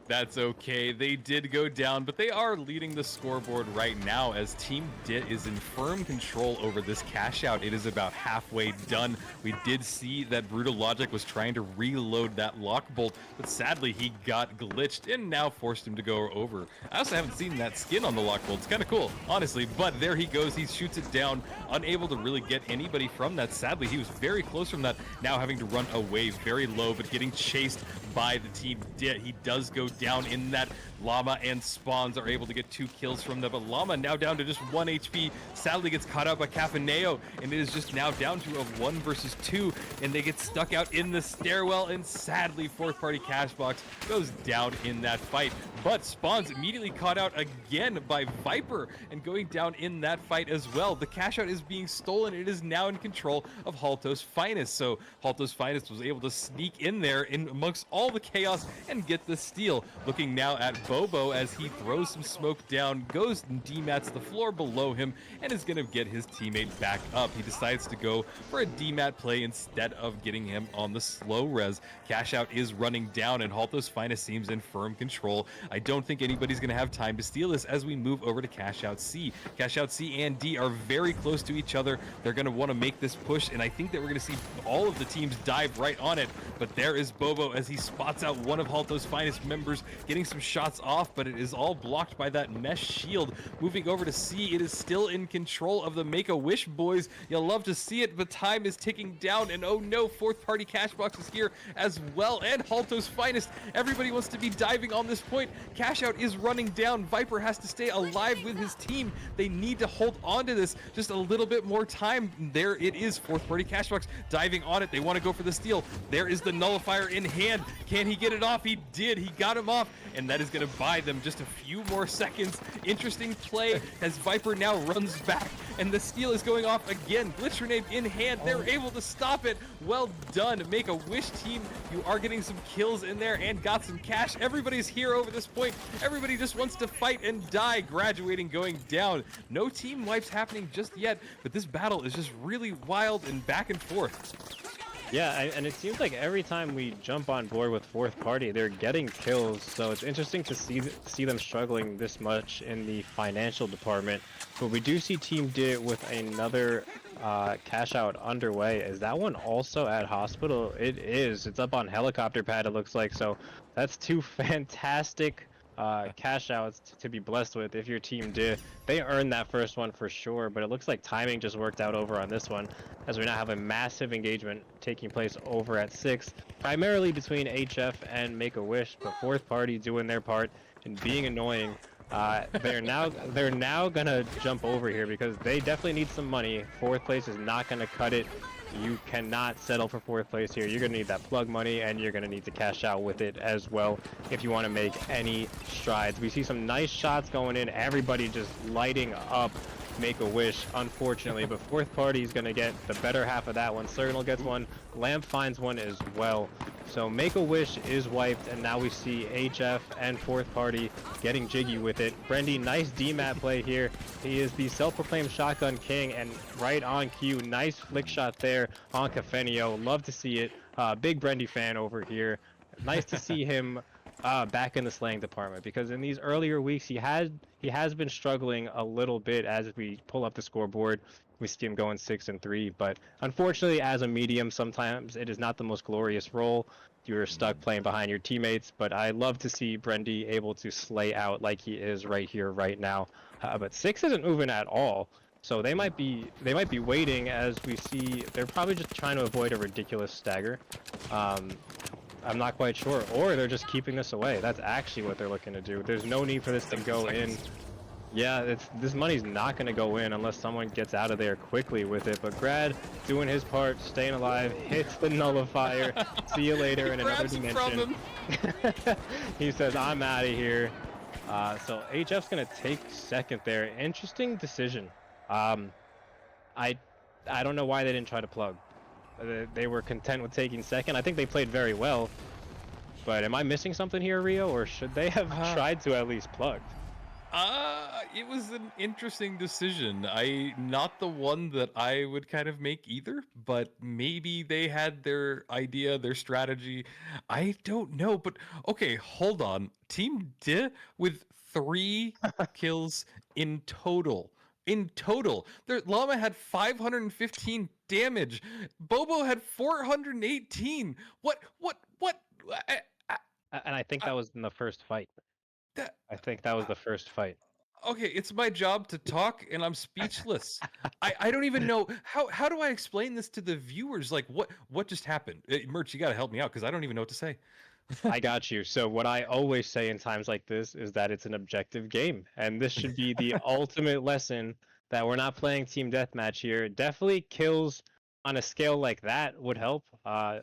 That's okay. They did go down, but they are leading the scoreboard right now as Team Dit is in firm control over this cash out. It is about halfway done. We did see that Brutal Logic was trying to reload that lock bolt, but sadly he got glitched and now forced him to go over. I also haven't seen that skin on the lock bolt. It's kind of cool, honestly, but there he goes. He shoots it down, unable to really get anybody from that. Sadly, he was very close from that, now having to run away very low, but getting chased by the Team Dit. He does go down in that. Llama and Spawns are able to get 2 kills from them, but Llama now down to just 1 HP, sadly gets caught out by Cafaneo, and it is just now down to a 1 versus 2, and they get stuck out in the stairwell, and sadly fourth party Cashbox goes down in that fight. But Spawns immediately caught out again by Viper, and going down in that fight as well. The cash out is being stolen. It is now in control of Holto's Finest, so Holto's Finest was able to sneak in there in amongst all the chaos and get the steal. Looking now at Bobo as he throws some smoke down, goes and demats the floor below him, and is going to get his teammate back up. He decides to go for a demat play instead of getting him on the slow res. Cash out is running down, and Holto's Finest seems in firm control. I don't think anybody's going to have time to steal this as we move over to Cash Out C. Cash Out C and D are very close to each other. They're going to want to make this push, and I think that we're going to see all of the teams dive right on it. But there is Bobo as he spots out one of Holto's Finest members, getting some shots shots off, but it is all blocked by that mesh shield. Moving over to C, it is still in control of the Make-A-Wish boys. You'll love to see it, but time is ticking down, and oh no, fourth party Cashbox is here as well, and Halto's finest. Everybody wants to be diving on this point. Cash Out is running down. Viper has to stay alive with his team. They need to hold on to this just a little bit more time. There it is, fourth party Cashbox diving on it. They want to go for the steal. There is the nullifier in hand. Can he get it off? He did. He got him off, and that is going to buy them just a few more seconds. Interesting play as Viper now runs back, and the steal is going off again. Glitch grenade in hand. They're able to stop it. Well done. Make-A-Wish team. You are getting some kills in there and got some cash. Everybody's here over this point. Everybody just wants to fight and die. Graduating going down. No team wipes happening just yet, but this battle is just really wild and back and forth. Yeah, and it seems like every time we jump on board with fourth party, they're getting kills. So it's interesting to see them struggling this much in the financial department. But we do see Team D with another cash out underway. Is that one also at hospital? It is. It's up on helicopter pad, it looks like. So that's two fantastic cash outs to be blessed with if your team did. They earned that first one for sure, but it looks like timing just worked out over on this one, as we now have a massive engagement taking place over at 6, primarily between HF and Make-A-Wish, but fourth party doing their part and being annoying. They're now gonna jump over here because they definitely need some money. Fourth place is not gonna cut it. You cannot settle for fourth place here. You're going to need that plug money, and you're going to need to cash out with it as well if you want to make any strides. We see some nice shots going in. Everybody just lighting up Make-A-Wish, unfortunately, but fourth party is going to get the better half of that one. Signal gets one. Lamp finds one as well. So Make-A-Wish is wiped, and now we see HF and fourth party getting jiggy with it. Brendy, nice DMAT play here. He is the self-proclaimed shotgun king, and right on cue. Nice flick shot there on Cafenio. Love to see it. Big Brendy fan over here. Nice to see him back in the slaying department, because in these earlier weeks he has been struggling a little bit. As we pull up the scoreboard, we see him going 6-3, but unfortunately as a medium sometimes it is not the most glorious role. You're stuck playing behind your teammates, but I love to see Brendy able to slay out like he is right here right now. But 6 isn't moving at all, so they might be waiting. As we see, they're probably just trying to avoid a ridiculous stagger. I'm not quite sure, or they're just keeping this away. That's actually what they're looking to do. There's no need for this to go in. Yeah, this money's not going to go in unless someone gets out of there quickly with it. But Grad doing his part, staying alive, hits the nullifier. See you later in another dimension. He says, I'm out of here. So HF's going to take second there. Interesting decision. I don't know why they didn't try to plug. They were content with taking second. I think they played very well. But am I missing something here, Rio? Or should they have tried to at least plug? It was an interesting decision. Not the one that I would kind of make either, but maybe they had their idea, their strategy. I don't know, but okay, hold on. Team D with 3 kills in total. Their Llama had 515 damage. Bobo had 418. What? And I think that was in the first fight. I think that was the first fight. Okay, it's my job to talk, and I'm speechless. I don't even know how do I explain this to the viewers? Like, what just happened? Merch, you got to help me out because I don't even know what to say. I got you. So what I always say in times like this is that it's an objective game, and this should be the ultimate lesson that we're not playing team deathmatch here. Definitely kills on a scale like that would help.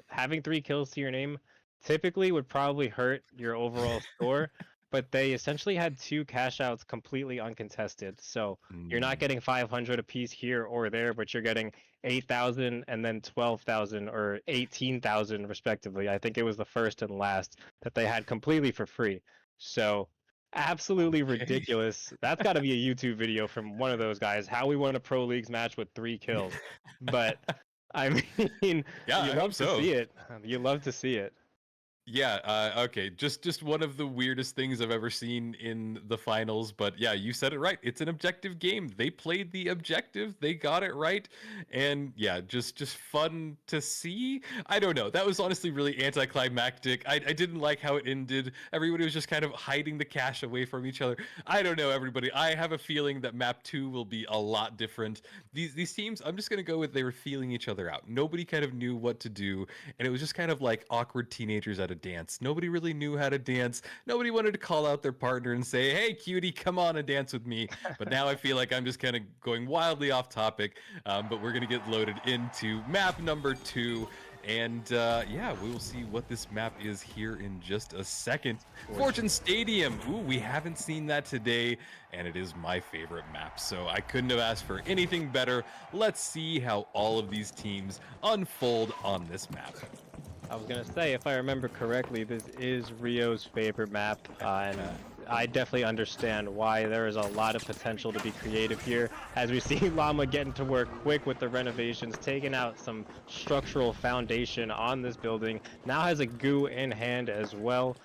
Having 3 kills to your name typically would probably hurt your overall score. But they essentially had 2 cash outs completely uncontested. So you're not getting 500 apiece here or there, but you're getting 8,000 and then 12,000 or 18,000 respectively. I think it was the first and last that they had completely for free. So absolutely ridiculous. That's got to be a YouTube video from one of those guys. How we won a Pro Leagues match with 3 kills. But I mean, yeah, you love to see it. You love to see it. Yeah, okay. Just one of the weirdest things I've ever seen in the finals, but yeah, you said it right. It's an objective game. They played the objective. They got it right. And yeah, just fun to see. I don't know. That was honestly really anticlimactic. I didn't like how it ended. Everybody was just kind of hiding the cash away from each other. I don't know, everybody. I have a feeling that map 2 will be a lot different. These teams, I'm just going to go with they were feeling each other out. Nobody kind of knew what to do, and it was just kind of like awkward teenagers at a dance. Nobody really knew how to dance. Nobody wanted to call out their partner and say, "Hey, cutie, come on and dance with me." But now I feel like I'm just kind of going wildly off topic. But we're gonna get loaded into map number 2. And yeah, we will see what this map is here in just a second. Fortune Stadium. Ooh, we haven't seen that today, and it is my favorite map. So I couldn't have asked for anything better. Let's see how all of these teams unfold on this map. I was gonna say, if I remember correctly, this is Rio's favorite map, and I definitely understand why. There is a lot of potential to be creative here, as we see Llama getting to work quick with the renovations, taking out some structural foundation on this building. Now has a goo in hand as well.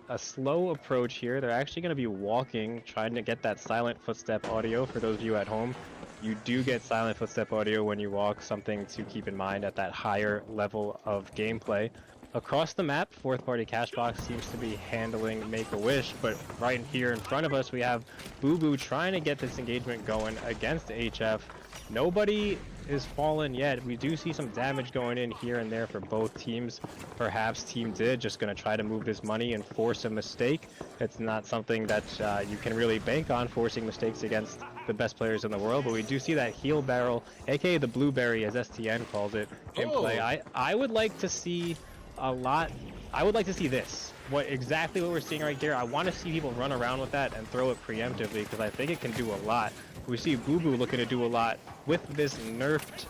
A slow approach here. They're actually going to be walking, trying to get that silent footstep audio for those of you at home. You do get silent footstep audio when you walk, something to keep in mind at that higher level of gameplay. Across the map, fourth party Cashbox seems to be handling Make-A-Wish, but right here in front of us we have Boo Boo trying to get this engagement going against HF. Nobody is fallen yet. We do see some damage going in here and there for both teams. Perhaps Team Did just going to try to move this money and force a mistake. It's not something that you can really bank on, forcing mistakes against the best players in the world, but we do see that heal barrel, aka the blueberry as STN calls it, in play. I would like to see a lot. I would like to see this. Exactly what we're seeing right here. I want to see people run around with that and throw it preemptively, because I think it can do a lot. We see Boo Boo looking to do a lot with this nerfed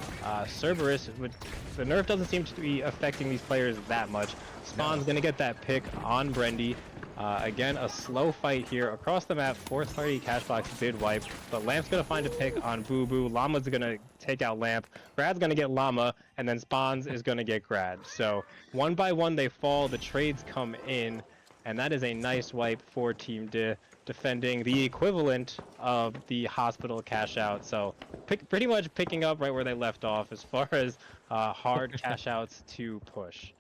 Cerberus, but the nerf doesn't seem to be affecting these players that much. Spawn's going to get that pick on Brendy. Again, a slow fight here across the map. Fourth party Cashbox did wipe, but Lamp's going to find a pick on Boo Boo. Llama's going to take out Lamp. Grad's going to get Llama, and then Spawns is going to get Grad. So one by one they fall, the trades come in, and that is a nice wipe for Team defending the equivalent of the hospital cash out. So pretty much picking up right where they left off as far as hard cash outs to push.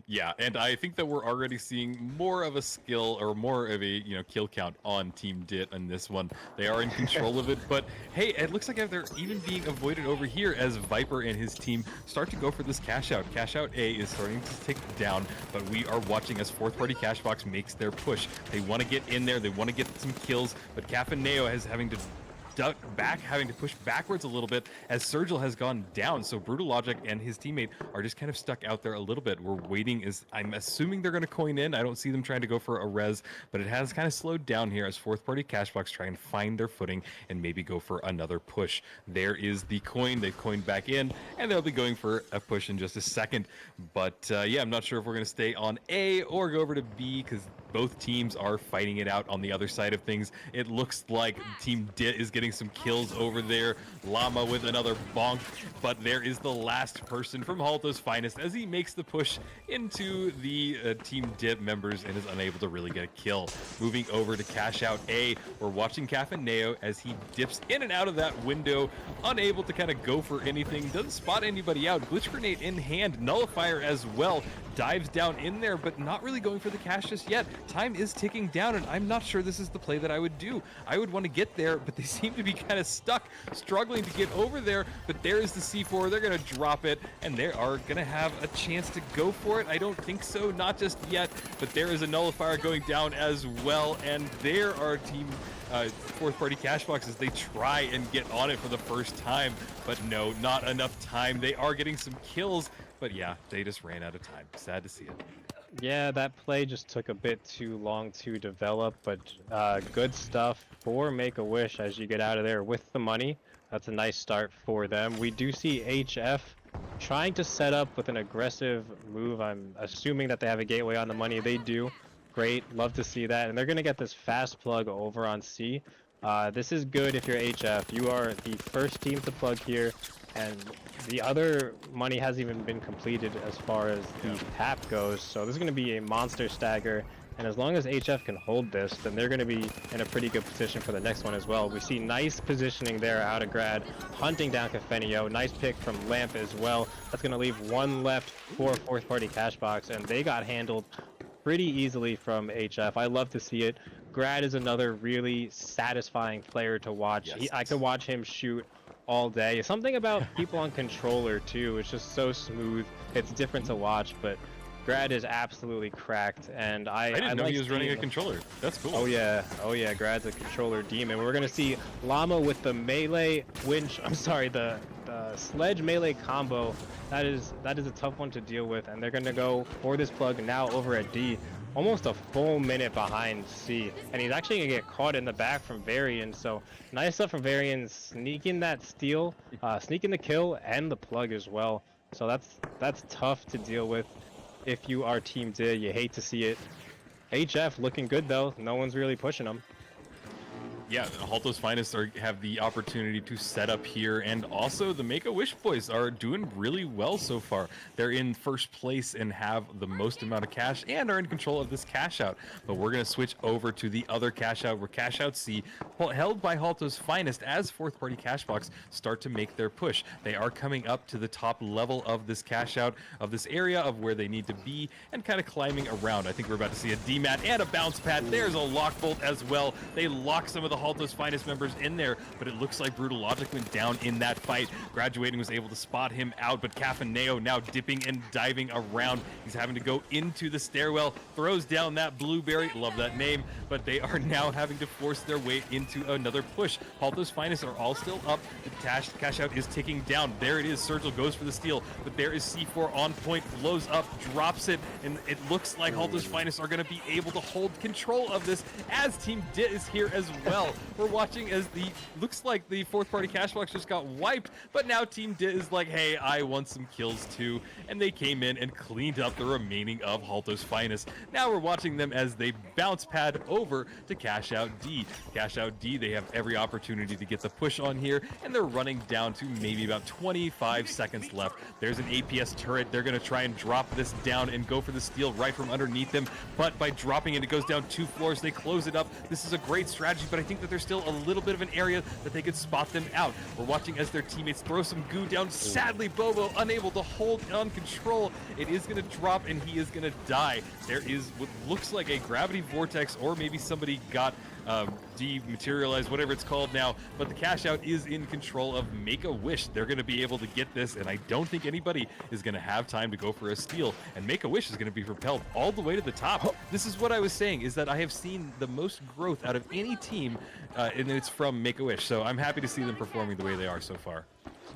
Yeah, and I think that we're already seeing more of a skill or more of a kill count on Team Dit on this one. They are in control of it, but hey, it looks like they're even being avoided over here as Viper and his team start to go for this cash out. Cash out A is starting to tick down, but we are watching as fourth party Cashbox makes their push. They want to get in there, they want to get some kills, but Cafaneo is having to duck back, having to push backwards a little bit as Sergil has gone down. So Brutal Logic and his teammate are just kind of stuck out there a little bit. We're waiting, I'm assuming they're going to coin in. I don't see them trying to go for a res, but it has kind of slowed down here as fourth party Cashbox try and find their footing and maybe go for another push. There is the coin. They've coined back in, and they'll be going for a push in just a second. But yeah, I'm not sure if we're going to stay on A or go over to B, because both teams are fighting it out on the other side of things. It looks like Team Dit is getting some kills over there. Llama with another bonk, but there is the last person from Halto's Finest as he makes the push into the Team Dit members and is unable to really get a kill. Moving over to cash out A, we're watching Cafaneo as he dips in and out of that window, unable to kind of go for anything, doesn't spot anybody out. Glitch grenade in hand, nullifier as well, dives down in there, but not really going for the cash just yet. Time is ticking down, and I'm not sure this is the play that I would do. I would want to get there, but they seem to be kind of stuck, struggling to get over there. But there is the C4. They're going to drop it, and they are going to have a chance to go for it. I don't think so, not just yet, but there is a nullifier going down as well, and there are Team fourth party Cashboxes. They try and get on it for the first time, but no, not enough time. They are getting some kills, but yeah, they just ran out of time. Sad to see it. Yeah, that play just took a bit too long to develop, but good stuff for Make-A-Wish as you get out of there with the money. That's a nice start for them. We do see HF trying to set up with an aggressive move. I'm assuming that they have a gateway on the money. They do. Great, love to see that. And they're going to get this fast plug over on C. This is good if you're HF. You are the first team to plug here. and the other money hasn't even been completed as far as the tap goes. So this is going to be a monster stagger, and as long as HF can hold this, then they're going to be in a pretty good position for the next one as well. We see nice positioning there out of Grad, hunting down Cafenio. Nice pick from Lamp as well. That's going to leave one left for fourth party cash box, and they got handled pretty easily from HF. I love to see it. Grad is another really satisfying player to watch. Yes. I could watch him shoot all day. Something about people on controller too. It's just so smooth. It's different to watch, but Grad is absolutely cracked, and I didn't know like he was running a seeing- controller. That's cool. Oh yeah, Grad's a controller demon. We're gonna see Llama with the melee winch. I'm sorry, the sledge melee combo. That is a tough one to deal with, and they're gonna go for this plug now over at D. Almost a full minute behind C, and he's actually gonna get caught in the back from Varian. So nice stuff from Varian, sneaking that steal, sneaking the kill and the plug as well. So that's tough to deal with if you are Team D. You hate to see it. HF looking good though. No one's really pushing them. Yeah, Halto's Finest have the opportunity to set up here, and also the Make-A-Wish boys are doing really well so far. They're in first place and have the most amount of cash and are in control of this cash out. But we're going to switch over to the other cash out, where cash out C, held by Halto's Finest, as fourth party cash box start to make their push. They are coming up to the top level of this cash out, of this area of where they need to be, and kind of climbing around. I think we're about to see a DMAT and a bounce pad. There's a lock bolt as well. They lock some of the Halto's Finest members in there, but it looks like Brutal Logic went down in that fight. Graduating was able to spot him out, but Cafaneo now dipping and diving around. He's having to go into the stairwell, throws down that blueberry, love that name, but they are now having to force their way into another push. Halto's Finest are all still up. The cash out is ticking down. There it is. Sergil goes for the steal, but there is C4 on point, blows up, drops it, and it looks like Halto's Finest are going to be able to hold control of this, as Team Dit is here as well. We're watching as looks like the fourth party cash box just got wiped, but now Team Dit is like, hey, I want some kills too, and they came in and cleaned up the remaining of Halto's Finest. Now we're watching them as they bounce pad over to Cash Out D. Cash Out D, they have every opportunity to get the push on here, and they're running down to maybe about 25 seconds left. There's an APS turret. They're going to try and drop this down and go for the steal right from underneath them, but by dropping it, it goes down 2 floors. They close it up. This is a great strategy, but I think that there's still a little bit of an area that they could spot them out. We're watching as their teammates throw some goo down. Sadly, Bobo unable to hold on control. It is going to drop, and he is going to die. There is what looks like a gravity vortex, or maybe somebody got dematerialized, whatever it's called now, but the cash out is in control of Make-A-Wish. They're going to be able to get this, and I don't think anybody is going to have time to go for a steal, and Make-A-Wish is going to be propelled all the way to the top. This is what I was saying, is that I have seen the most growth out of any team, and it's from Make-A-Wish, so I'm happy to see them performing the way they are so far.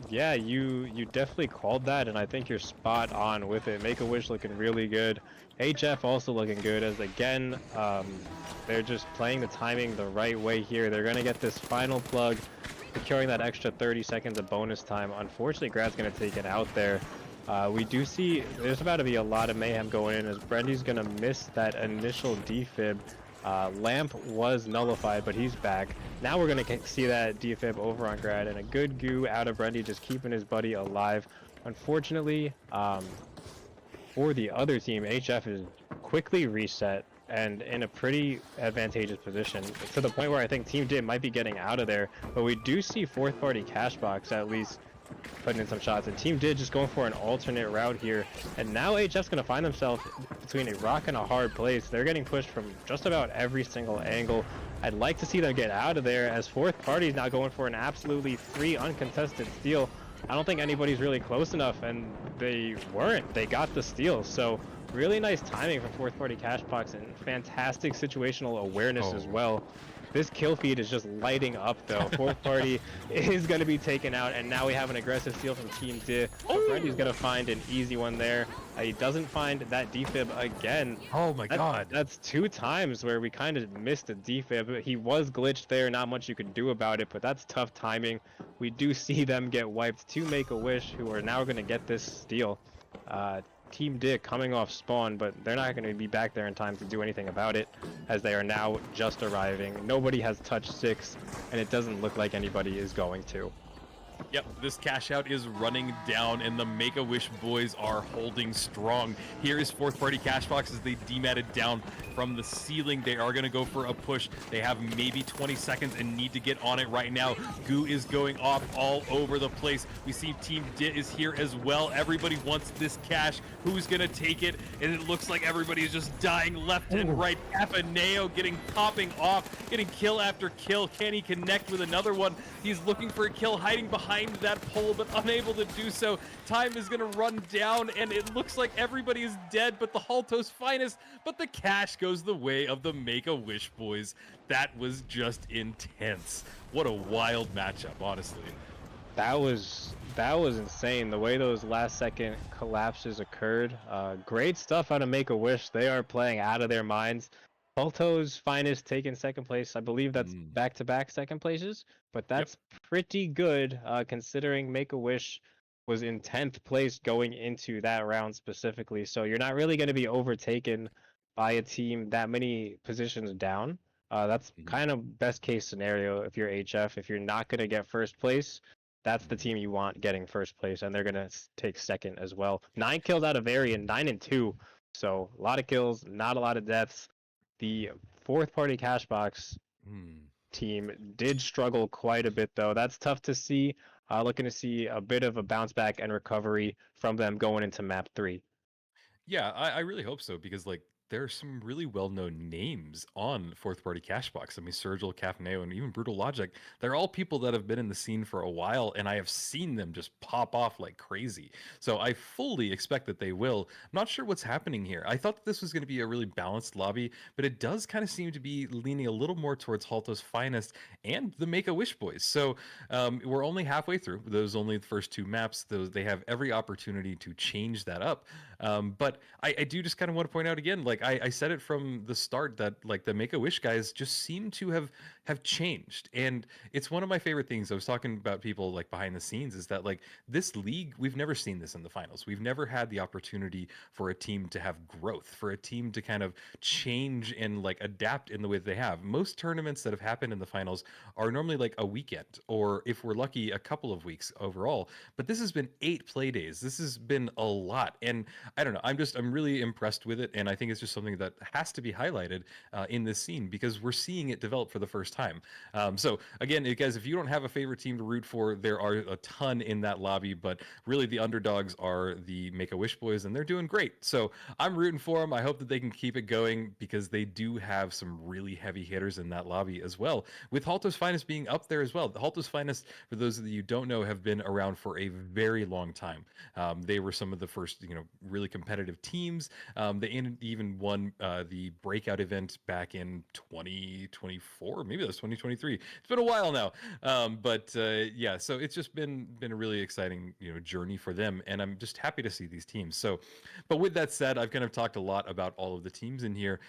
Yeah, you definitely called that, and I think you're spot on with it. Make-A-Wish looking really good. HF also looking good, as again, they're just playing the timing the right way here. They're going to get this final plug, securing that extra 30 seconds of bonus time. Unfortunately, Grad's going to take it out there. We do see there's about to be a lot of mayhem going in, as Brendy's going to miss that initial defib. Lamp was nullified, but he's back. Now we're going to see that defib over on Grad, and a good goo out of Brendy, just keeping his buddy alive. Unfortunately, for the other team, HF is quickly reset and in a pretty advantageous position, to the point where I think Team Dit might be getting out of there. But we do see fourth party cash box at least putting in some shots, and Team Dit just going for an alternate route here, and now HF's going to find themselves between a rock and a hard place. They're getting pushed from just about every single angle. I'd like to see them get out of there, as fourth party is now going for an absolutely free uncontested steal. I don't think anybody's really close enough, and they weren't. They got the steal, so really nice timing from fourth party cash box, and fantastic situational awareness as well. This kill feed is just lighting up though. Fourth party is going to be taken out, and now we have an aggressive steal from Team Dit. Brendy's going to find an easy one there. He doesn't find that defib again. Oh my god. That's 2 times where we kind of missed a defib. He was glitched there, not much you could do about it, but that's tough timing. We do see them get wiped to Make-A-Wish, who are now going to get this steal. Team Dit coming off spawn, but they're not going to be back there in time to do anything about it, as they are now just arriving. Nobody has touched 6, and it doesn't look like anybody is going to. Yep, this cash out is running down, and the Make-A-Wish boys are holding strong. Here is fourth party Cashbox as they dematted down from the ceiling. They are going to go for a push. They have maybe 20 seconds and need to get on it right now. Goo is going off all over the place. We see Team Dit is here as well. Everybody wants this cash. Who's going to take it? And it looks like everybody is just dying left and right. Afaneo popping off, getting kill after kill. Can he connect with another one? He's looking for a kill, hiding behind that pole, but unable to do so. Time is going to run down, and it looks like everybody is dead but the Haltos finest, but the cash goes the way of the Make-A-Wish boys. That was just intense. What a wild matchup, honestly. That was insane. The way those last second collapses occurred. Great stuff out of Make-A-Wish. They are playing out of their minds. Balto's finest taking second place. I believe that's back-to-back second places, but that's pretty good considering Make-A-Wish was in 10th place going into that round specifically. So you're not really going to be overtaken by a team that many positions down. That's kind of best case scenario if you're HF. If you're not going to get first place, that's the team you want getting first place, and they're going to take second as well. 9 kills out of Varian, 9 and 2. So a lot of kills, not a lot of deaths. The fourth party Cashbox team did struggle quite a bit, though. That's tough to see. Looking to see a bit of a bounce back and recovery from them going into map 3. Yeah, I really hope so, because like there are some really well-known names on fourth party Cashbox. I mean, Sergil, Cafneo, and even Brutal Logic. They're all people that have been in the scene for a while, and I have seen them just pop off like crazy. So I fully expect that they will. I'm not sure what's happening here. I thought that this was going to be a really balanced lobby, but it does kind of seem to be leaning a little more towards Halto's finest and the Make-A-Wish boys. So we're only halfway through. Those only the first 2 maps. They have every opportunity to change that up. But I do just kind of want to point out again, like I said it from the start, that like the Make-A-Wish guys just seem to have changed, and it's one of my favorite things. I was talking about people like behind the scenes, is that like this league, we've never seen this in the finals. We've never had the opportunity for a team to have growth, for a team to kind of change and like adapt in the way that they have. Most tournaments that have happened in the finals are normally like a weekend, or if we're lucky, a couple of weeks overall. But this has been 8 play days. This has been a lot, and I don't know. I'm really impressed with it, and I think it's just something that has to be highlighted in this scene, because we're seeing it develop for the first time. So again, guys, if you don't have a favorite team to root for, there are a ton in that lobby, but really the underdogs are the Make-A-Wish boys, and they're doing great. So I'm rooting for them. I hope that they can keep it going, because they do have some really heavy hitters in that lobby as well, with Halto's finest being up there as well. The Halto's finest, for those of you who don't know, have been around for a very long time. They were some of the first, really competitive teams. They even won the breakout event back in 2024, maybe that's 2023. It's been a while now, but yeah. So it's just been a really exciting journey for them, and I'm just happy to see these teams. So, but with that said, I've kind of talked a lot about all of the teams in here.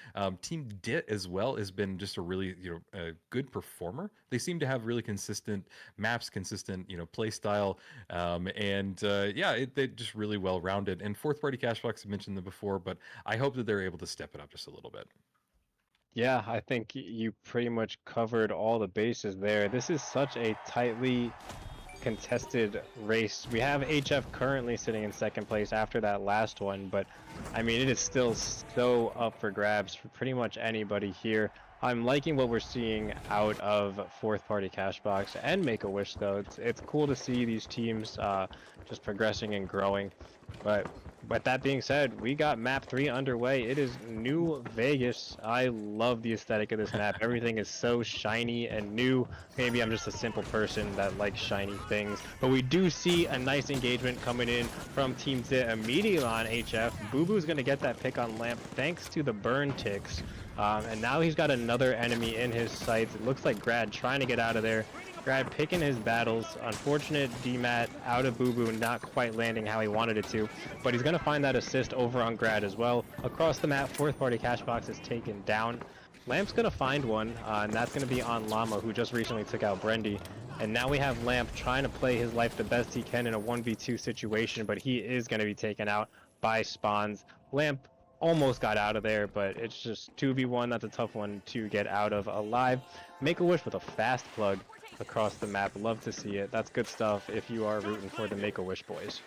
Team DIT as well has been just a really a good performer. They seem to have really consistent maps, consistent play style, and yeah, they're just really well rounded. And fourth party Cashbox, I mentioned them before, but I hope that they're able to step it up just a little bit. Yeah, I think you pretty much covered all the bases there. This is such a tightly contested race. We have HF currently sitting in second place after that last one, but I mean, it is still so up for grabs for pretty much anybody here. I'm liking what we're seeing out of fourth party Cashbox and Make-A-Wish, though. It's cool to see these teams just progressing and growing. But that being said, we got map 3 underway. It is New Vegas. I love the aesthetic of this map. Everything is so shiny and new. Maybe I'm just a simple person that likes shiny things. But we do see a nice engagement coming in from Team Zit immediately on HF. Boo Boo's going to get that pick on Lamp thanks to the burn ticks. And now he's got another enemy in his sights. It looks like Grad trying to get out of there. Grad picking his battles. Unfortunate DMAT out of Boo Boo, not quite landing how he wanted it to. But he's going to find that assist over on Grad as well. Across the map, fourth party Cashbox is taken down. Lamp's going to find one, and that's going to be on Llama, who just recently took out Brendy. And now we have Lamp trying to play his life the best he can in a 1v2 situation, but he is going to be taken out by spawns. Lamp almost got out of there, but it's just 2v1. That's a tough one to get out of alive. Make-A-Wish with a fast plug. across the map. Love to see it. That's good stuff if you are rooting for the Make-A-Wish boys.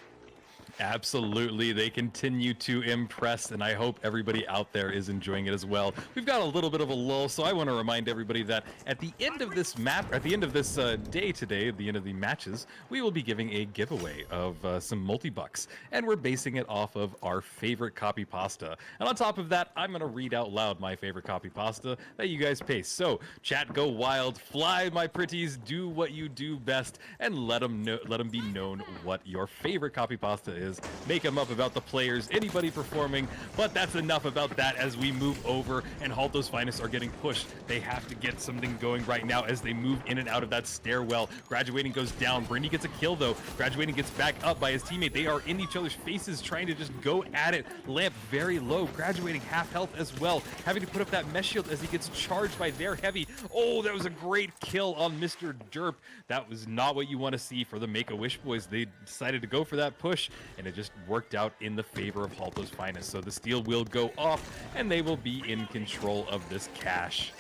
Absolutely. They continue to impress, and I hope everybody out there is enjoying it as well. We've got a little bit of a lull, so I want to remind everybody that at the end of this map, at the end of this day today, at the end of the matches, we will be giving a giveaway of some multi-bucks, and we're basing it off of our favorite copy pasta. And on top of that, I'm going to read out loud my favorite copy pasta that you guys paste. So, chat, go wild, fly, my pretties, do what you do best, and let them be known what your favorite copy pasta is. Make them up about the players, anybody performing, but that's enough about that as we move over and Halto's Finest are getting pushed. They have to get something going right now as they move in and out of that stairwell. Graduating goes down. Brindy gets a kill though. Graduating gets back up by his teammate. They are in each other's faces trying to just go at it. Lamp very low. Graduating half health as well. Having to put up that mesh shield as he gets charged by their heavy. Oh, that was a great kill on Mr. Derp. That was not what you want to see for the Make-A-Wish boys. They decided to go for that push, and it just worked out in the favor of Halto's Finest. So the steal will go off, and they will be in control of this cash.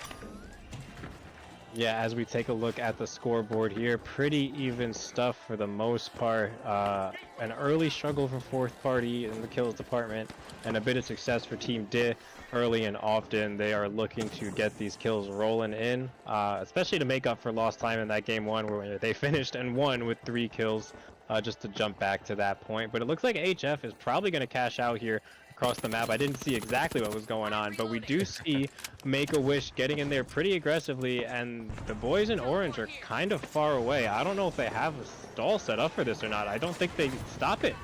Yeah, as we take a look at the scoreboard here, pretty even stuff for the most part. An early struggle for fourth party in the kills department, and a bit of success for Team Di. Early and often, they are looking to get these kills rolling in, especially to make up for lost time in that game one where they finished and won with 3 kills. Just to jump back to that point. But it looks like HF is probably going to cash out here across the map. I didn't see exactly what was going on, but we do see Make-A-Wish getting in there pretty aggressively, and the boys in orange are kind of far away. I don't know if they have a stall set up for this or not. I don't think they stop it.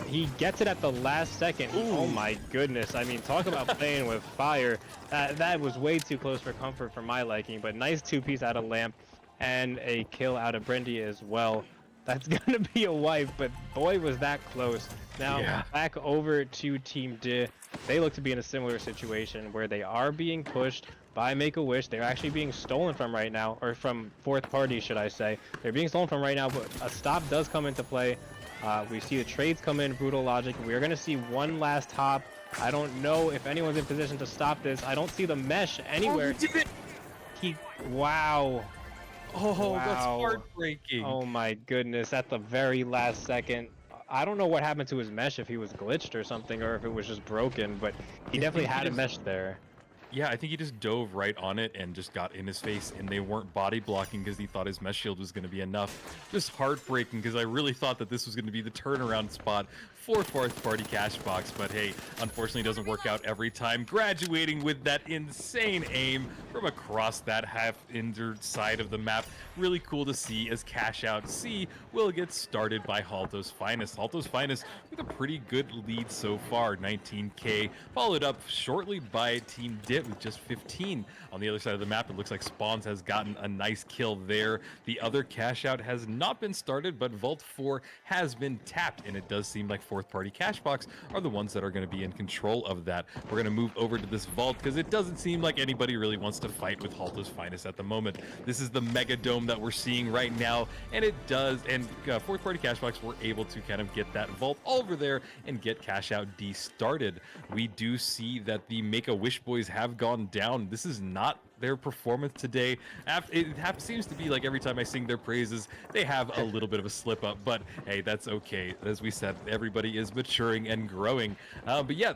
He gets it at the last second. Ooh. Oh my goodness. I mean, talk about playing with fire. That was way too close for comfort for my liking, but nice 2-piece out of Lamp and a kill out of Brindy as well. That's gonna be a wipe, but boy was that close. Now back over to Team Di. They look to be in a similar situation where they are being pushed by Make-A-Wish. They're actually being stolen from right now, or from fourth party, should I say. They're being stolen from right now, but a stop does come into play. We see the trades come in, Brutal Logic. We're gonna see one last hop. I don't know if anyone's in position to stop this. I don't see the mesh anywhere. Oh, he did it! Wow. Oh, wow. That's heartbreaking. Oh my goodness, at the very last second. I don't know what happened to his mesh, if he was glitched or something, or if it was just broken, but he definitely had a mesh there. Yeah, I think he just dove right on it and just got in his face, and they weren't body blocking because he thought his mesh shield was going to be enough. Just heartbreaking because I really thought that this was going to be the turnaround spot for fourth party cash box, but hey, unfortunately it doesn't work out every time. Graduating with that insane aim from across that half-injured side of the map. Really cool to see as Cash Out C will get started by Halto's Finest. Halto's Finest with a pretty good lead so far, 19k, followed up shortly by Team Dit with just 15. On the other side of the map, it looks like Spawns has gotten a nice kill there. The other Cash Out has not been started, but Vault 4 has been tapped, and it does seem like fourth party cash box are the ones that are going to be in control of that. We're going to move over to this vault because it doesn't seem like anybody really wants to fight with Halto's Finest at the moment. This is the mega dome that we're seeing right now, and it does, and fourth party cash box were able to kind of get that vault over there and get Cash Out D started. We do see that the Make-A-Wish boys have gone down. This is not their performance today. It seems to be like every time I sing their praises, they have a little bit of a slip up, but hey, that's okay. As we said, everybody is maturing and growing. But yeah,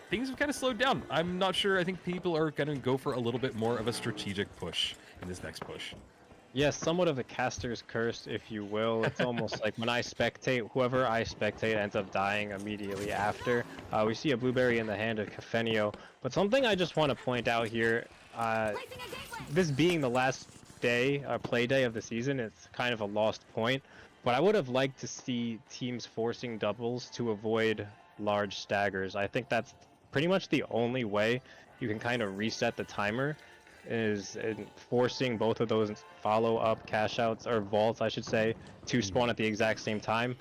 things have kind of slowed down. I'm not sure. I think people are going to go for a little bit more of a strategic push in this next push. Yes, somewhat of a caster's curse, if you will. It's almost like when I spectate, whoever I spectate ends up dying immediately after. We see a blueberry in the hand of Cafenio, but something I just want to point out here, this being the last day, play day of the season, it's kind of a lost point, but I would have liked to see teams forcing doubles to avoid large staggers. I think that's pretty much the only way you can kind of reset the timer, is in forcing both of those follow-up cash outs, or vaults I should say, to spawn at the exact same time.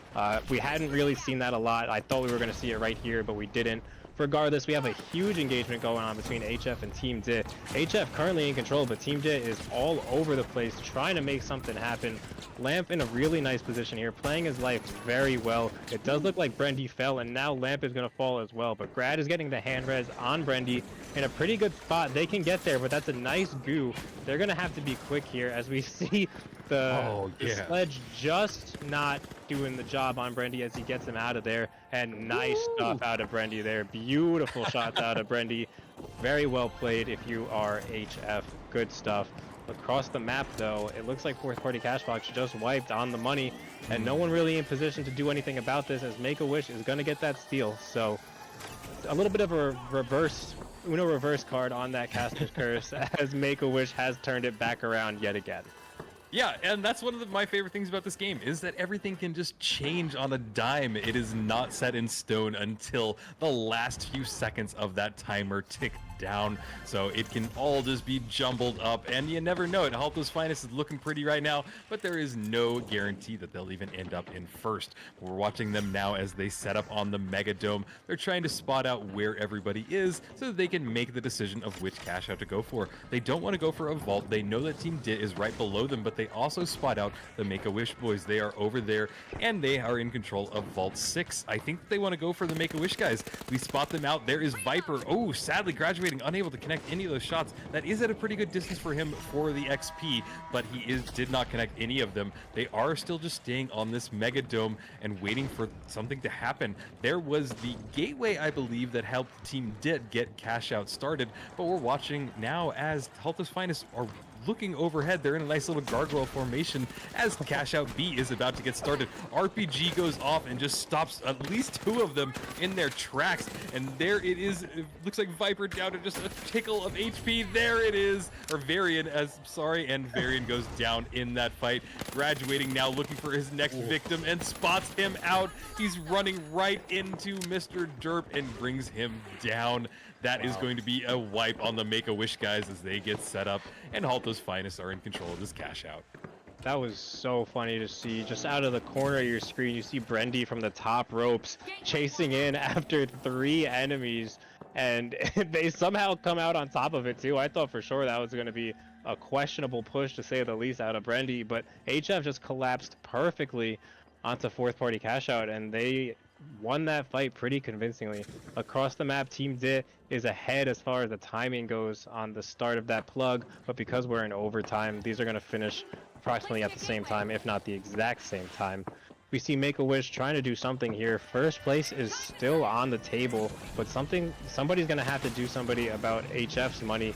We hadn't really seen that a lot. I thought we were going to see it right here, but we didn't. Regardless, we have a huge engagement going on between HF and Team Dit. HF currently in control, but Team Dit is all over the place trying to make something happen. Lamp in a really nice position here, playing his life very well. It does look like Brendy fell, and now Lamp is going to fall as well, but Grad is getting the hand res on Brendy, in a pretty good spot. They can get there, but that's a nice goo. They're going to have to be quick here as we see the sledge just not doing the job on Brendy as he gets him out of there. And nice stuff out of Brendy there. Beautiful shots out of Brendy. Very well played if you are HF. Good stuff. Across the map, though, it looks like fourth party Cashbox just wiped on the money, and no one really in position to do anything about this as Make-A-Wish is going to get that steal. So a little bit of a Uno reverse card on that Caster's Curse as Make-A-Wish has turned it back around yet again. Yeah, and that's one of my favorite things about this game is that everything can just change on a dime. It is not set in stone until the last few seconds of that timer tick down. So it can all just be jumbled up, and you never know it. Halto's Finest is looking pretty right now, but there is no guarantee that they'll even end up in first. We're watching them now as they set up on the Mega Dome. They're trying to spot out where everybody is so that they can make the decision of which cash out to go for. They don't want to go for a vault. They know that Team DIT is right below them, but they also spot out the Make-A-Wish boys. They are over there, and they are in control of Vault 6. I think they want to go for the Make-A-Wish guys. We spot them out. There is Viper. Oh, sadly graduating, unable to connect any of those shots. That is at a pretty good distance for him for the XP, but he did not connect any of them. They are still just staying on this Mega Dome and waiting for something to happen. There was the gateway, I believe, that helped Team DIT get cash out started, but we're watching now as Halto's Finest are looking overhead. They're in a nice little gargoyle formation as Cash Out B is about to get started. RPG goes off and just stops at least two of them in their tracks. And there it is. It looks like Viper down to just a tickle of HP. There it is. Or Varian, and Varian goes down in that fight. Graduating now, looking for his next victim and spots him out. He's running right into Mr. Derp and brings him down. That is going to be a wipe on the Make-A-Wish guys as they get set up, and Halto's Finest are in control of this cash out. That was so funny to see. Just out of the corner of your screen, you see Brendy from the top ropes chasing in after 3 enemies, and they somehow come out on top of it too. I thought for sure that was going to be a questionable push, to say the least, out of Brendy, but HF just collapsed perfectly onto fourth party cash out, and they won that fight pretty convincingly. Across the map, Team DIT is ahead as far as the timing goes on the start of that plug, but because we're in overtime, these are going to finish approximately at the same time, if not the exact same time. We see Make-A-Wish trying to do something here. First place is still on the table, but somebody's going to have to do somebody about HF's money.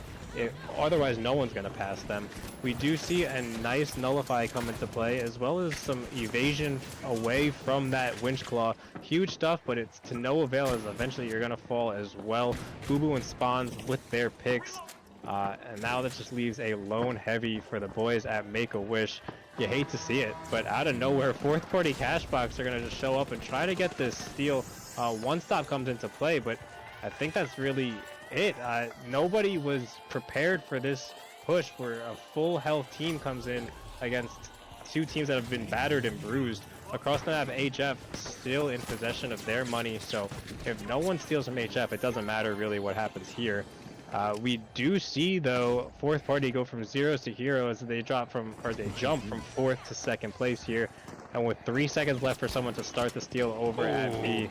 Otherwise, no one's going to pass them. We do see a nice nullify come into play, as well as some evasion away from that winch claw. Huge stuff, but it's to no avail, as eventually you're going to fall as well. Boo Boo and Spawns with their picks. And now that just leaves a lone heavy for the boys at Make-A-Wish. You hate to see it, but out of nowhere, fourth party Cashbox are going to just show up and try to get this steal. One stop comes into play, but I think that's really it. Nobody was prepared for this push where a full health team comes in against 2 teams that have been battered and bruised. Across the map, HF still in possession of their money, so if no one steals from HF, it doesn't matter really what happens here. We do see, though, fourth party go from zeros to heroes. They jump from 4th to 2nd place here, and with 3 seconds left for someone to start the steal over at B,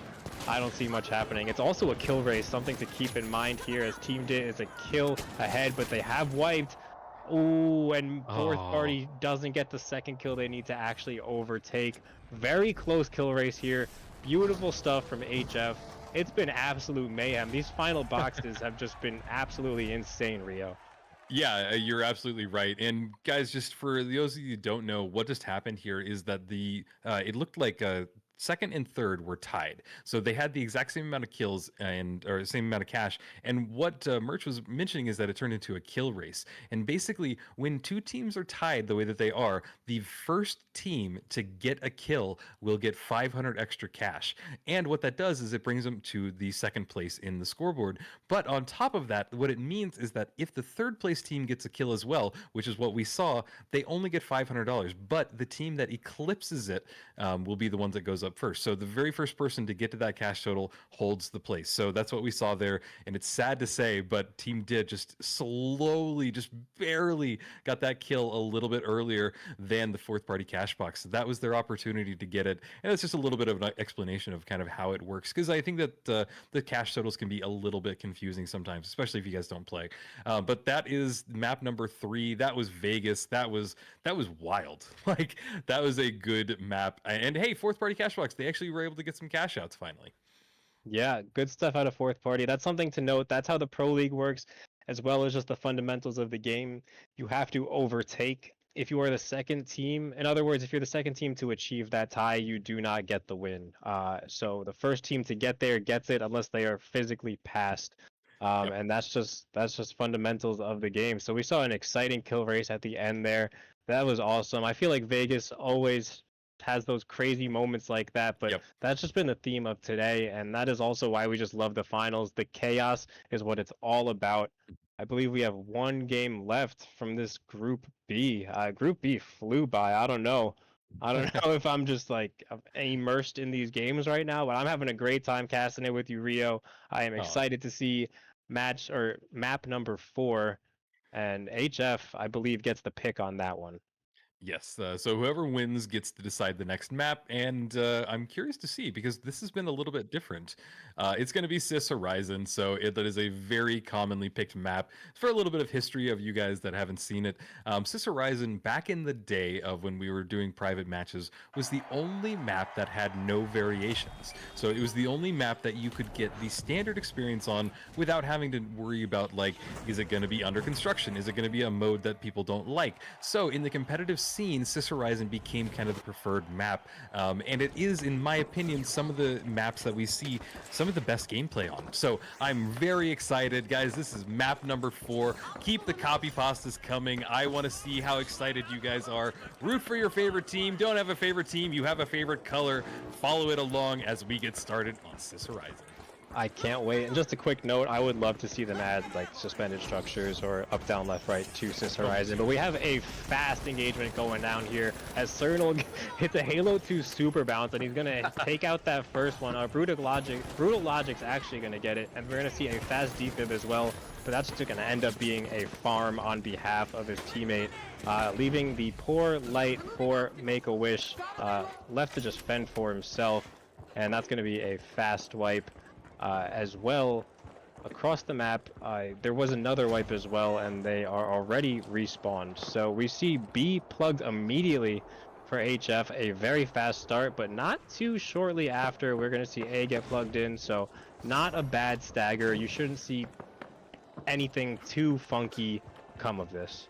I don't see much happening. It's also a kill race, something to keep in mind here, as Team DIT is a kill ahead, but they have wiped. Ooh, and fourth party doesn't get the second kill they need to actually overtake. Very close kill race here. Beautiful stuff from HF. It's been absolute mayhem. These final boxes have just been absolutely insane, Rio. Yeah, you're absolutely right. And guys, just for those of you who don't know, what just happened here is that it looked like second and third were tied. So they had the exact same amount of kills or same amount of cash. And what Merch was mentioning is that it turned into a kill race. And basically, when 2 teams are tied the way that they are, the first team to get a kill will get 500 extra cash. And what that does is it brings them to the second place in the scoreboard. But on top of that, what it means is that if the third place team gets a kill as well, which is what we saw, they only get $500. But the team that eclipses it will be the ones that goes goes up first. So the very first person to get to that cash total holds the place. So that's what we saw there. And it's sad to say, but Team Did just slowly, just barely got that kill a little bit earlier than the fourth party cash box. So that was their opportunity to get it. And it's just a little bit of an explanation of kind of how it works. Because I think that the cash totals can be a little bit confusing sometimes, especially if you guys don't play. But that is map number 3. That was Vegas. That was wild. Like, that was a good map. And hey, fourth party cash box, they actually were able to get some cash outs finally. Yeah, good stuff out of fourth party. That's something to note. That's how the Pro League works, as well as just the fundamentals of the game. You have to overtake if you are the second team. In other words, if you're the second team to achieve that tie, you do not get the win. So the first team to get there gets it unless they are physically passed. And that's just fundamentals of the game. So we saw an exciting kill race at the end there. That was awesome. I feel like Vegas always has those crazy moments like that, but that's just been the theme of today, and that is also why we just love the finals. The chaos is what it's all about. I believe we have one game left from this Group B. Group B flew by. I don't know if I'm just like immersed in these games right now, but I'm having a great time casting it with you, Rio. I am excited to see map number 4, and HF, I believe, gets the pick on that one. Yes, so whoever wins gets to decide the next map, and I'm curious to see, because this has been a little bit different. It's going to be Sis Horizon, so that is a very commonly picked map. For a little bit of history of you guys that haven't seen it, Sis Horizon, back in the day of when we were doing private matches, was the only map that had no variations. So it was the only map that you could get the standard experience on without having to worry about, like, is it going to be under construction? Is it going to be a mode that people don't like? So in the competitive scene, Sis Horizon became kind of the preferred map, and it is, in my opinion, some of the maps that we see some of the best gameplay on. So I'm very excited, guys. This is map number 4. Keep the copy pastas coming. I want to see how excited you guys are. Root for your favorite team. Don't have a favorite team, you have a favorite color. Follow it along as we get started on Sis Horizon. I can't wait. And just a quick note, I would love to see them add like suspended structures or up, down, left, right to Sis Horizon. But we have a fast engagement going down here as Cernal hits a Halo 2 super bounce, and he's going to take out that first one. Brutal Logic's actually going to get it, and we're going to see a fast defib as well. But that's just going to end up being a farm on behalf of his teammate, leaving the poor Light for Make-A-Wish left to just fend for himself. And that's going to be a fast wipe. As well, across the map, there was another wipe as well, and they are already respawned. So we see B plugged immediately for HF, a very fast start, but not too shortly after, we're going to see A get plugged in, so not a bad stagger. You shouldn't see anything too funky come of this.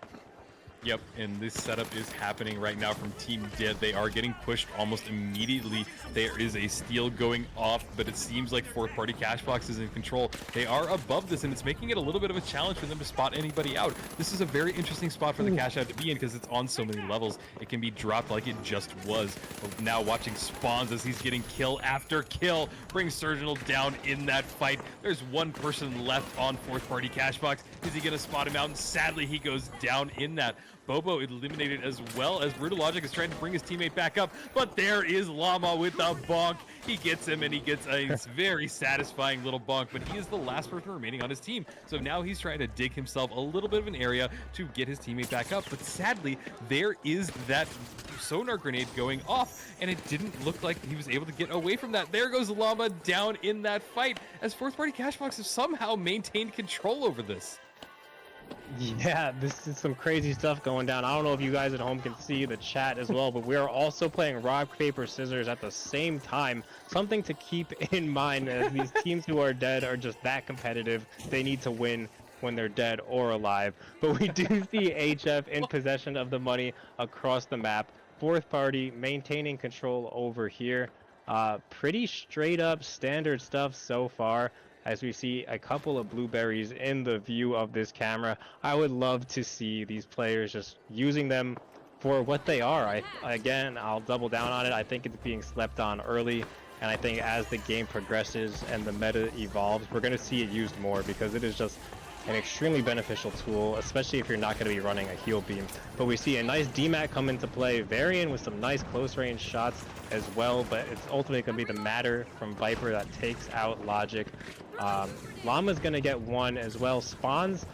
Yep, and this setup is happening right now from Team Dead. They are getting pushed almost immediately. There is a steal going off, but it seems like fourth party cash box is in control. They are above this, and it's making it a little bit of a challenge for them to spot anybody out. This is a very interesting spot for the cash out to be in, because it's on so many levels. It can be dropped like it just was. But now watching Spawns as he's getting kill after kill, brings Surgical down in that fight. There's one person left on fourth party cash box. Is he going to spot him out? And sadly, he goes down in that. Bobo eliminated, as well as Brutal Logic is trying to bring his teammate back up, but there is Llama with the bonk. He gets him, and he gets a very satisfying little bonk, but he is the last person remaining on his team. So now he's trying to dig himself a little bit of an area to get his teammate back up, but sadly, there is that sonar grenade going off, and it didn't look like he was able to get away from that. There goes Llama down in that fight, as fourth party cash box have somehow maintained control over this. Yeah, this is some crazy stuff going down. I don't know if you guys at home can see the chat as well, but we are also playing rock, paper, scissors at the same time. Something to keep in mind, as these teams who are dead are just that competitive. They need to win when they're dead or alive. But we do see HF in possession of the money across the map. Fourth party maintaining control over here. Pretty straight up standard stuff so far, as we see a couple of blueberries in the view of this camera. I would love to see these players just using them for what they are. Again, I'll double down on it. I think it's being slept on early, and I think as the game progresses and the meta evolves, we're going to see it used more, because it is just an extremely beneficial tool, especially if you're not going to be running a heal beam. But we see a nice DMAT come into play, Varian with some nice close range shots as well, but it's ultimately going to be the Matter from Viper that takes out Logic. Llama's going to get one as well. Spawns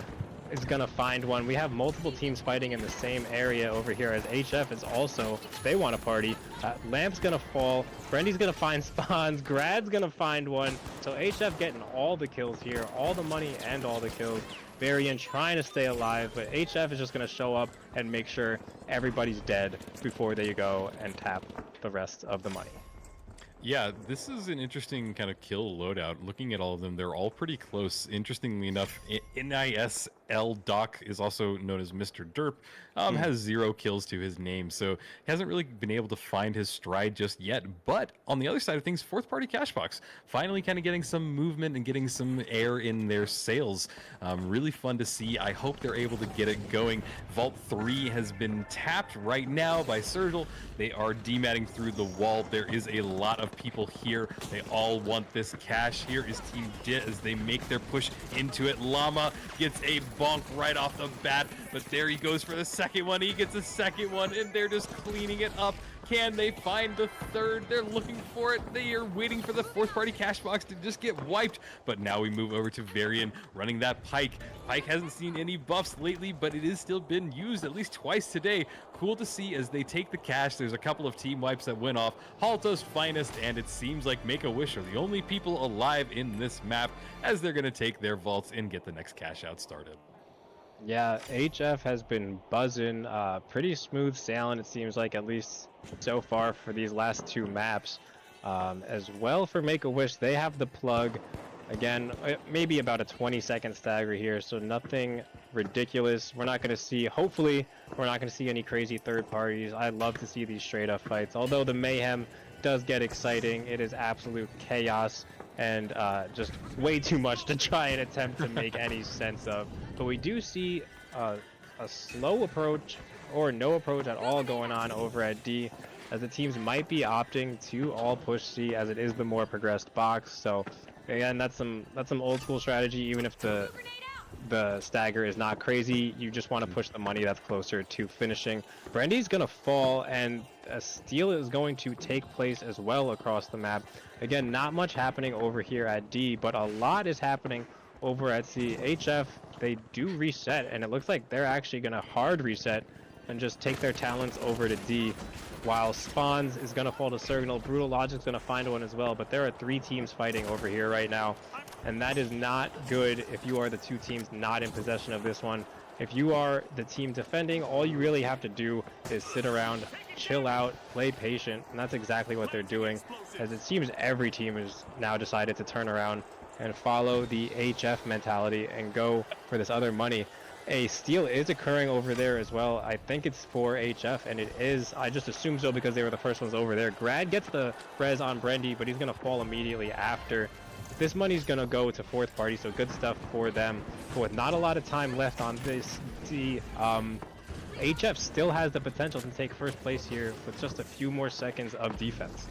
is going to find one. We have multiple teams fighting in the same area over here, as HF is also, they want to party. Lamp's going to fall. Brendy's going to find Spawns. Grad's going to find one. So HF getting all the kills here, all the money and all the kills. Varian trying to stay alive, but HF is just going to show up and make sure everybody's dead before they go and tap the rest of the money. Yeah, this is an interesting kind of kill loadout. Looking at all of them, they're all pretty close. Interestingly enough, NISL Doc is also known as Mr. Derp, has 0 kills to his name, so he hasn't really been able to find his stride just yet. But on the other side of things, fourth party Cashbox finally kind of getting some movement and getting some air in their sails. Really fun to see. I hope they're able to get it going. Vault 3 has been tapped right now by Sergil. They are dematting through the wall. There is a lot of people here. They all want this cash. Here is Team Dit as they make their push into it. Llama gets a bonk right off the bat, but there he goes for the second one. He gets a second one, and they're just cleaning it up. Can they find the third? They're looking for it. They are waiting for the fourth party cash box to just get wiped. But now we move over to Varian running that Pike. Pike hasn't seen any buffs lately, but it has still been used at least twice today. Cool to see as they take the cash. There's a couple of team wipes that went off. Halto's finest, and it seems like Make-A-Wish are the only people alive in this map as they're going to take their vaults and get the next cash out started. Yeah, HF has been buzzing, pretty smooth sailing, it seems like, at least so far for these last 2 maps. As well for Make-A-Wish, they have the plug. Again, maybe about a 20-second stagger here, so nothing ridiculous. We're not going to see, hopefully, we're not going to see any crazy third parties. I love to see these straight-up fights. Although the mayhem does get exciting, it is absolute chaos and just way too much to try and attempt to make any sense of. But we do see a slow approach or no approach at all going on over at D, as the teams might be opting to all push C as it is the more progressed box. So again, that's some old school strategy. Even if the stagger is not crazy, you just want to push the money that's closer to finishing. Brandy's gonna fall, and a steal is going to take place as well across the map. Again, not much happening over here at D, but a lot is happening over at C. HF, they do reset, and it looks like they're actually gonna hard reset and just take their talents over to D, while Spawns is gonna fall to Signal. Brutal Logic's gonna find one as well, but there are 3 teams fighting over here right now, and that is not good if you are the 2 teams not in possession of this one. If you are the team defending, all you really have to do is sit around, chill out, play patient, and that's exactly what they're doing, as it seems every team has now decided to turn around and follow the HF mentality and go for this other money. A steal is occurring over there as well. I think it's for HF, and it is. I just assume so because they were the first ones over there. Grad gets the res on Brendy, but he's going to fall immediately after. This money's going to go to fourth party, so good stuff for them. But with not a lot of time left on this, HF still has the potential to take first place here with just a few more seconds of defense.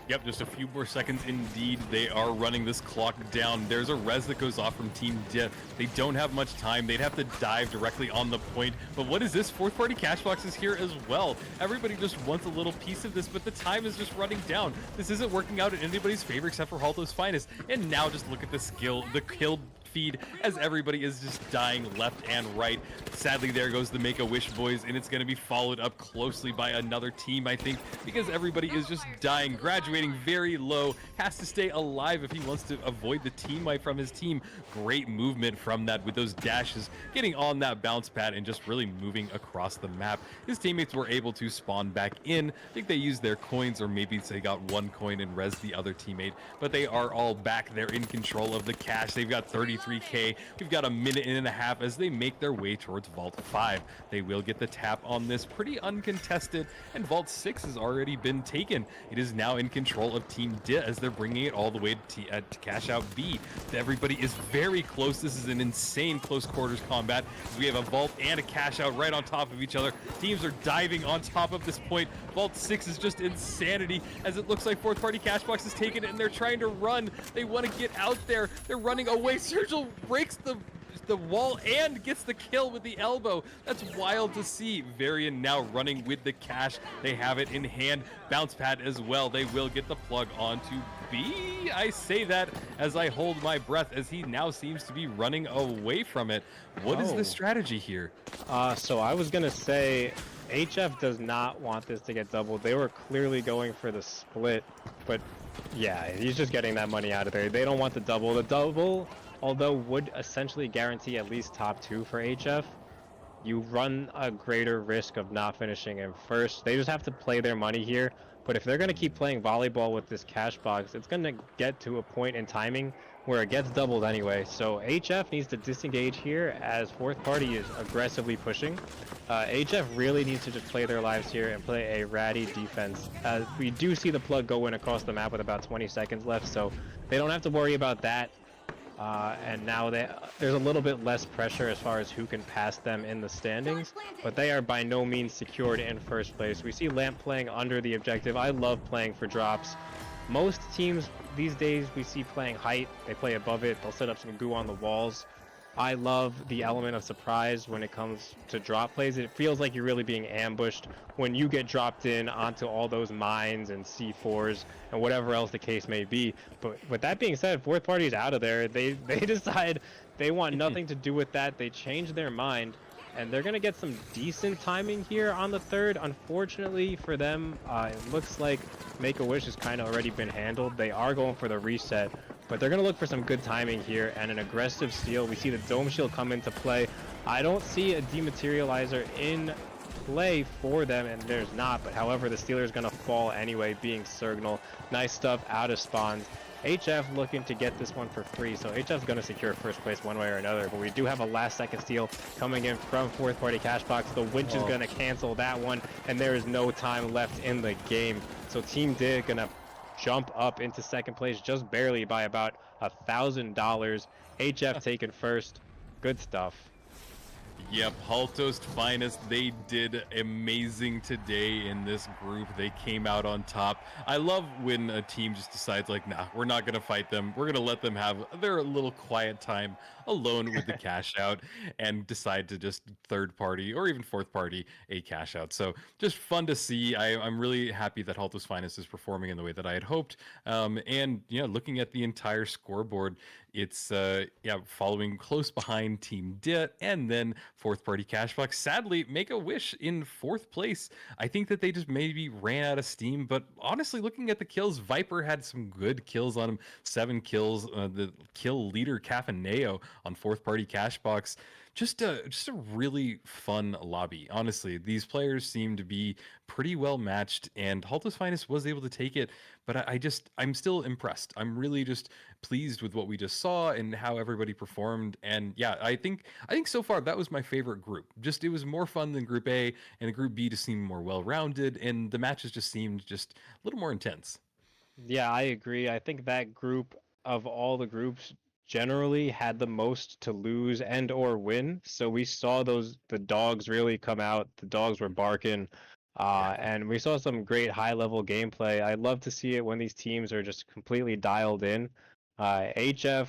Yep, just a few more seconds indeed. They are running this clock down. There's a res that goes off from Team Dit. They don't have much time. They'd have to dive directly on the point. But what is this? Fourth party Cashbox is here as well. Everybody just wants a little piece of this, but the time is just running down. This isn't working out in anybody's favor except for Halto's finest. And now just look at the kill feed as everybody is just dying left and right. Sadly, there goes the Make-A-Wish boys, and it's going to be followed up closely by another team, I think, because everybody is just dying. Graduating very low, has to stay alive if he wants to avoid the team wipe from his team. Great movement from that with those dashes, getting on that bounce pad and just really moving across the map. His teammates were able to spawn back in. I think they used their coins, or maybe they got 1 coin and res the other teammate, but they are all back. They're in control of the cash. They've got 33k. We've got a minute and a half as they make their way towards Vault 5. They will get the tap on this, pretty uncontested, and Vault 6 has already been taken. It is now in control of Team Dit as they're bringing it all the way to cash out B. Everybody is very close. This is an insane close quarters combat. We have a Vault and a cash out right on top of each other. Teams are diving on top of this point. Vault 6 is just insanity as it looks like fourth party Cashbox has taken it and they're trying to run. They want to get out there. They're running away. Sergil breaks the the wall and gets the kill with the elbow. That's wild to see. Varian now running with the cash. They have it in hand. Bounce pad as well. They will get the plug onto B. I say that as I hold my breath as he now seems to be running away from it. What is the strategy here? So I was gonna say HF does not want this to get doubled. They were clearly going for the split, but yeah, he's just getting that money out of there. They don't want the double. The double, although would essentially guarantee at least top 2 for HF, you run a greater risk of not finishing in first. They just have to play their money here. But if they're going to keep playing volleyball with this cash box, it's going to get to a point in timing where it gets doubled anyway. So HF needs to disengage here as fourth party is aggressively pushing. HF really needs to just play their lives here and play a ratty defense. We do see the plug go in across the map with about 20 seconds left, so they don't have to worry about that. And now there's a little bit less pressure as far as who can pass them in the standings, but they are by no means secured in first place. We see Lamp playing under the objective. I love playing for drops. Most teams these days we see playing height. They play above it. They'll set up some goo on the walls. I love the element of surprise when it comes to drop plays. It feels like you're really being ambushed when you get dropped in onto all those mines and C4s and whatever else the case may be. But with that being said, fourth party is out of there. They decide they want nothing to do with that. They change their mind, and they're going to get some decent timing here on the third. Unfortunately for them, it looks like Make-A-Wish has kind of already been handled. They are going for the reset, but they're going to look for some good timing here and an aggressive steal. We see the Dome Shield come into play. I don't see a dematerializer in play for them, and there's not, but however, the Stealer is going to fall anyway, being Sergnal. Nice stuff out of spawns. HF looking to get this one for free, so HF's going to secure first place one way or another, but we do have a last second steal coming in from fourth party cash box. The winch is going to cancel that one, and there is no time left in the game. So Team Dig going to jump up into second place just barely by about $1,000. HF taken first. Good stuff. Yep, Halto's finest. They did amazing today in this group. They came out on top. I love when a team just decides, like, nah, we're not going to fight them. We're going to let them have their little quiet time alone with the cash out and decide to just third party or even fourth party a cash out. So just fun to see. I'm really happy that Halto's finest is performing in the way that I had hoped. And, you know, looking at the entire scoreboard, it's following close behind Team Dit and then fourth party Cashbox. Sadly, Make-A-Wish in fourth place. I think that they just maybe ran out of steam, but honestly, looking at the kills, Viper had some good kills on him. 7 kills. The kill leader Cafaneo on fourth party Cashbox. Just a really fun lobby. Honestly, these players seem to be pretty well matched, and Halto's finest was able to take it. But I'm still impressed. I'm really just pleased with what we just saw and how everybody performed. And yeah, I think so far that was my favorite group. Just it was more fun than Group A, and the Group B just seemed more well-rounded, and the matches just seemed just a little more intense. Yeah, I agree. I think that group of all the groups generally had the most to lose and or win. So we saw the dogs really come out. The dogs were barking. And we saw some great high level gameplay. I love to see it when these teams are just completely dialed in. HF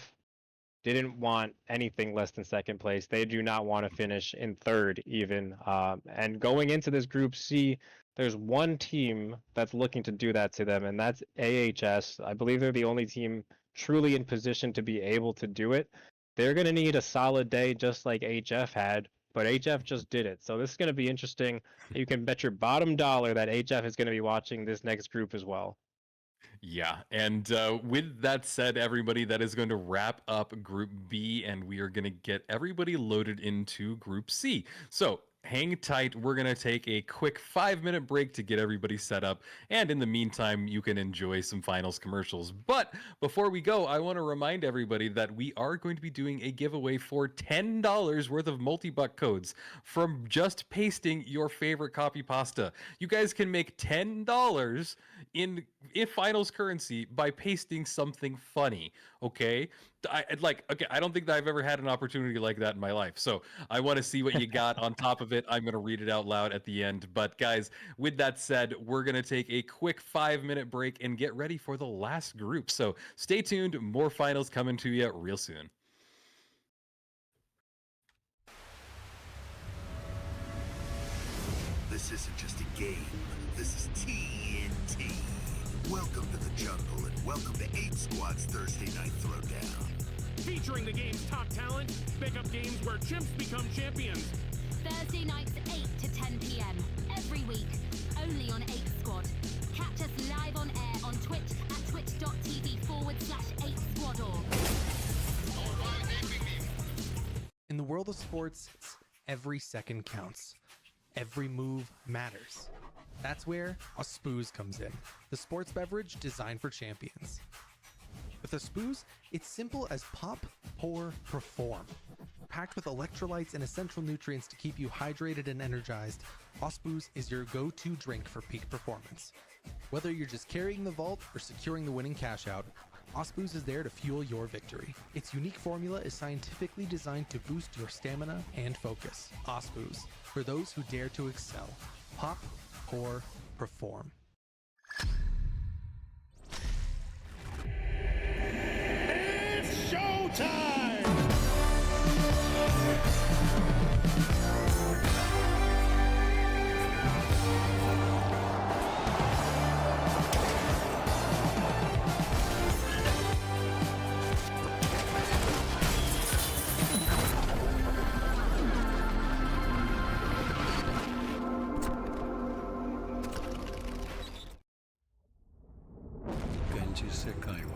didn't want anything less than second place. They do not want to finish in third even. And going into this group C, there's one team that's looking to do that to them, and that's AHS. I believe they're the only team truly in position to be able to do it. They're going to need a solid day just like HF had, but HF just did it. So this is going to be interesting. You can bet your bottom dollar that HF is going to be watching this next group as well. Yeah, and with that said, everybody, that is going to wrap up Group B, and we are going to get everybody loaded into Group C. So hang tight. We're going to take a quick 5-minute break to get everybody set up. And in the meantime, you can enjoy some finals commercials. But before we go, I want to remind everybody that we are going to be doing a giveaway for $10 worth of multi-buck codes from just pasting your favorite copy pasta. You guys can make $10 in finals currency by pasting something funny. Okay. I don't think that I've ever had an opportunity like that in my life. So I want to see what you got on top of it. I'm going to read it out loud at the end. But guys, with that said, we're going to take a quick 5-minute break and get ready for the last group. So stay tuned. More finals coming to you real soon. This isn't just a game. This is TNT. Welcome to the jungle and welcome to 8 Squad's Thursday Night Throwdown. Featuring the game's top talent, pick up games where chimps become champions. Thursday nights 8 to 10 p.m. every week, only on 8 Squad. Catch us live on air on Twitch at twitch.tv/8squadorg. In the world of sports, every second counts. Every move matters. That's where a Spooze comes in, the sports beverage designed for champions. With a Spooze, it's simple as pop, pour, perform. Packed with electrolytes and essential nutrients to keep you hydrated and energized, Spooze is your go-to drink for peak performance. Whether you're just carrying the vault or securing the winning cash out, Spooze is there to fuel your victory. Its unique formula is scientifically designed to boost your stamina and focus. Spooze, for those who dare to excel. Pop, pour, perform. It's showtime!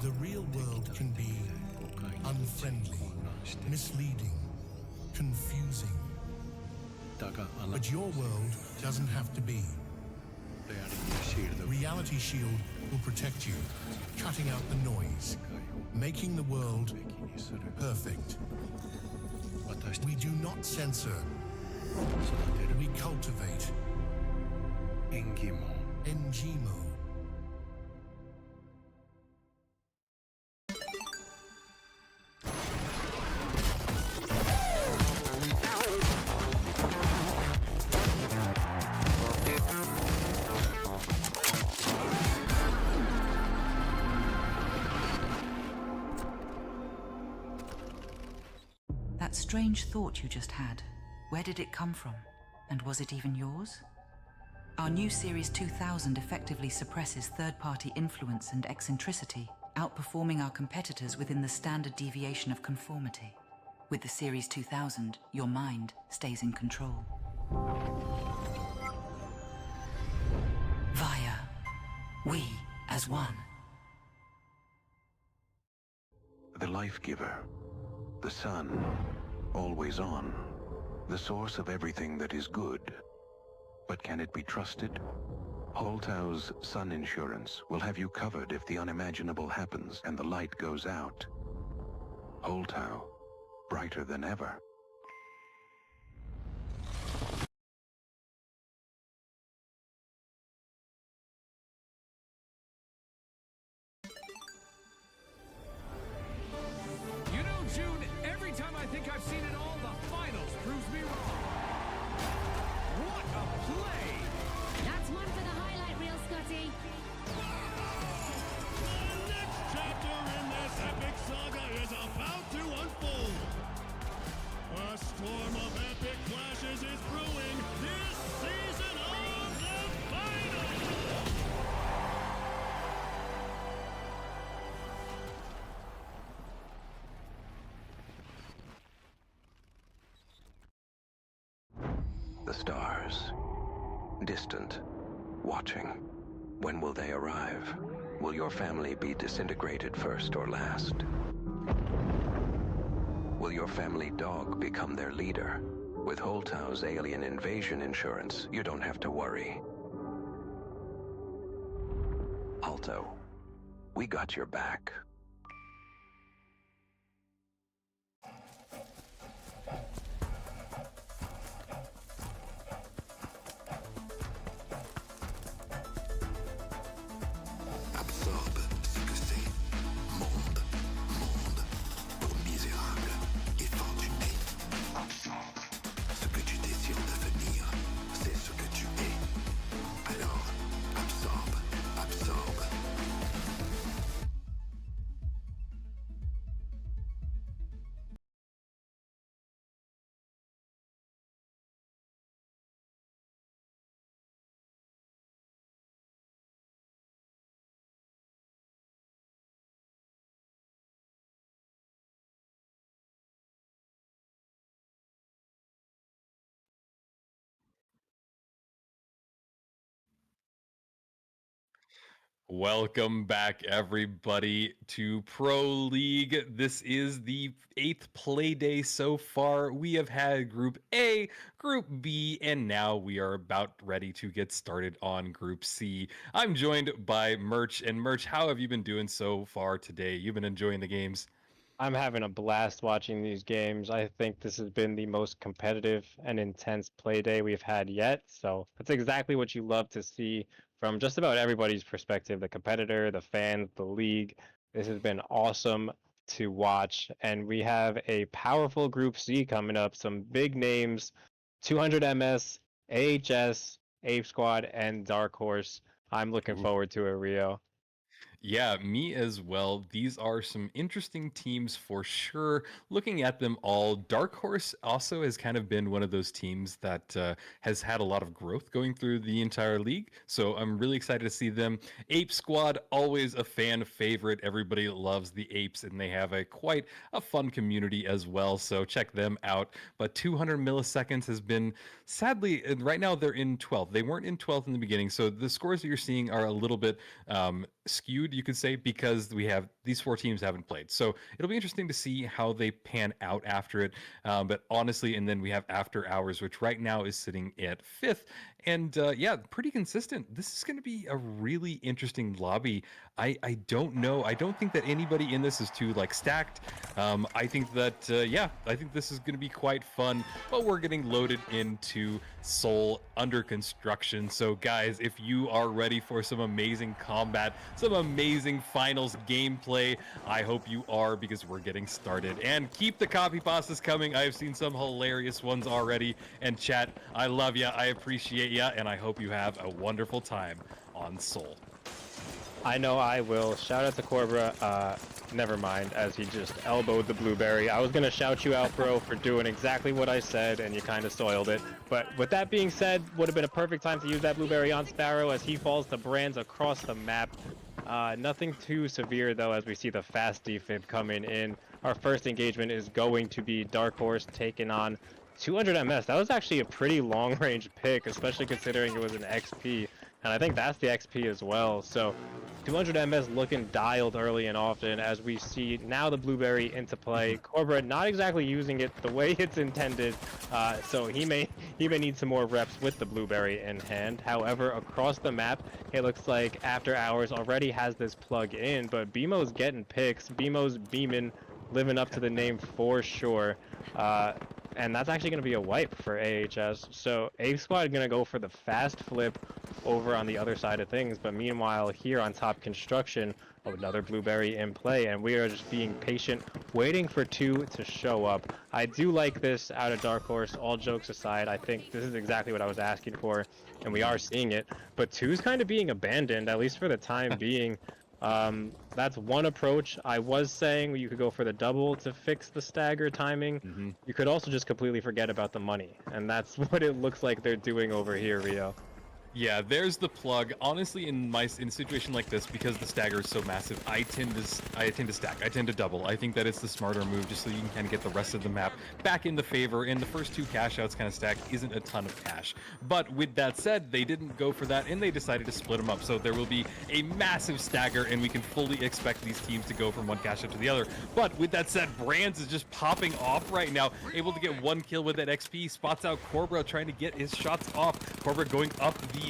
The real world can be unfriendly, misleading, confusing. But your world doesn't have to be. Reality Shield will protect you, cutting out the noise, making the world perfect. We do not censor. We cultivate. Engimo. That strange thought you just had, where did it come from? And was it even yours? Our new Series 2000 effectively suppresses third-party influence and eccentricity, outperforming our competitors within the standard deviation of conformity. With the Series 2000, your mind stays in control. Via, we as one. The life giver. The sun, always on. The source of everything that is good. But can it be trusted? Holtau's Sun Insurance will have you covered if the unimaginable happens and the light goes out. Holtau, brighter than ever. You know, June, every time I think I've seen it all, the finals proves me wrong. What a play! That's one for the highlight reel, Scotty. The next chapter in this epic saga is about to unfold. A storm of epic clashes is brewing this season of the finals! The stars. Distant. Watching. When will they arrive? Will your family be disintegrated first or last? Will your family dog become their leader? With Holtau's alien invasion insurance, you don't have to worry. Alto, we got your back. Absorbe ce que c'est. Monde, monde, pour misérable et fortuné. Absorbe ce que tu désires devenir, c'est ce que tu es. Alors, absorbe, absorbe. Welcome back, everybody, to Pro League. This is the 8th play day so far. We have had Group A, Group B, and now we are about ready to get started on Group C. I'm joined by Merch. And Merch, how have you been doing so far today? You've been enjoying the games? I'm having a blast watching these games. I think this has been the most competitive and intense play day we've had yet. So that's exactly what you love to see from just about everybody's perspective, the competitor, the fans, the league. This has been awesome to watch. And we have a powerful Group C coming up, some big names, 200 MS, AHS, Ape Squad, and Dark Horse. I'm looking forward to it, Rio. Yeah, me as well. These are some interesting teams for sure. Looking at them all, Dark Horse also has kind of been one of those teams that has had a lot of growth going through the entire league. So I'm really excited to see them. Ape Squad, always a fan favorite. Everybody loves the apes, and they have quite a fun community as well. So check them out. But 200 milliseconds has been, sadly, right now they're in 12th. They weren't in 12th in the beginning. So the scores that you're seeing are a little bit skewed, you could say, because we have these 4 teams haven't played. So it'll be interesting to see how they pan out after it. But honestly, and then we have After Hours, which right now is sitting at 5th. And yeah, pretty consistent. This is going to be a really interesting lobby. I don't know. I don't think that anybody in this is too stacked. I think that yeah, I think this is going to be quite fun. But we're getting loaded into Seoul under construction. So guys, if you are ready for some amazing combat, some amazing finals gameplay, I hope you are, because we're getting started. And keep the copy pastas coming. I have seen some hilarious ones already. And chat, I love ya. I appreciate ya, and I hope you have a wonderful time on Seoul. I know I will. Shout out to Corbra. Never mind, as he just elbowed the blueberry. I was going to shout you out, bro, for doing exactly what I said, and you kind of soiled it. But with that being said, would have been a perfect time to use that blueberry on Sparrow as he falls to Brands across the map. Nothing too severe, though, as we see the fast defib coming in. Our first engagement is going to be Dark Horse taking on 200 MS. That was actually a pretty long-range pick, especially considering it was an XP. And I think that's the XP as well. So 200 MS looking dialed early and often as we see now the blueberry into play. Corbra not exactly using it the way it's intended. So he may need some more reps with the blueberry in hand. However, across the map, it looks like After Hours already has this plug in, but BMO's getting picks. BMO's beaming, living up to the name for sure. And that's actually going to be a wipe for AHS. So Ape Squad going to go for the fast flip over on the other side of things. But meanwhile, here on top construction, another blueberry in play. And we are just being patient, waiting for 2 to show up. I do like this out of Dark Horse, all jokes aside. I think this is exactly what I was asking for, and we are seeing it. But 2's kind of being abandoned, at least for the time being. That's one approach. I was saying you could go for the double to fix the stagger timing. You could also just completely forget about the money, and that's what it looks like they're doing over here, Rio. Yeah, there's the plug. Honestly, in a situation like this, because the stagger is so massive, I tend to stack. I tend to double. I think that it's the smarter move, just so you can kind of get the rest of the map back into favor. And the first 2 cash outs kind of stack isn't a ton of cash. But with that said, they didn't go for that, and they decided to split them up. So there will be a massive stagger, and we can fully expect these teams to go from one cash out to the other. But with that said, Brands is just popping off right now, able to get 1 kill with that XP. Spots out Corbra trying to get his shots off. Corbra going up the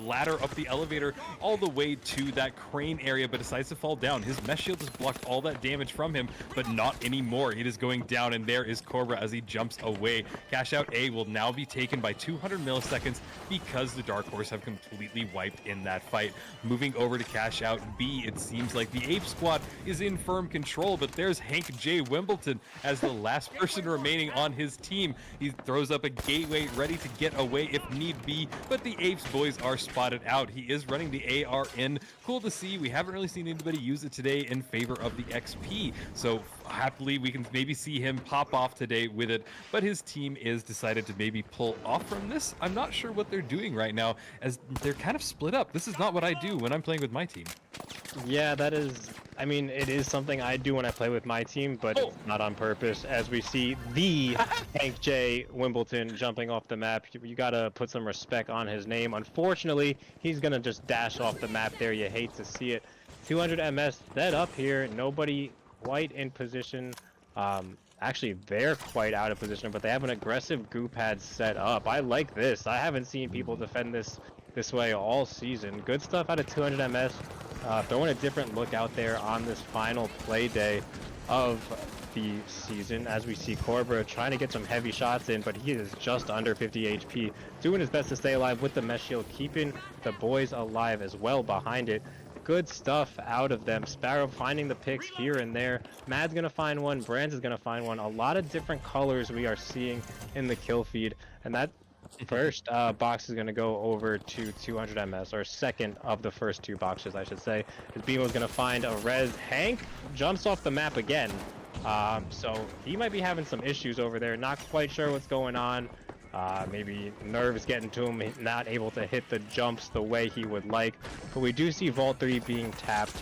ladder, up the elevator, all the way to that crane area, but decides to fall down. His mesh shield has blocked all that damage from him, but not anymore. It is going down, and there is Corbra as he jumps away. Cash out A will now be taken by 200 milliseconds because the Dark Horse have completely wiped in that fight. Moving over to cash out B, it seems like the Ape Squad is in firm control, but there's Hank J. Wimbledon as the last person remaining on his team. He throws up a gateway, ready to get away if need be, but the Apes boys are spotted out. He is running the AR in. Cool to see. We haven't really seen anybody use it today in favor of the XP. So happily we can maybe see him pop off today with it, but his team is decided to maybe pull off from this. I'm not sure what they're doing right now, as they're kind of split up. This is not what I do when I'm playing with my team. Yeah, that is I mean, it is something I do when I play with my team, but it's not on purpose. As we see the Hank J. Wimbledon jumping off the map, you gotta put some respect on his name. Unfortunately, he's gonna just dash off the map there. You hate to see it. 200 MS dead up here. Nobody quite in position. Actually, they're quite out of position, but they have an aggressive goo pad set up. I like this. I haven't seen people defend this way all season. Good stuff out of 200 MS. Throwing a different look out there on this final play day of the season, as we see Corbra trying to get some heavy shots in, but he is just under 50 HP, doing his best to stay alive with the mesh shield, keeping the boys alive as well behind it. Good stuff out of them. Sparrow finding the picks here and there. Mad's gonna find one, Brands is gonna find one. A lot of different colors we are seeing in the kill feed, and that first box is going to go over to 200 MS, or second of the first two boxes, I should say. As Beamo's going to find a res. Hank jumps off the map again, so he might be having some issues over there. Not quite sure what's going on. Maybe nerves getting to him, not able to hit the jumps the way he would like. But we do see Vault 3 being tapped,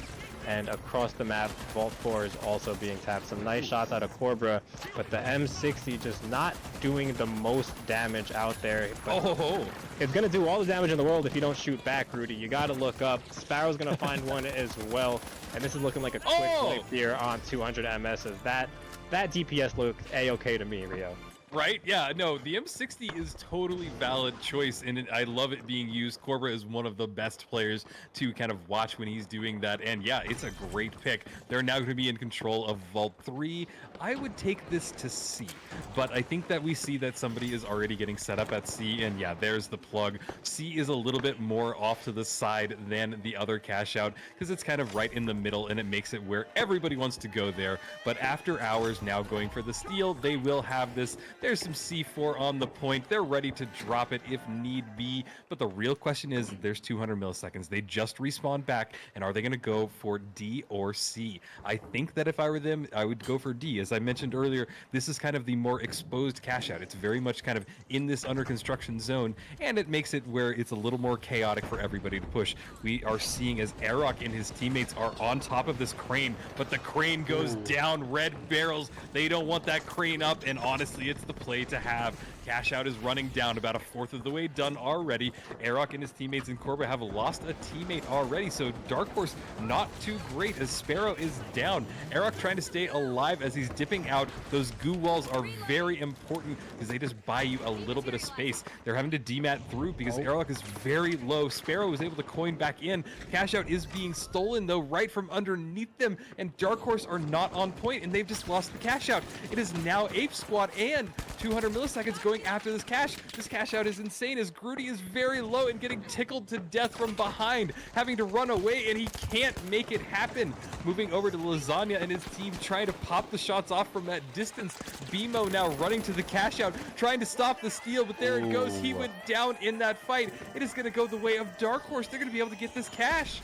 and across the map, Vault 4 is also being tapped. Some nice shots out of Corbra, but the M60 just not doing the most damage out there. But it's going to do all the damage in the world if you don't shoot back, Rudy. You got to look up. Sparrow's going to find one as well, and this is looking like a quick wipe here on 200 MS. As that DPS looked A-okay to me, Rio. Right? Yeah, no, the M60 is totally valid choice, and I love it being used. Corbra is one of the best players to kind of watch when he's doing that, and yeah, it's a great pick. They're now going to be in control of Vault 3. I would take this to C, but I think that we see that somebody is already getting set up at C, and yeah, there's the plug. C is a little bit more off to the side than the other cash out, because it's kind of right in the middle, and it makes it where everybody wants to go there. But after hours now going for the steal, they will have this. There's some C4 on the point. They're ready to drop it if need be. But the real question is, there's 200 milliseconds. They just respawn back, and are they going to go for D or C? I think that if I were them, I would go for D. As I mentioned earlier, this is kind of the more exposed cash out. It's very much kind of in this under construction zone, and it makes it where it's a little more chaotic for everybody to push. We are seeing as Arok and his teammates are on top of this crane, but the crane goes down. Red barrels. They don't want that crane up, and honestly, it's the play to have. Cash out is running down, about a fourth of the way done already. Arok and his teammates in Corbra have lost a teammate already, so Dark Horse not too great as Sparrow is down. Arok trying to stay alive as he's dipping out. Those goo walls are very important because they just buy you a little bit of space. They're having to demat through because Arok is very low. Sparrow is able to coin back in. Cash out is being stolen though right from underneath them, and Dark Horse are not on point, and they've just lost the cash out. It is now Ape Squad and 200 milliseconds going after this cash. This cash out is insane as Grudy is very low and getting tickled to death from behind, having to run away, and he can't make it happen. Moving over to Lasagna and his team trying to pop the shots off from that distance. Bimo now running to the cash out, trying to stop the steal, but there it goes. He went down in that fight. It is going to go the way of Dark Horse. They're going to be able to get this cash.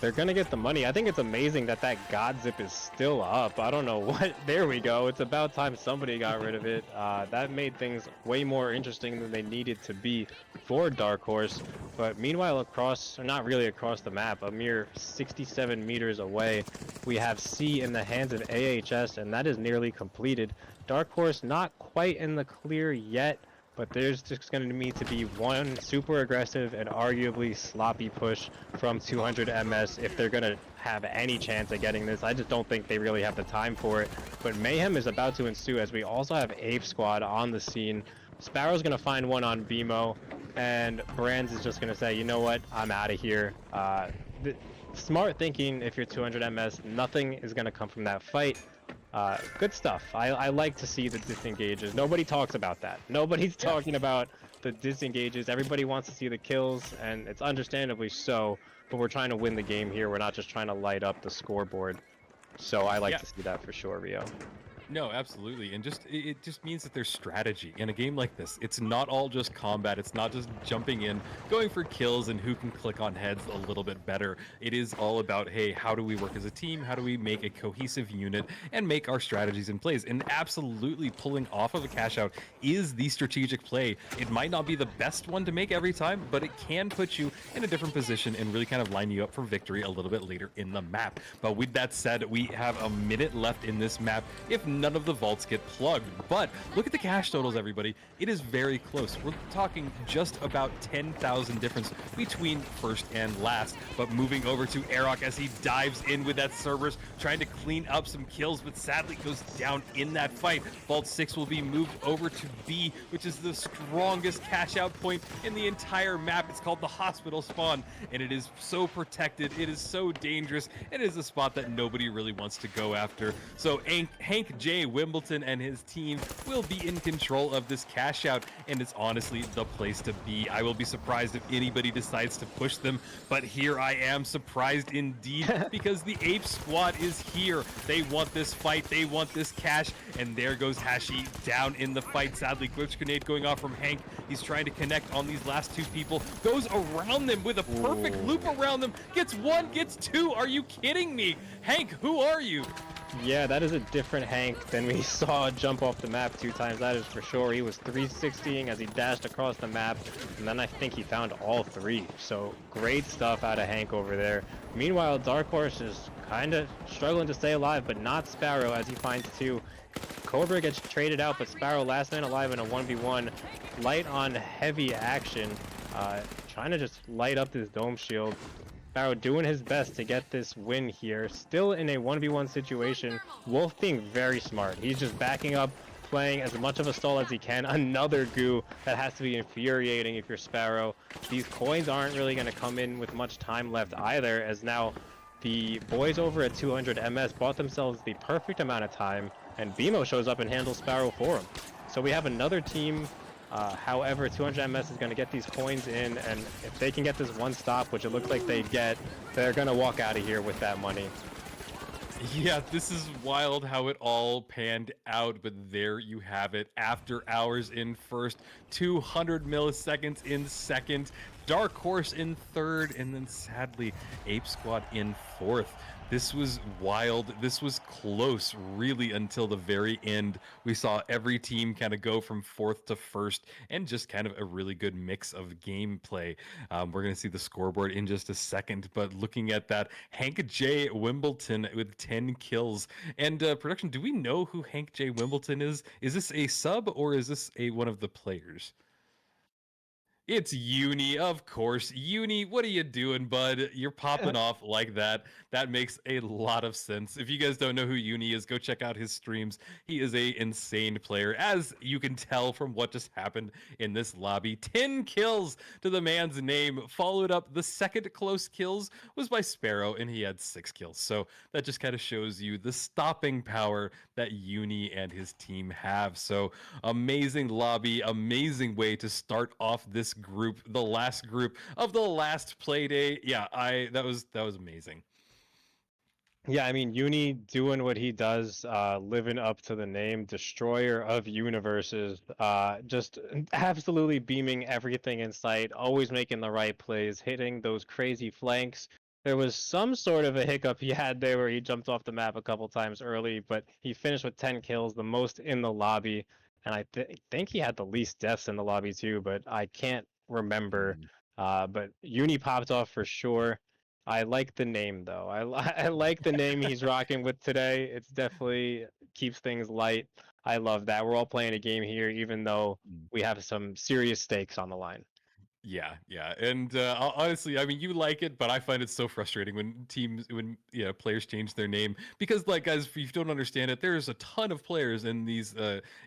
They're gonna get the money. I think it's amazing that God Zip is still up. I don't know what. There we go. It's about time somebody got rid of it. That made things way more interesting than they needed to be for Dark Horse. But meanwhile, across, or not really across the map, a mere 67 meters away, we have C in the hands of AHS, and that is nearly completed. Dark Horse not quite in the clear yet, but there's just going to need to be one super aggressive and arguably sloppy push from 200 MS if they're going to have any chance at getting this. I just don't think they really have the time for it. But mayhem is about to ensue as we also have Ape Squad on the scene. Sparrow's going to find one on Bimo, and Brands is just going to say, you know what, I'm out of here. Smart thinking if you're 200 MS, nothing is going to come from that fight. Good stuff. I like to see the disengages. Nobody talks about that. Nobody's talking about the disengages. Everybody wants to see the kills, and it's understandably so, but we're trying to win the game here. We're not just trying to light up the scoreboard. So I like to see that for sure, Rio. No, absolutely. And just it just means that there's strategy in a game like this. It's not all just combat. It's not just jumping in, going for kills and who can click on heads a little bit better. It is all about, hey, how do we work as a team? How do we make a cohesive unit and make our strategies in plays? And absolutely pulling off of a cash out is the strategic play. It might not be the best one to make every time, but it can put you in a different position and really kind of line you up for victory a little bit later in the map. But with that said, we have a minute left in this map if none of the vaults get plugged. But look at the cash totals, everybody. It is very close. We're talking just about 10,000 difference between first and last. But moving over to Aerok as he dives in with that Cerberus, trying to clean up some kills, but sadly goes down in that fight. Vault 6 will be moved over to B, which is the strongest cash out point in the entire map. It's called the hospital spawn, and it is so protected. It is so dangerous. It is a spot that nobody really wants to go after. So Hank J. Wimbledon and his team will be in control of this cash out, and it's honestly the place to be. I will be surprised if anybody decides to push them, but here I am, surprised indeed, because the Ape Squad is here. They want this fight, they want this cash, and there goes Hashi down in the fight. Sadly, glitch grenade going off from Hank. He's trying to connect on these last two people, goes around them with a perfect loop around them, gets one, gets two. Are you kidding me? Hank, who are you? Yeah, that is a different Hank than we saw jump off the map 2 times, that is for sure. He was 360ing as he dashed across the map, and then I think he found all 3. So great stuff out of Hank over there. Meanwhile, Dark Horse is kind of struggling to stay alive, but not Sparrow as he finds 2. Cobra gets traded out, but Sparrow last man alive in a 1v1. Light on heavy action, trying to just light up this dome shield. Sparrow doing his best to get this win here. Still in a 1v1 situation. Wolf being very smart. He's just backing up, playing as much of a stall as he can. Another goo that has to be infuriating if you're Sparrow. These coins aren't really going to come in with much time left either, as now the boys over at 200 MS bought themselves the perfect amount of time, and BMO shows up and handles Sparrow for him. So we have another team. However, 200 MS is going to get these coins in, and if they can get this one stop, which it looks like they get, they're going to walk out of here with that money. Yeah, this is wild how it all panned out, but there you have it. After hours in first, 200 milliseconds in second, Dark Horse in third, and then sadly, Ape Squad in fourth. This was wild. This was close, really, until the very end. We saw every team kind of go from fourth to first, and just kind of a really good mix of gameplay. We're going to see the scoreboard in just a second, but looking at that, Hank J. Wimbledon with 10 kills. And production, do we know who Hank J. Wimbledon is? Is this a sub, or is this one of the players? It's Uni, of course. Uni, what are you doing, bud? You're popping off like that. That makes a lot of sense. If you guys don't know who Uni is, go check out his streams. He is a insane player, as you can tell from what just happened in this lobby. 10 kills to the man's name. Followed up, the second close kills was by Sparrow, and he had 6 kills. So that just kind of shows you the stopping power that Uni and his team have. So amazing lobby, amazing way to start off this group, the last group of the last Playday. Yeah, that was amazing. Yeah, I mean, Uni doing what he does, living up to the name, destroyer of universes, just absolutely beaming everything in sight, always making the right plays, hitting those crazy flanks. There was some sort of a hiccup he had there where he jumped off the map a couple times early, but he finished with 10 kills, the most in the lobby, and I think he had the least deaths in the lobby too, but I can't remember. But Uni popped off for sure. I like the name though. I like the name he's rocking with today. It's definitely keeps things light. I love that. We're all playing a game here, even though we have some serious stakes on the line. Yeah, and honestly, I mean, you like it, but I find it so frustrating when players change their name, because, like, guys, if you don't understand it, there's a ton of players in these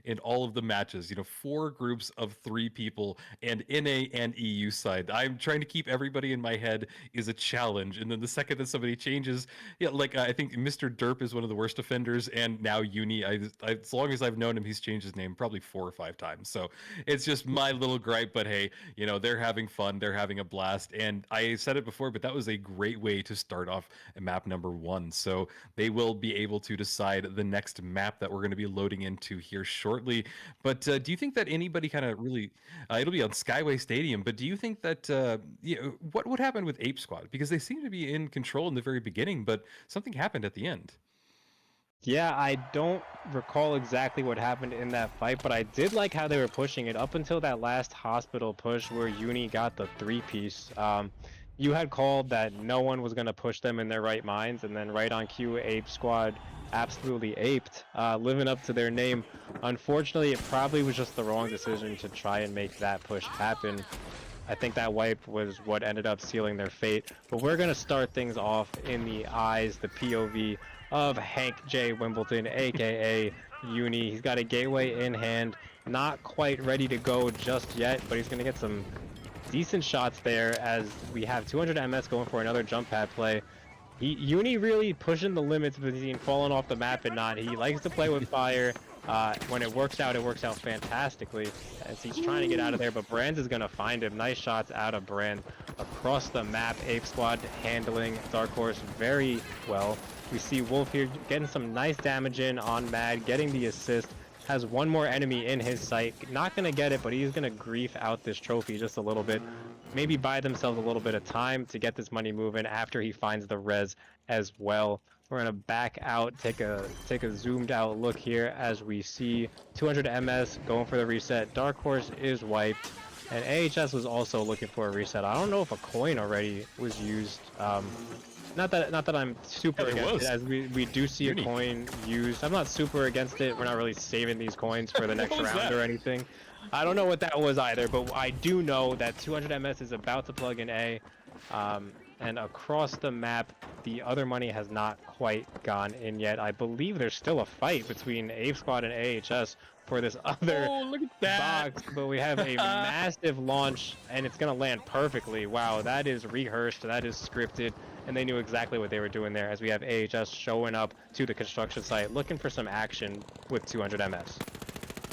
in all of the matches. 4 groups of 3 people, and NA and EU side. I'm trying to keep everybody in my head is a challenge, and then the second that somebody changes, I think Mr. Derp is one of the worst offenders, and now Uni. As long as I've known him, he's changed his name probably 4 or 5 times. So it's just my little gripe, but hey, there having fun. They're having a blast. And I said it before, but that was a great way to start off map number 1. So they will be able to decide the next map that we're going to be loading into here shortly. But do you think that anybody kind of really, it'll be on Skyway Stadium, but do you think that, what would happen with Ape Squad? Because they seem to be in control in the very beginning, but something happened at the end. Yeah, I don't recall exactly what happened in that fight, but I did like how they were pushing it up until that last hospital push where Uni got the 3-piece. You had called that no one was going to push them in their right minds, and then right on cue, Ape Squad absolutely aped, living up to their name. Unfortunately, it probably was just the wrong decision to try and make that push happen. I think that wipe was what ended up sealing their fate. But we're going to start things off in the eyes, the POV of Hank J. Wimbledon, aka Uni. He's got a gateway in hand, not quite ready to go just yet, but he's going to get some decent shots there as we have 200 MS going for another jump pad play. Uni really pushing the limits between falling off the map and not. He likes to play with fire. When it works out fantastically as he's trying to get out of there, but Brands is going to find him. Nice shots out of Brand across the map. Ape Squad handling Dark Horse very well. We see Wolf here getting some nice damage in on Mad, getting the assist. Has one more enemy in his sight. Not going to get it, but he's going to grief out this trophy just a little bit. Maybe buy themselves a little bit of time to get this money moving after he finds the res as well. We're going to back out, take a zoomed out look here as we see 200 MS going for the reset. Dark Horse is wiped, and AHS was also looking for a reset. I don't know if a coin already was used. Not that I'm super against it, as we do see a coin used. I'm not super against it. We're not really saving these coins for the next round or anything. I don't know what that was either, but I do know that 200 MS is about to plug in A. And across the map, the other money has not quite gone in yet. I believe there's still a fight between Ape Squad and AHS for this other box, but we have a massive launch, and it's going to land perfectly. Wow, that is rehearsed, that is scripted, and they knew exactly what they were doing there as we have AHS showing up to the construction site, looking for some action with 200 MS.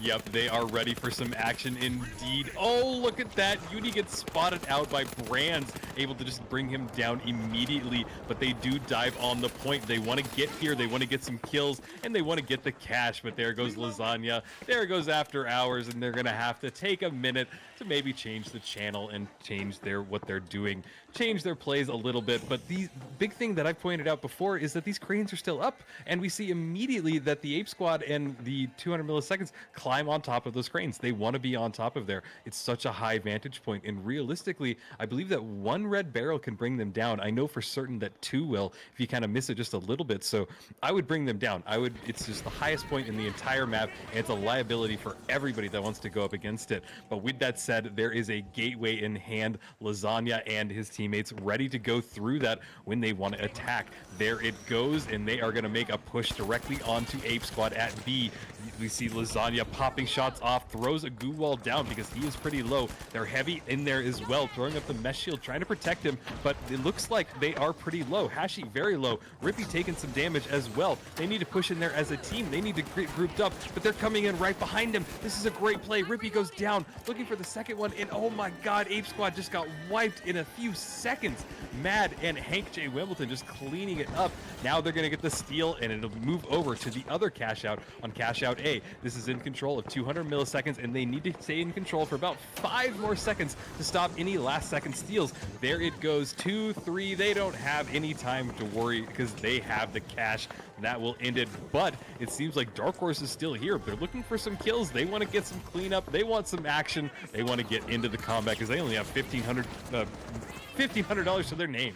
Yep, they are ready for some action indeed. Oh, look at that. Uni gets spotted out by Brands, able to just bring him down immediately, but they do dive on the point. They want to get here, they want to get some kills, and they want to get the cash, but there goes Lasagna. There goes After Hours, and they're going to have to take a minute to maybe change the channel and change what they're doing, change their plays a little bit. But the big thing that I've pointed out before is that these cranes are still up, and we see immediately that the Ape Squad and the 200 milliseconds climb on top of those cranes. They want to be on top of there. It's such a high vantage point, and realistically, I believe that one red barrel can bring them down. I know for certain that 2 will if you kind of miss it just a little bit, so I would bring them down. It's just the highest point in the entire map, and it's a liability for everybody that wants to go up against it. But with that said, there is a gateway in hand. Lasagna and his teammates ready to go through that when they want to attack. There it goes, and they are going to make a push directly onto Ape Squad at B. We see Lasagna popping shots off, throws a goo wall down because he is pretty low. They're heavy in there as well, throwing up the mesh shield, trying to protect him, but it looks like they are pretty low. Hashi very low. Rippy taking some damage as well. They need to push in there as a team. They need to get grouped up, but they're coming in right behind him. This is a great play. Rippy goes down, looking for the second one, and oh my god, Ape Squad just got wiped in a few seconds. Mad and Hank J. Wimbledon just cleaning it up. Now they're going to get the steal, and it'll move over to the other cash out on cash out A. This is in control of 200 milliseconds, and they need to stay in control for about 5 more seconds to stop any last second steals. There it goes, 2, 3. They don't have any time to worry because they have the cash. That will end it, but it seems like Dark Horse is still here. They're looking for some kills. They want to get some cleanup. They want some action. They want to get into the combat because they only have $1,500 to their name.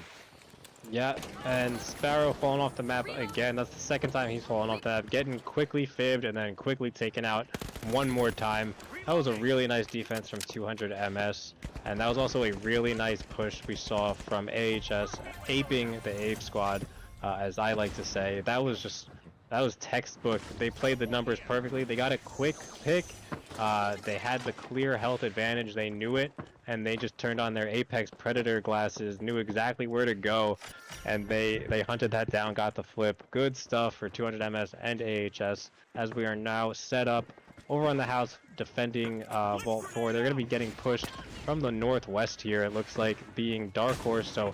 Yeah, and Sparrow falling off the map again. That's the second time he's fallen off the map. Getting quickly fibbed and then quickly taken out one more time. That was a really nice defense from 200 MS. And that was also a really nice push we saw from AHS aping the Ape Squad, as I like to say. That was textbook. They played the numbers perfectly. They got a quick pick. They had the clear health advantage. They knew it, and they just turned on their Apex Predator glasses, knew exactly where to go, and they hunted that down, got the flip. Good stuff for 200 MS and AHS as we are now set up over on the house defending Vault 4. They're going to be getting pushed from the northwest here, it looks like, being Dark Horse. So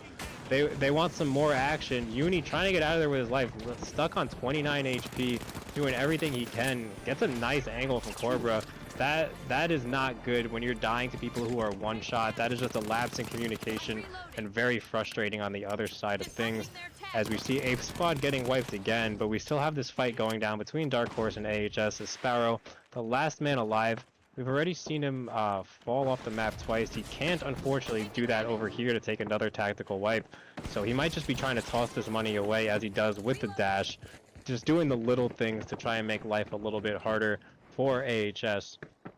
they want some more action. Uni trying to get out of there with his life, stuck on 29 HP, doing everything he can. Gets a nice angle from Corbra. That is not good when you're dying to people who are one shot. That is just a lapse in communication and very frustrating on the other side of things. As we see Ape Squad getting wiped again, but we still have this fight going down between Dark Horse and AHS as Sparrow, the last man alive. We've already seen him fall off the map twice. He can't, unfortunately, do that over here to take another tactical wipe. So he might just be trying to toss this money away as he does with the dash. Just doing the little things to try and make life a little bit harder for AHS.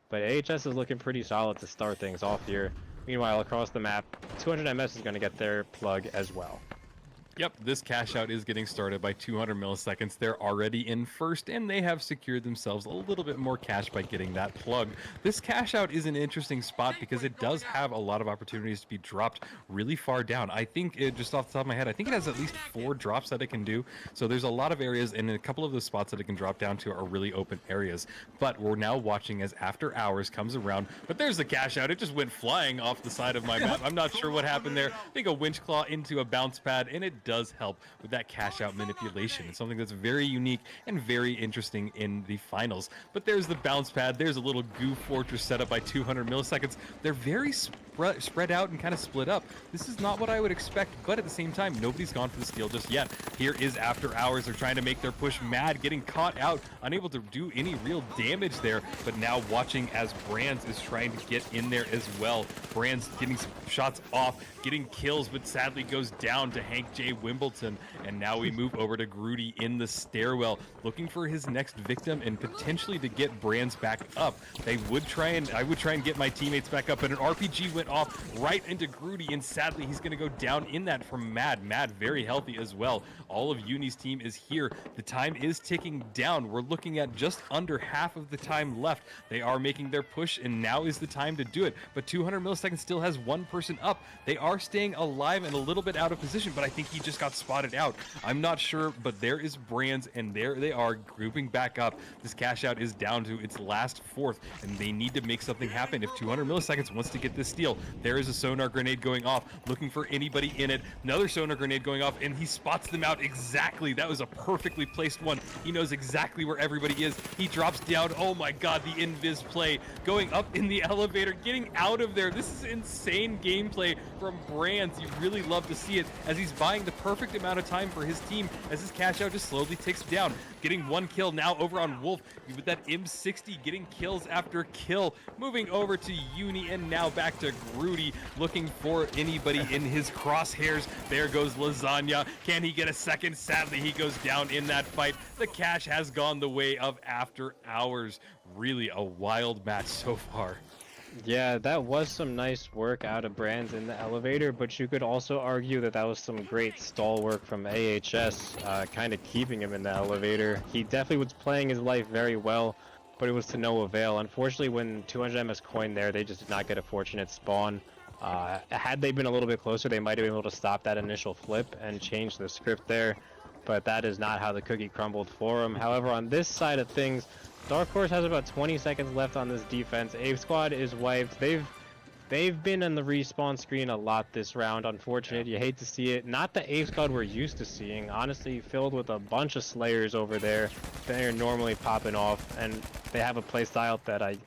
But AHS is looking pretty solid to start things off here. Meanwhile, across the map, 200 MS is going to get their plug as well. Yep, this cash out is getting started by 200 milliseconds. They're already in first, and they have secured themselves a little bit more cash by getting that plug. This cash out is an interesting spot because it does have a lot of opportunities to be dropped really far down. I think, just off the top of my head, I think it has at least 4 drops that it can do. So there's a lot of areas, and a couple of the spots that it can drop down to are really open areas. But we're now watching as After Hours comes around. But there's the cash out. It just went flying off the side of my map. I'm not sure what happened there. I think a winch claw into a bounce pad, and it does help with that cash out manipulation. It's something that's very unique and very interesting in the finals. But there's the bounce pad. There's a little goo fortress set up by 200 milliseconds. They're very spread out and kind of split up. This is not what I would expect, but at the same time, nobody's gone for the steal just yet. Here is After Hours. They're trying to make their push mad, getting caught out, unable to do any real damage there, but now watching as Brands is trying to get in there as well. Brands getting some shots off, getting kills, but sadly goes down to Hank J. Wimbledon. And now we move over to Grudy in the stairwell, looking for his next victim and potentially to get Brands back up. I would try and get my teammates back up, but an RPG went off right into Grudy, and sadly he's going to go down in that from Mad. Mad very healthy as well. All of Uni's team is here. The time is ticking down. We're looking at just under half of the time left. They are making their push, and now is the time to do it. But 200 milliseconds still has one person up. They are staying alive and a little bit out of position, but I think he just got spotted out. I'm not sure, but there is Brands, and there they are grouping back up. This cash out is down to its last fourth, and they need to make something happen if 200 milliseconds wants to get this steal. There is a sonar grenade going off, looking for anybody in it. Another sonar grenade going off, and he spots them out exactly. That was a perfectly placed one. He knows exactly where everybody is. He drops down. Oh my god, the invis play. Going up in the elevator, getting out of there. This is insane gameplay from Brands. You really love to see it as he's buying the perfect amount of time for his team as his cash out just slowly ticks down. Getting one kill now over on Wolf with that M60, getting kills after kill. Moving over to Uni and now back to Grudy, looking for anybody in his crosshairs. There goes Lasagna. Can he get a second? Sadly, he goes down in that fight. The cash has gone the way of After Hours. Really a wild match so far. Yeah, that was some nice work out of Brands in the elevator, but you could also argue that that was some great stall work from AHS, kind of keeping him in the elevator. He definitely was playing his life very well, but it was to no avail. Unfortunately, when 200 MS coined there, they just did not get a fortunate spawn. Had they been a little bit closer, they might have been able to stop that initial flip and change the script there, but that is not how the cookie crumbled for him. However, on this side of things, Dark Horse has about 20 seconds left on this defense. Ape Squad is wiped. They've been in the respawn screen a lot this round. Unfortunate. You hate to see it. Not the Ape Squad we're used to seeing. Honestly, filled with a bunch of Slayers over there. They're normally popping off, and they have a playstyle that I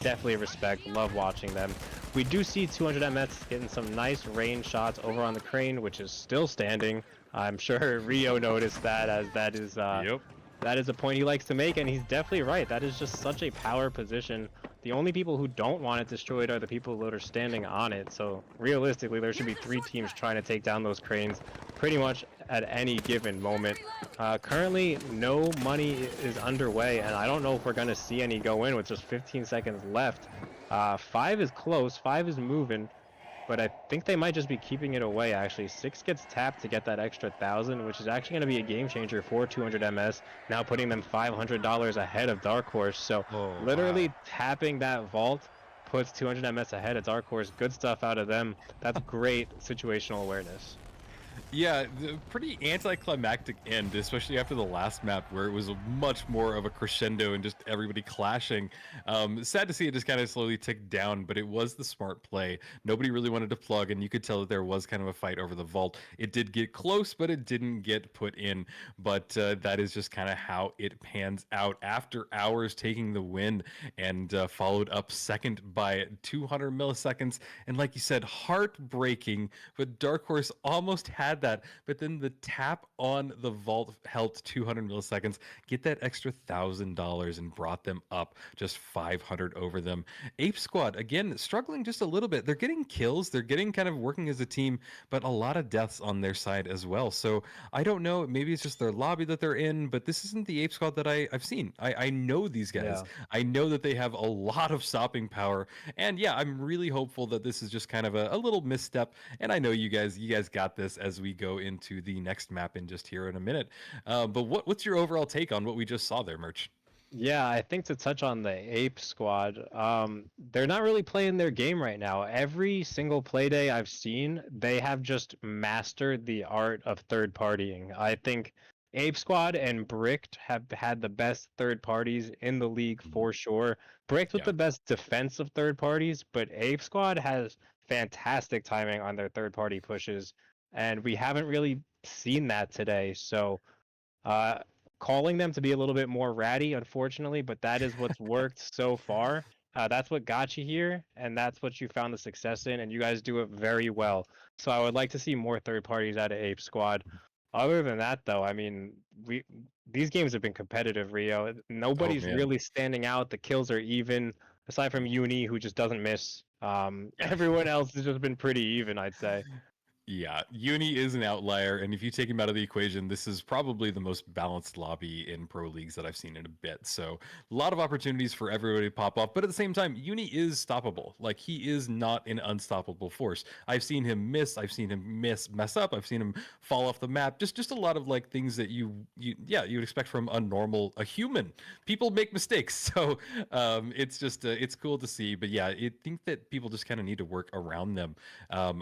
definitely respect. Love watching them. We do see 200 MS getting some nice range shots over on the crane, which is still standing. I'm sure Rio noticed that, as that is that is a point he likes to make, and he's definitely right. That is just such a power position. The only people who don't want it destroyed are the people that are standing on it. So realistically, there should be 3 teams trying to take down those cranes pretty much at any given moment. Currently, no money is underway, and I don't know if we're going to see any go in with just 15 seconds left. 5 is close. 5 is moving. But I think they might just be keeping it away, actually. 6 gets tapped to get that extra 1,000, which is actually going to be a game changer for 200 MS, now putting them $500 ahead of Dark Horse. So literally tapping that vault puts 200 MS ahead of Dark Horse. Good stuff out of them. That's great situational awareness. Yeah, pretty anticlimactic end, especially after the last map where it was much more of a crescendo and just everybody clashing. Sad to see it just kind of slowly tick down, but it was the smart play. Nobody really wanted to plug, and you could tell that there was kind of a fight over the vault. It did get close, but it didn't get put in. But that is just kind of how it pans out. After hours taking the win and followed up second by 200 milliseconds. And like you said, heartbreaking, but Dark Horse almost had that, but then the tap on the vault helped 200 milliseconds get that extra $1,000 and brought them up just 500 over them. Ape Squad, again, struggling just a little bit. They're getting kills, they're getting kind of working as a team, but a lot of deaths on their side as well. So I don't know, maybe it's just their lobby that they're in, but this isn't the Ape Squad that I've seen. I know these guys. Yeah. I know that they have a lot of stopping power. And yeah, I'm really hopeful that this is just kind of a little misstep. And I know you guys got this as we go into the next map in just here in a minute. But what's your overall take on what we just saw there, Merch? Yeah, I think to touch on the Ape Squad, they're not really playing their game right now. Every single Playday I've seen, they have just mastered the art of third partying. I think Ape Squad and Bricked have had the best third parties in the league for sure. Bricked with Yeah. the best defense of third parties, but Ape Squad has fantastic timing on their third party pushes, and we haven't really seen that today. So, uh, calling them to be a little bit more ratty, unfortunately, but that is what's worked so far. That's what got you here, and that's what you found the success in, and you guys do it very well. So I would like to see more third parties out of Ape Squad. Other than that, though, I mean, we these games have been competitive, Rio. Nobody's man. really standing out. The kills are even, aside from Uni, who just doesn't miss. Everyone else has just been pretty even, I'd say. Yeah, Uni is an outlier, and if you take him out of the equation, this is probably the most balanced lobby in pro leagues that I've seen in a bit. So a lot of opportunities for everybody to pop off, but at the same time, Uni is stoppable. Like, he is not an unstoppable force. I've seen him miss, I've seen him mess up, I've seen him fall off the map. Just a lot of like things that you would expect from a human. People make mistakes, so it's just it's cool to see. But yeah, I think that people just kind of need to work around them.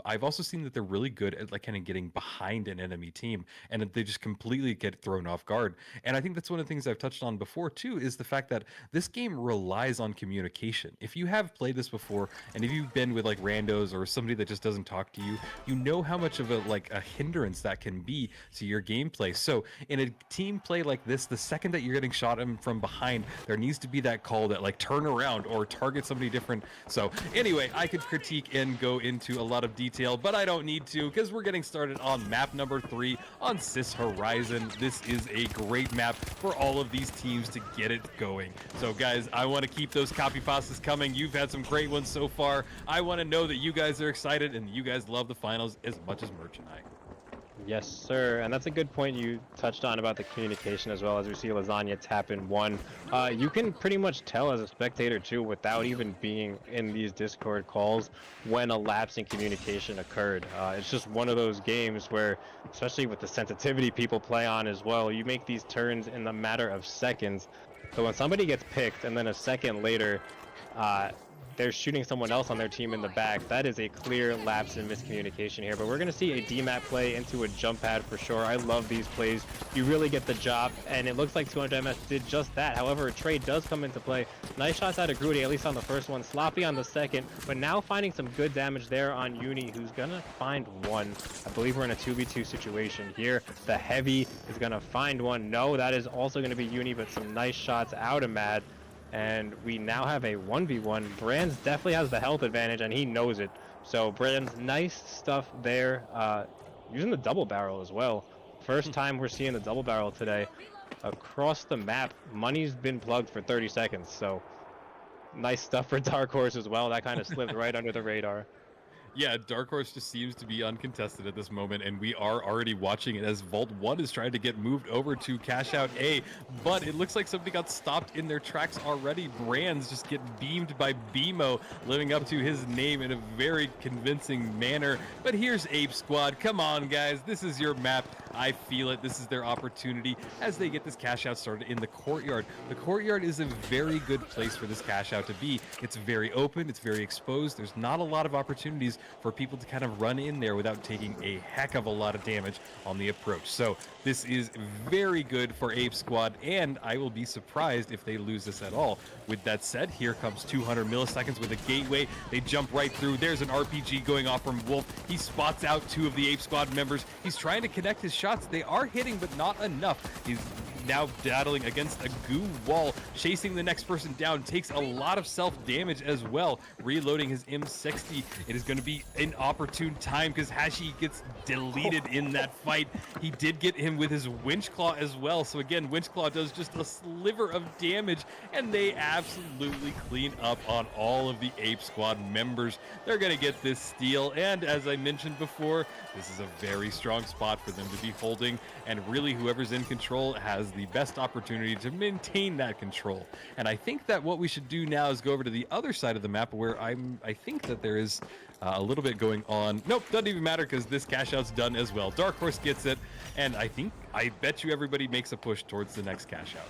I've also seen that they're really good at like kind of getting behind an enemy team, and they just completely get thrown off guard. And I think that's one of the things I've touched on before too, is the fact that this game relies on communication. If you have played this before, and if you've been with like randos or somebody that just doesn't talk to you, you know how much of a hindrance that can be to your gameplay. So in a team play like this, the second that you're getting shot from behind, there needs to be that call that like turn around or target somebody different. So anyway, I could critique and go into a lot of detail, but I don't need to, because we're getting started on map number 3 on Sis Horizon. This is a great map for all of these teams to get it going. So guys, I want to keep those copy pastas coming. You've had some great ones so far. I want to know that you guys are excited and you guys love the finals as much as Merch and I. Yes, sir. And that's a good point you touched on about the communication as well. As we see Lasagna tap in one. You can pretty much tell as a spectator too, without even being in these Discord calls, when a lapse in communication occurred. It's just one of those games where, especially with the sensitivity people play on as well, you make these turns in a matter of seconds. So when somebody gets picked and then a second later, they're shooting someone else on their team in the back, that is a clear lapse in miscommunication here. But we're going to see a DMAP play into a jump pad for sure. I love these plays. You really get the job, and it looks like 200MS did just that. However, a trade does come into play. Nice shots out of Grudy, at least on the first one. Sloppy on the second, but now finding some good damage there on Uni, who's going to find one. I believe we're in a 2v2 situation here. The Heavy is going to find one. No, that is also going to be Uni, but some nice shots out of Mad. And we now have a 1v1. Brands definitely has the health advantage, and he knows it. So Brands, nice stuff there. Using the double barrel as well. First time we're seeing the double barrel today. Across the map, money's been plugged for 30 seconds. So nice stuff for Dark Horse as well. That kind of slipped right under the radar. Yeah, Dark Horse just seems to be uncontested at this moment, and we are already watching it as Vault 1 is trying to get moved over to cash out A, but it looks like somebody got stopped in their tracks already. Brands just get beamed by BMO, living up to his name in a very convincing manner. But here's Ape Squad. Come on, guys. This is your map. I feel it. This is their opportunity as they get this cash out started in the courtyard. The courtyard is a very good place for this cash out to be. It's very open. It's very exposed. There's not a lot of opportunities for people to kind of run in there without taking a heck of a lot of damage on the approach. So this is very good for Ape Squad, and I will be surprised if they lose this at all. With that said, here comes 200 milliseconds with a gateway. They jump right through. There's an RPG going off from Wolf. He spots out 2 of the Ape Squad members. He's trying to connect his shots. They are hitting, but not enough. He's now battling against a goo wall, chasing the next person down, takes a lot of self-damage as well, reloading his M60. It is going to be an opportune time because Hashi gets deleted in that fight. He did get him with his winch claw as well, so again, winch claw does just a sliver of damage, and they absolutely clean up on all of the Ape Squad members. They're going to get this steal, and as I mentioned before, this is a very strong spot for them to be holding, and really whoever's in control has the best opportunity to maintain that control. And I think that what we should do now is go over to the other side of the map where I think that there is a little bit going on. Nope, doesn't even matter because this cash out's done as well. Dark Horse gets it, and I bet you everybody makes a push towards the next cash out.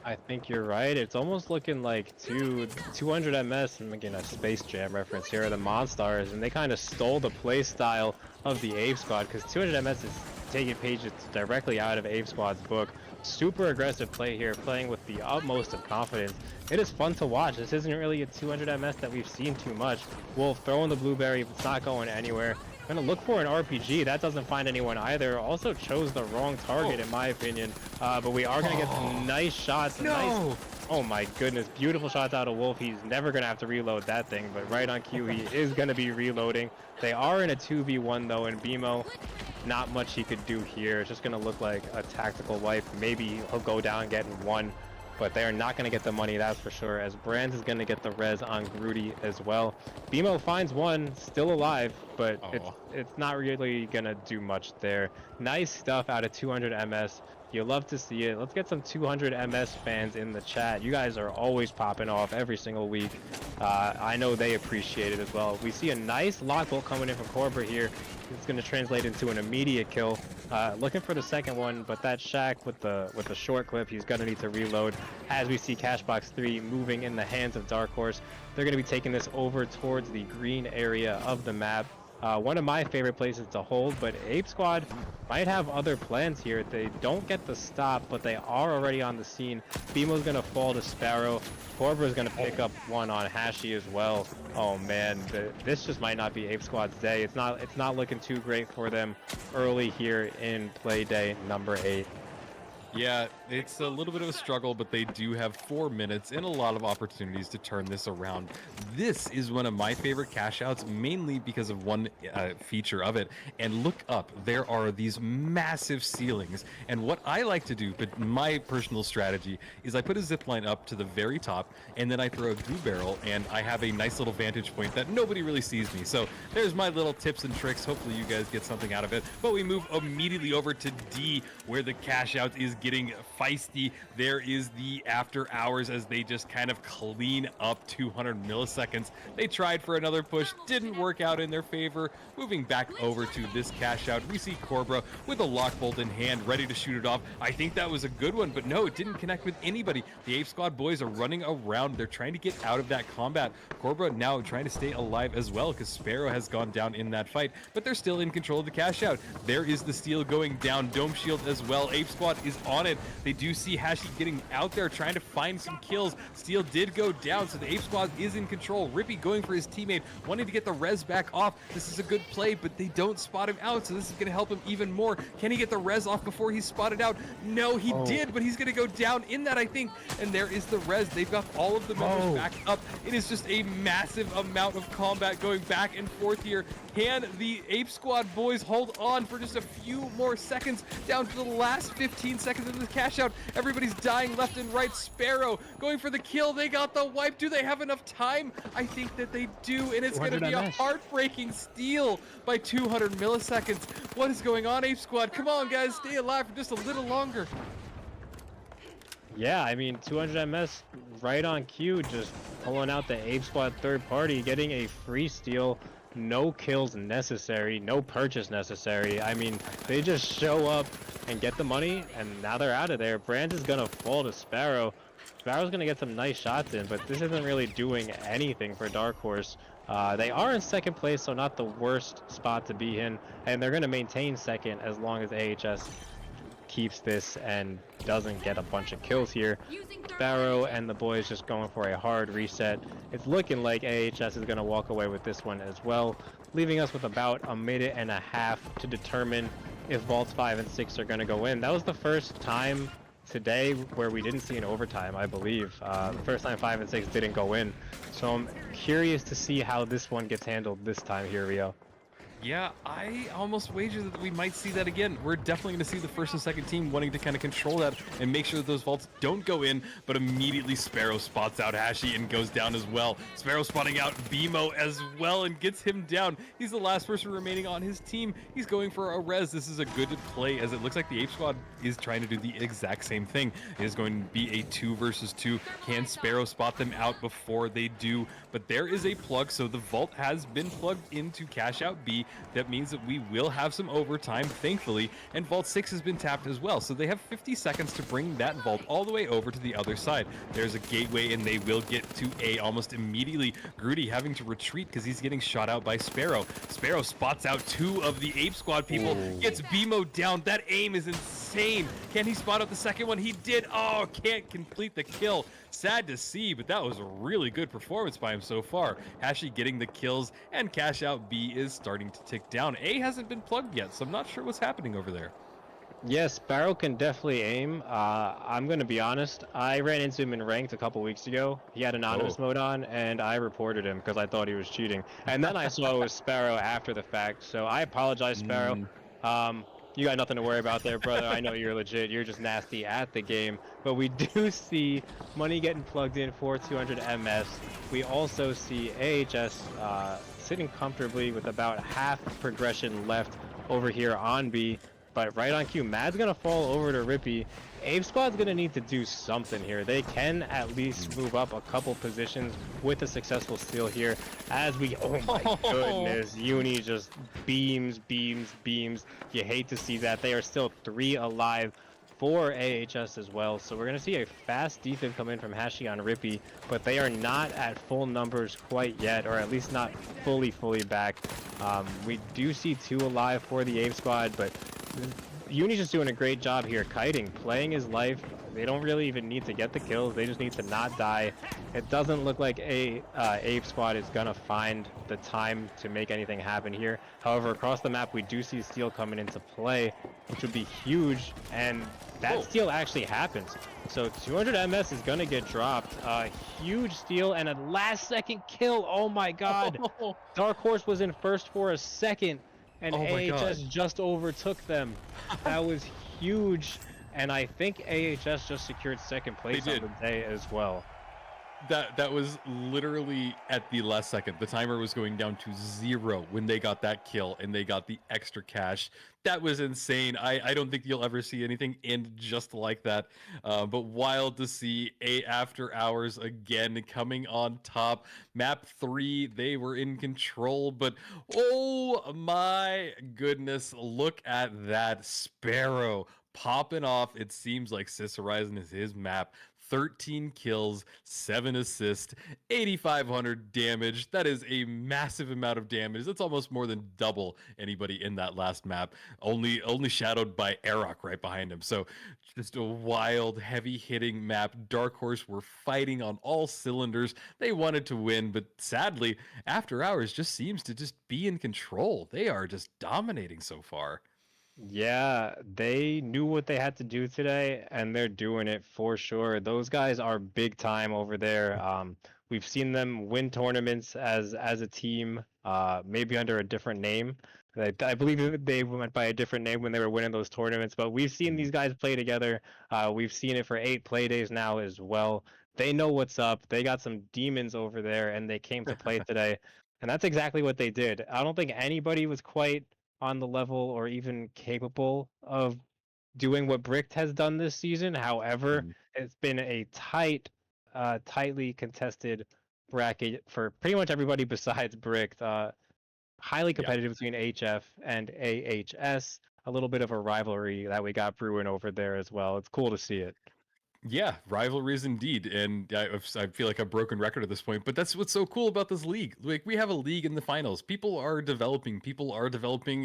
I think you're right. It's almost looking like 200 MS, I'm making a Space Jam reference here, the Monstars, and they kind of stole the play style of the Ape Squad because 200 MS is taking pages directly out of Ape Squad's book. Super aggressive play here, playing with the utmost of confidence. It is fun to watch. This isn't really a 200 MS that we've seen too much. Wolf throwing the blueberry, it's not going anywhere. Gonna look for an RPG. That doesn't find anyone either. Also chose the wrong target in my opinion. But we are gonna get some nice shots. No! Oh my goodness, beautiful shots out of Wolf. He's never gonna have to reload that thing, but right on cue he is gonna be reloading. They are in a 2v1 though, and BMO, not much he could do here. It's just gonna look like a tactical wipe. Maybe he'll go down getting 1. But they are not going to get the money, that's for sure, as Brands is going to get the res on Grudy as well. BMO finds 1, still alive, but it's not really going to do much there. Nice stuff out of 200 MS. You love to see it. Let's get some 200 MS fans in the chat. You guys are always popping off every single week. I know they appreciate it as well. We see a nice lock bolt coming in from Corbett here. It's going to translate into an immediate kill. Looking for the second one, but that Shack with the short clip, he's going to need to reload. As we see Cashbox 3 moving in the hands of Dark Horse, they're going to be taking this over towards the green area of the map. One of my favorite places to hold, but Ape Squad might have other plans here. They don't get the stop, but they are already on the scene. BMO's going to fall to Sparrow. Corbra's going to pick up 1 on Hashi as well. Oh man, this just might not be Ape Squad's day. It's not looking too great for them early here in Playday number 8. Yeah, it's a little bit of a struggle, but they do have 4 minutes and a lot of opportunities to turn this around. This is one of my favorite cash outs, mainly because of one feature of it. And look up, there are these massive ceilings. And what I like to do, but my personal strategy, is I put a zip line up to the very top, and then I throw a goo barrel, and I have a nice little vantage point that nobody really sees me. So there's my little tips and tricks. Hopefully you guys get something out of it. But we move immediately over to D, where the cash out is getting feisty. There is the after hours as they just kind of clean up 200 milliseconds. They tried for another push, didn't work out in their favor. Moving back over to this cash out, we see Cobra with a lock bolt in hand, ready to shoot it off. I think that was a good one, but no, it didn't connect with anybody. The Ape Squad boys are running around. They're trying to get out of that combat. Cobra now trying to stay alive as well because Sparrow has gone down in that fight, but they're still in control of the cash out. There is the steal going down. Dome Shield as well. Ape Squad is on it. They do see Hashi getting out there trying to find some kills. Steal did go down, so the Ape Squad is in control. Rippy going for his teammate, wanting to get the res back off. This is a good play, but they don't spot him out, so this is going to help him even more. Can he get the res off before he's spotted out? No, he did, but he's going to go down in that, I think. And there is the res. They've got all of the members back up. It is just a massive amount of combat going back and forth here. Can the Ape Squad boys hold on for just a few more seconds down to the last 15 seconds of the cash out? Everybody's dying left and right. Sparrow going for the kill. They got the wipe. Do they have enough time? I think that they do, and it's going to be a heartbreaking steal by 200 milliseconds. What is going on, Ape Squad? Come on, guys. Stay alive for just a little longer. Yeah, I mean, 200 MS right on cue, just pulling out the Ape Squad third party, getting a free steal. no kills necessary, no purchase necessary. I mean, they just show up and get the money, and now they're out of there. Brands is gonna fall to Sparrow. Sparrow's gonna get some nice shots in, but this isn't really doing anything for Dark Horse. They are in second place, so not the worst spot to be in, and they're gonna maintain second as long as AHS keeps this and doesn't get a bunch of kills here. Sparrow and the boys just going for a hard reset. It's looking like AHS is going to walk away with this one as well, leaving us with about a minute and a half to determine if Vaults 5 and 6 are going to go in. That was the first time today where we didn't see an overtime, I believe. The first time 5 and 6 didn't go in. So I'm curious to see how this one gets handled this time here, Rio. Yeah, I almost wager that we might see that again. We're definitely going to see the first and second team wanting to kind of control that and make sure that those vaults don't go in, but immediately Sparrow spots out Hashi and goes down as well. Sparrow spotting out BMO as well and gets him down. He's the last person remaining on his team. He's going for a res. This is a good play as it looks like the Ape Squad is trying to do the exact same thing. It is going to be a 2 versus 2. Can Sparrow spot them out before they do? But there is a plug, so the vault has been plugged into Cash Out B. That means that we will have some overtime, thankfully, and Vault 6 has been tapped as well, so they have 50 seconds to bring that vault all the way over to the other side. There's a gateway, and they will get to A almost immediately. Grudy having to retreat because he's getting shot out by Sparrow. Sparrow spots out 2 of the Ape Squad people, gets BMO down. That aim is insane. Can he spot out the second one? He did. Oh, can't complete the kill. Sad to see, but that was a really good performance by him so far. Hashi getting the kills, and Cash Out B is starting to tick down. A hasn't been plugged yet, so I'm not sure what's happening over there. Yes, Sparrow can definitely aim. I'm going to be honest. I ran into him in ranked a couple weeks ago. He had anonymous mode on, and I reported him because I thought he was cheating. And then I saw it was Sparrow after the fact, so I apologize, Sparrow. You got nothing to worry about there, brother. I know you're legit. You're just nasty at the game. But we do see money getting plugged in for 200 MS. We also see AHS sitting comfortably with about half progression left over here on B. But right on cue, Mad's going to fall over to Rippy. Ape Squad's going to need to do something here. They can at least move up a couple positions with a successful steal here as we... Oh my goodness. Uni just beams. You hate to see that. They are still 3 alive for AHS as well. So we're going to see a fast defib come in from Hashi on Rippy, but they are not at full numbers quite yet, or at least not fully back. We do see 2 alive for the Ape Squad, but Uni's just doing a great job here, kiting, playing his life. They don't really even need to get the kills. They just need to not die. It doesn't look like Ape Squad is going to find the time to make anything happen here. However, across the map, we do see steal coming into play, which would be huge, and that steal actually happens. So 200 MS is going to get dropped. Huge steal and a last-second kill. Oh my god. Dark Horse was in first for a second, and AHS just overtook them. That was huge. And I think AHS just secured second place on the day as well. That was literally at the last second. The timer was going down to 0 when they got that kill and they got the extra cash. That was insane. I don't think you'll ever see anything end just like that. But wild to see A After Hours again coming on top. Map 3, they were in control, but oh my goodness, look at that. Sparrow popping off. It seems like Sis Horizon is his map. 13 kills, 7 assists, 8,500 damage. That is a massive amount of damage. That's almost more than double anybody in that last map. Only shadowed by Arok right behind him. So just a wild, heavy-hitting map. Dark Horse were fighting on all cylinders. They wanted to win, but sadly, After Hours just seems to just be in control. They are just dominating so far. Yeah, they knew what they had to do today, and they're doing it for sure. Those guys are big time over there. We've seen them win tournaments as a team, maybe under a different name. I believe they went by a different name when they were winning those tournaments, but we've seen these guys play together. We've seen it for 8 play days now as well. They know what's up. They got some demons over there, and they came to play today. And that's exactly what they did. I don't think anybody was quite on the level or even capable of doing what Bricked has done this season. However, it's been a tightly contested bracket for pretty much everybody besides Bricked. highly competitive between HF and AHS. A little bit of a rivalry that we got brewing over there as well. It's cool to see it. Yeah, rivalries indeed, and I feel like a broken record at this point. But that's what's so cool about this league. Like we have a league in the finals. People are developing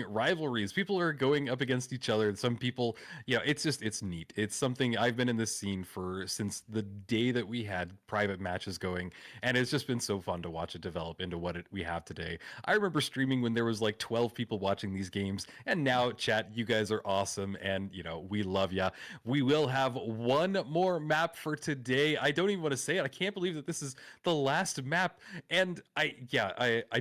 rivalries. People are going up against each other. And some people, it's neat. It's something I've been in this scene for since the day that we had private matches going, and it's just been so fun to watch it develop into what we have today. I remember streaming when there was like 12 people watching these games, and now chat, you guys are awesome, and we love ya. We will have one more map for today. I don't even want to say it. I can't believe that this is the last map, and I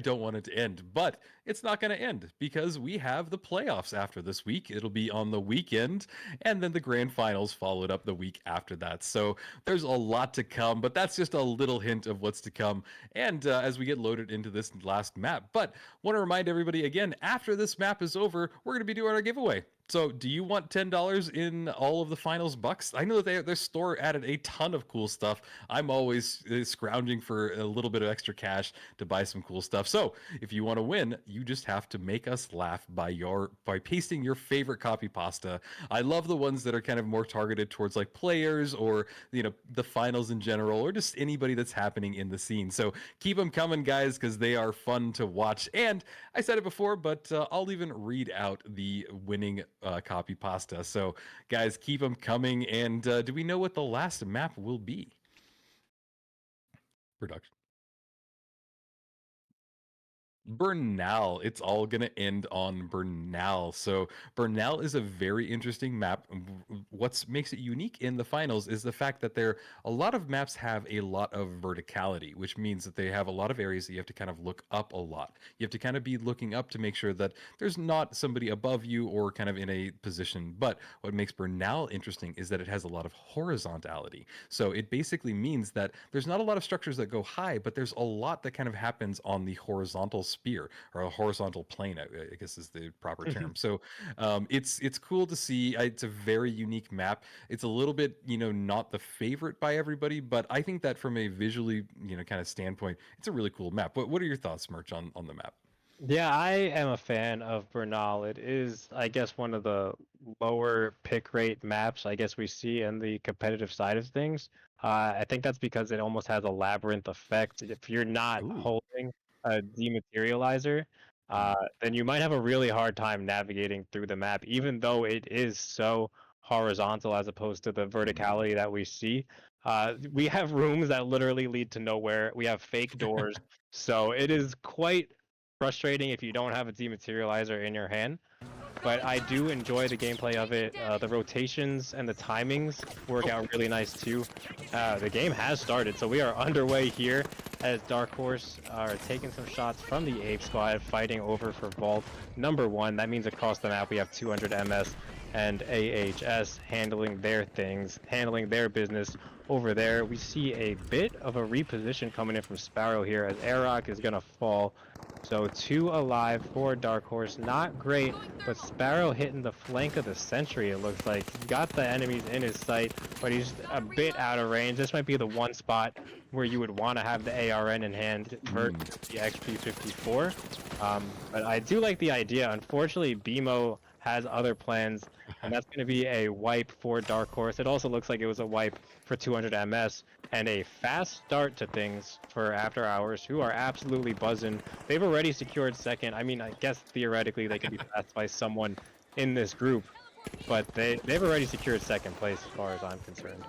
don't want it to end, but it's not going to end because we have the playoffs after this week. It'll be on the weekend, and then the grand finals followed up the week after that. So there's a lot to come, but that's just a little hint of what's to come. And as we get loaded into this last map, but want to remind everybody again, after this map is over, we're going to be doing our giveaway. So do you want $10 in all of the finals bucks? I know that their store added a ton of cool stuff. I'm always scrounging for a little bit of extra cash to buy some cool stuff. So if you want to win, you just have to make us laugh by pasting your favorite copy pasta. I love the ones that are kind of more targeted towards like players or the finals in general, or just anybody that's happening in the scene. So keep them coming, guys, because they are fun to watch. And I said it before, but I'll even read out the winning copy pasta. So guys, keep them coming. And do we know what the last map will be? Production. Bernal. It's all going to end on Bernal. So Bernal is a very interesting map. What makes it unique in the finals is the fact that a lot of maps have a lot of verticality, which means that they have a lot of areas that you have to kind of look up a lot. You have to kind of be looking up to make sure that there's not somebody above you or kind of in a position. But what makes Bernal interesting is that it has a lot of horizontality. So it basically means that there's not a lot of structures that go high, but there's a lot that kind of happens on the horizontal sphere, or a horizontal plane, I guess is the proper term. So it's cool to see. It's a very unique map. It's a little bit not the favorite by everybody, but I think that from a visually kind of standpoint, it's a really cool map. What are your thoughts, Merch, on the map? Yeah, I am a fan of Bernal. It is, I guess, one of the lower pick rate maps I guess we see in the competitive side of things. I think that's because it almost has a labyrinth effect. If you're not holding a dematerializer, then you might have a really hard time navigating through the map, even though it is so horizontal as opposed to the verticality that we see. We have rooms that literally lead to nowhere. We have fake doors. So it is quite frustrating if you don't have a dematerializer in your hand. But I do enjoy the gameplay of it. The rotations and the timings work out really nice too. The game has started, so we are underway here as Dark Horse are taking some shots from the Ape Squad, fighting over for Vault number 1. That means across the map we have 200 MS and AHS handling their things, handling their business over there. We see a bit of a reposition coming in from Sparrow here as Airrock is going to fall. So 2 alive for Dark Horse. Not great, but Sparrow hitting the flank of the Sentry, it looks like. He's got the enemies in his sight, but he's a bit out of range. This might be the one spot where you would want to have the ARN in hand versus the XP54. But I do like the idea. Unfortunately, BMO has other plans, and that's going to be a wipe for Dark Horse. It also looks like it was a wipe for 200 MS, and a fast start to things for After Hours, who are absolutely buzzing. They've already secured second. I mean, I guess theoretically they could be passed by someone in this group, but they've already secured second place as far as I'm concerned.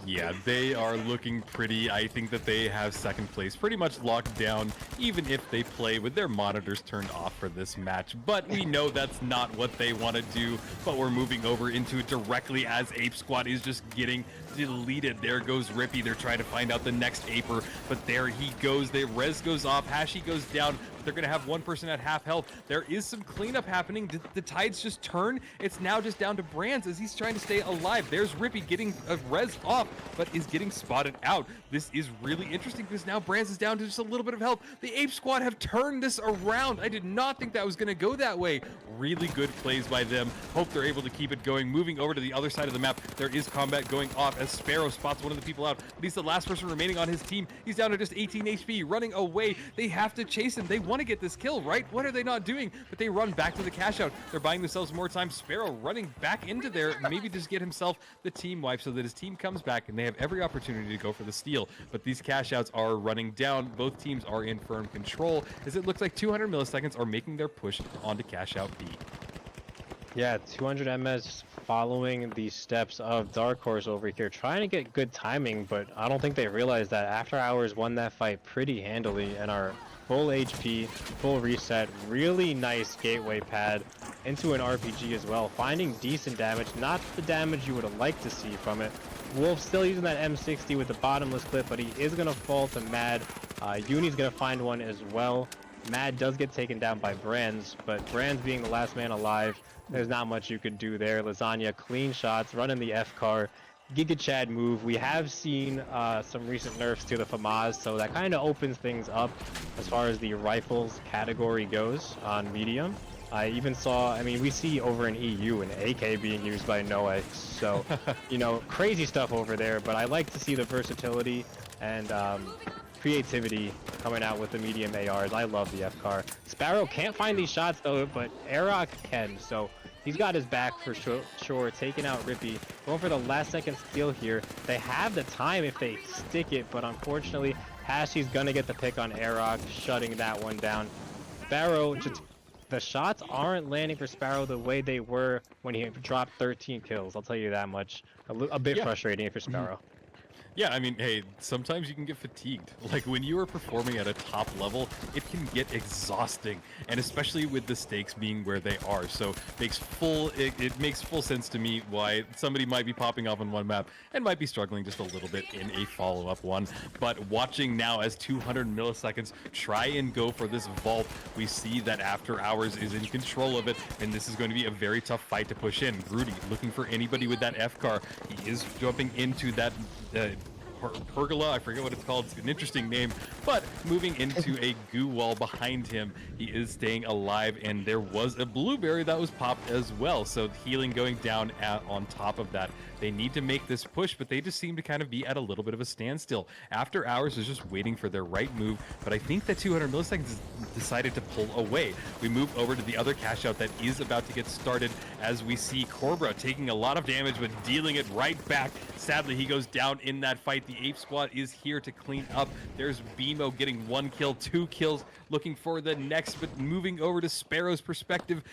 Yeah, they are looking pretty. I think that they have second place pretty much locked down, even if they play with their monitors turned off for this match. But we know that's not what they want to do, but we're moving over into it directly as Ape Squad is just getting deleted. There goes Rippy. They're trying to find out the next Aper, but there he goes. The res goes off. Hashi goes down. They're going to have one person at half health. There is some cleanup happening. Did the tides just turn? It's now just down to Brands as he's trying to stay alive. There's Rippy getting a res off, but is getting spotted out. This is really interesting because now Brands is down to just a little bit of health. The Ape Squad have turned this around. I did not think that was going to go that way. Really good plays by them. Hope they're able to keep it going. Moving over to the other side of the map, there is combat going off as Sparrow spots one of the people out, but he's the last person remaining on his team. He's down to just 18 HP, running away. They have to chase him. They want want to get this kill, right? What are they not doing? But they run back to the cash out. They're buying themselves more time. Sparrow running back into there, maybe just get himself the team wipe so that his team comes back and they have every opportunity to go for the steal. But these cash outs are running down. Both teams are in firm control as it looks like 200 milliseconds are making their push onto cash out B. Yeah, 200 MS following the steps of Dark Horse over here, trying to get good timing, but I don't think they realized that After Hours won that fight pretty handily and are full HP, full reset, really nice gateway pad into an RPG as well, finding decent damage, not the damage you would have liked to see from it. Wolf still using that M60 with the bottomless clip, but he is going to fall to Mad. Uni's going to find one as well. Mad does get taken down by Brands, but Brands being the last man alive, there's not much you could do there. Lasagna, clean shots, running the F-car, Giga Chad move. We have seen some recent nerfs to the FAMAS, so that kind of opens things up as far as the rifles category goes on medium. I even saw, I mean, we see over in EU an AK being used by Nox, so, you know, crazy stuff over there, but I like to see the versatility and creativity coming out with the medium ARs. I love the F-car. Sparrow can't find these shots though, but Aerok can, so he's got his back for sure. Taking out Rippy, going for the last second steal here. They have the time if they stick it, but unfortunately, Hashi's gonna get the pick on Aerok, shutting that one down. Sparrow, just the shots aren't landing for Sparrow the way they were when he dropped 13 kills. I'll tell you that much. A bit frustrating for Sparrow. Yeah, I mean, hey, sometimes you can get fatigued. Like, when you are performing at a top level, it can get exhausting, and especially with the stakes being where they are. So it makes full sense to me why somebody might be popping off on one map and might be struggling just a little bit in a follow-up one. But watching now as 200 milliseconds try and go for this vault, we see that After Hours is in control of it, and this is going to be a very tough fight to push in. Rudy looking for anybody with that F-car. He is jumping into that pergola, I forget what it's called, it's an interesting name, but moving into a goo wall behind him. He is staying alive, and there was a blueberry that was popped as well, so healing going down on top of that. They need to make this push, but they just seem to kind of be at a little bit of a standstill. After Hours is just waiting for their right move, but I think that 200 milliseconds decided to pull away. We move over to the other cash out that is about to get started as we see Cobra taking a lot of damage, but dealing it right back. Sadly, he goes down in that fight. The Ape Squad is here to clean up. There's BMO getting 1 kill, 2 kills, looking for the next, but moving over to Sparrow's perspective.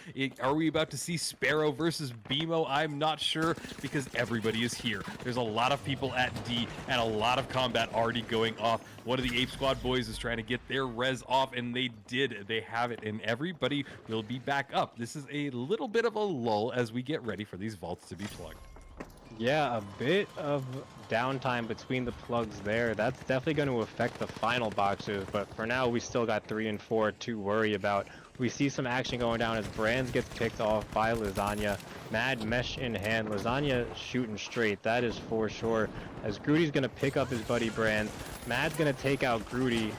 Are we about to see Sparrow versus BMO? I'm not sure, because everybody is here. There's a lot of people at D and a lot of combat already going off. One of the Ape Squad boys is trying to get their res off, and they did. They have it, and everybody will be back up. This is a little bit of a lull as we get ready for these vaults to be plugged. Yeah, a bit of downtime between the plugs there. That's definitely going to affect the final boxes, but for now we still got 3 and 4 to worry about. We see some action going down as Brands gets picked off by Lasagna. Mad mesh in hand. Lasagna shooting straight, that is for sure. As Grudy's going to pick up his buddy Brands. Mad's going to take out Grudy,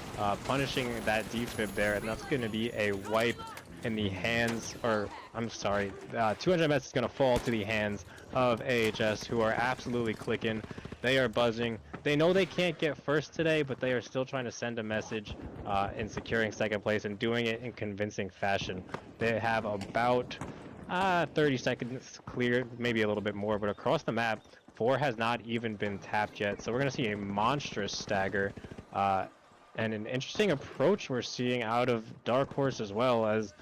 punishing that defib there, and that's going to be a wipe in the hands, or I'm sorry, 200 MS is going to fall to the hands of AHS, who are absolutely clicking. They are buzzing. They know they can't get first today, but they are still trying to send a message in securing second place and doing it in convincing fashion. They have about 30 seconds cleared, maybe a little bit more, but across the map, 4 has not even been tapped yet. So we're going to see a monstrous stagger. And an interesting approach we're seeing out of Dark Horse as well, as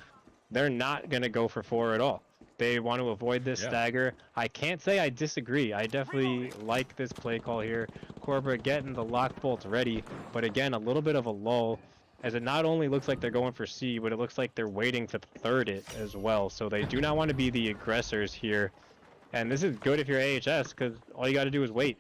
they're not going to go for 4 at all. They want to avoid this stagger. I can't say I disagree. I definitely like this play call here. Cobra getting the lock bolts ready, but again, a little bit of a lull, as it not only looks like they're going for C, but it looks like they're waiting to third it as well. So they do not want to be the aggressors here. And this is good if you're AHS, because all you got to do is wait.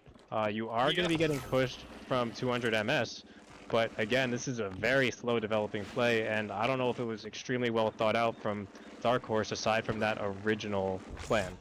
You are going to be getting pushed from 200 MS. But again, this is a very slow developing play, and I don't know if it was extremely well thought out from Dark Horse aside from that original plan.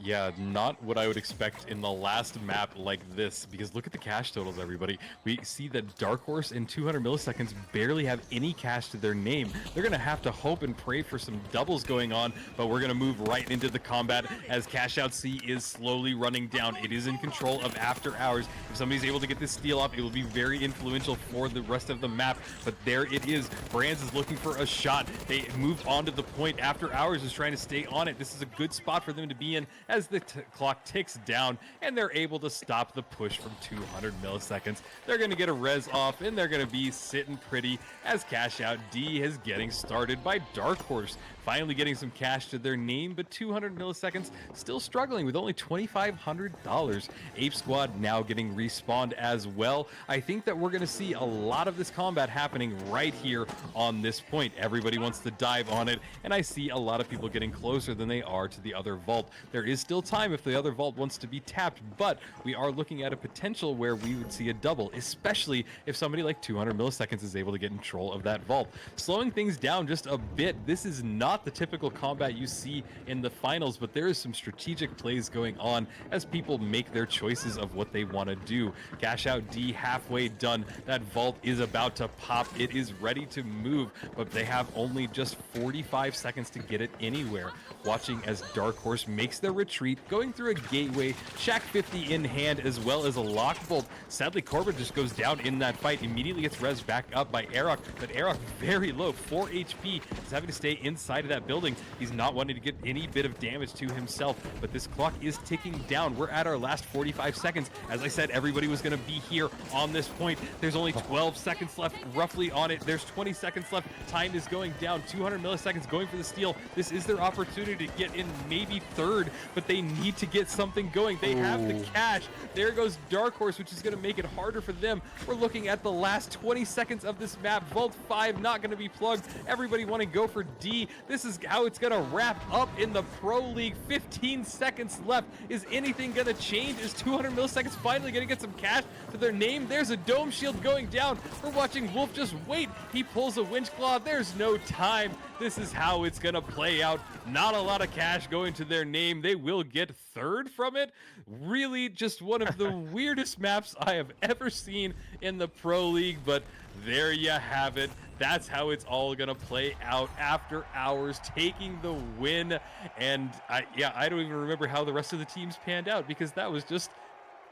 Yeah, not what I would expect in the last map like this, because look at the cash totals, everybody. We see that Dark Horse in 200 milliseconds barely have any cash to their name. They're going to have to hope and pray for some doubles going on, but we're going to move right into the combat as Cash Out C is slowly running down. It is in control of After Hours. If somebody's able to get this steal off, it will be very influential for the rest of the map, but there it is. Brands is looking for a shot. They move on to the point. After Hours is trying to stay on it. This is a good spot for them to be in as the clock ticks down, and they're able to stop the push from 200 milliseconds. They're going to get a res off, and they're going to be sitting pretty as Cash Out D is getting started by Dark Horse. Finally getting some cash to their name, but 200 milliseconds still struggling with only $2,500. Ape Squad now getting respawned as well. I think that we're going to see a lot of this combat happening right here on this point. Everybody wants to dive on it, and I see a lot of people getting closer than they are to the other vault. There is still time if the other vault wants to be tapped, but we are looking at a potential where we would see a double, especially if somebody like 200 milliseconds is able to get in control of that vault. Slowing things down just a bit. This is not the typical combat you see in the finals, but there is some strategic plays going on as people make their choices of what they want to do. Cash Out D halfway done. That vault is about to pop. It is ready to move, but they have only just 45 seconds to get it anywhere. Watching as Dark Horse makes their retreat, going through a gateway, Shack 50 in hand, as well as a lock bolt. Sadly, Corbin just goes down in that fight, immediately gets res back up by Arok, but Arok very low, 4 HP. He's having to stay inside of that building. He's not wanting to get any bit of damage to himself, but this clock is ticking down. We're at our last 45 seconds. As I said, everybody was going to be here on this point. There's only 12 seconds left roughly on it. There's 20 seconds left. Time is going down. 200 milliseconds going for the steal. This is their opportunity to get in maybe third, but they need to get something going. They have the cash. There goes Dark Horse, which is going to make it harder for them. We're looking at the last 20 seconds of this map. Vault 5 not going to be plugged. Everybody want to go for D. This is how it's going to wrap up in the Pro League. 15 seconds left. Is anything going to change? Is 200 milliseconds finally going to get some cash to their name? There's a dome shield going down. We're watching Wolf just wait. He pulls a winch claw. There's no time. This is how it's going to play out. Not a lot of cash going to their name. They will get third from it. Really just one of the weirdest maps I have ever seen in the Pro League, but there you have it. That's how it's all gonna play out. After Hours taking the win, and I don't even remember how the rest of the teams panned out because that was just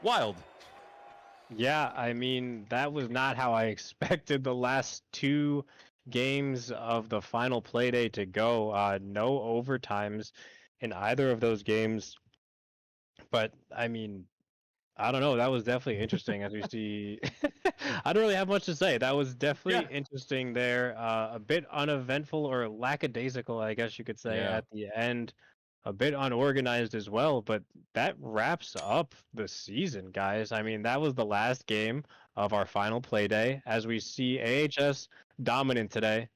wild. Yeah, I mean, that was not how I expected the last two games of the final Playday to go. No overtimes in either of those games. But I mean, I don't know. That was definitely interesting as we see. I don't really have much to say. That was definitely interesting there. A bit uneventful or lackadaisical, I guess you could say, at the end. A bit unorganized as well, but that wraps up the season, guys. I mean, that was the last game of our final play day as we see AHS dominant today,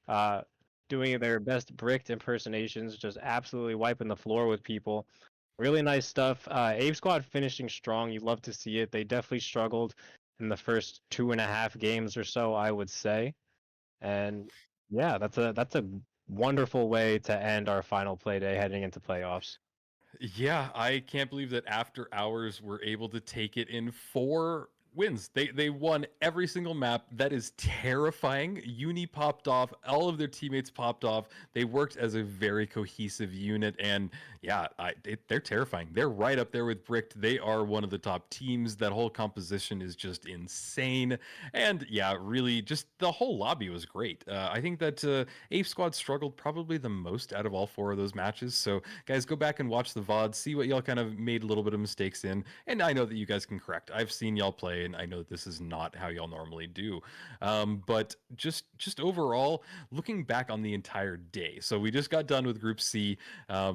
doing their best bricked impersonations, just absolutely wiping the floor with people. Really nice stuff. Ape Squad finishing strong. You love to see it. They definitely struggled in the first 2.5 games or so, I would say. And yeah, that's a wonderful way to end our final play day heading into playoffs. Yeah, I can't believe that After Hours were able to take it in 4 wins. They won every single map. That is terrifying. Uni popped off, all of their teammates popped off. They worked as a very cohesive unit, and yeah, they're terrifying. They're right up there with Bricked. They are one of the top teams. That whole composition is just insane, and yeah, really, just the whole lobby was great. I think that Ape Squad struggled probably the most out of all 4 of those matches. So guys, go back and watch the VOD, see what y'all kind of made a little bit of mistakes in, and I know that you guys can correct. I've seen y'all play, and I know that this is not how y'all normally do. But just overall, looking back on the entire day, so we just got done with Group C.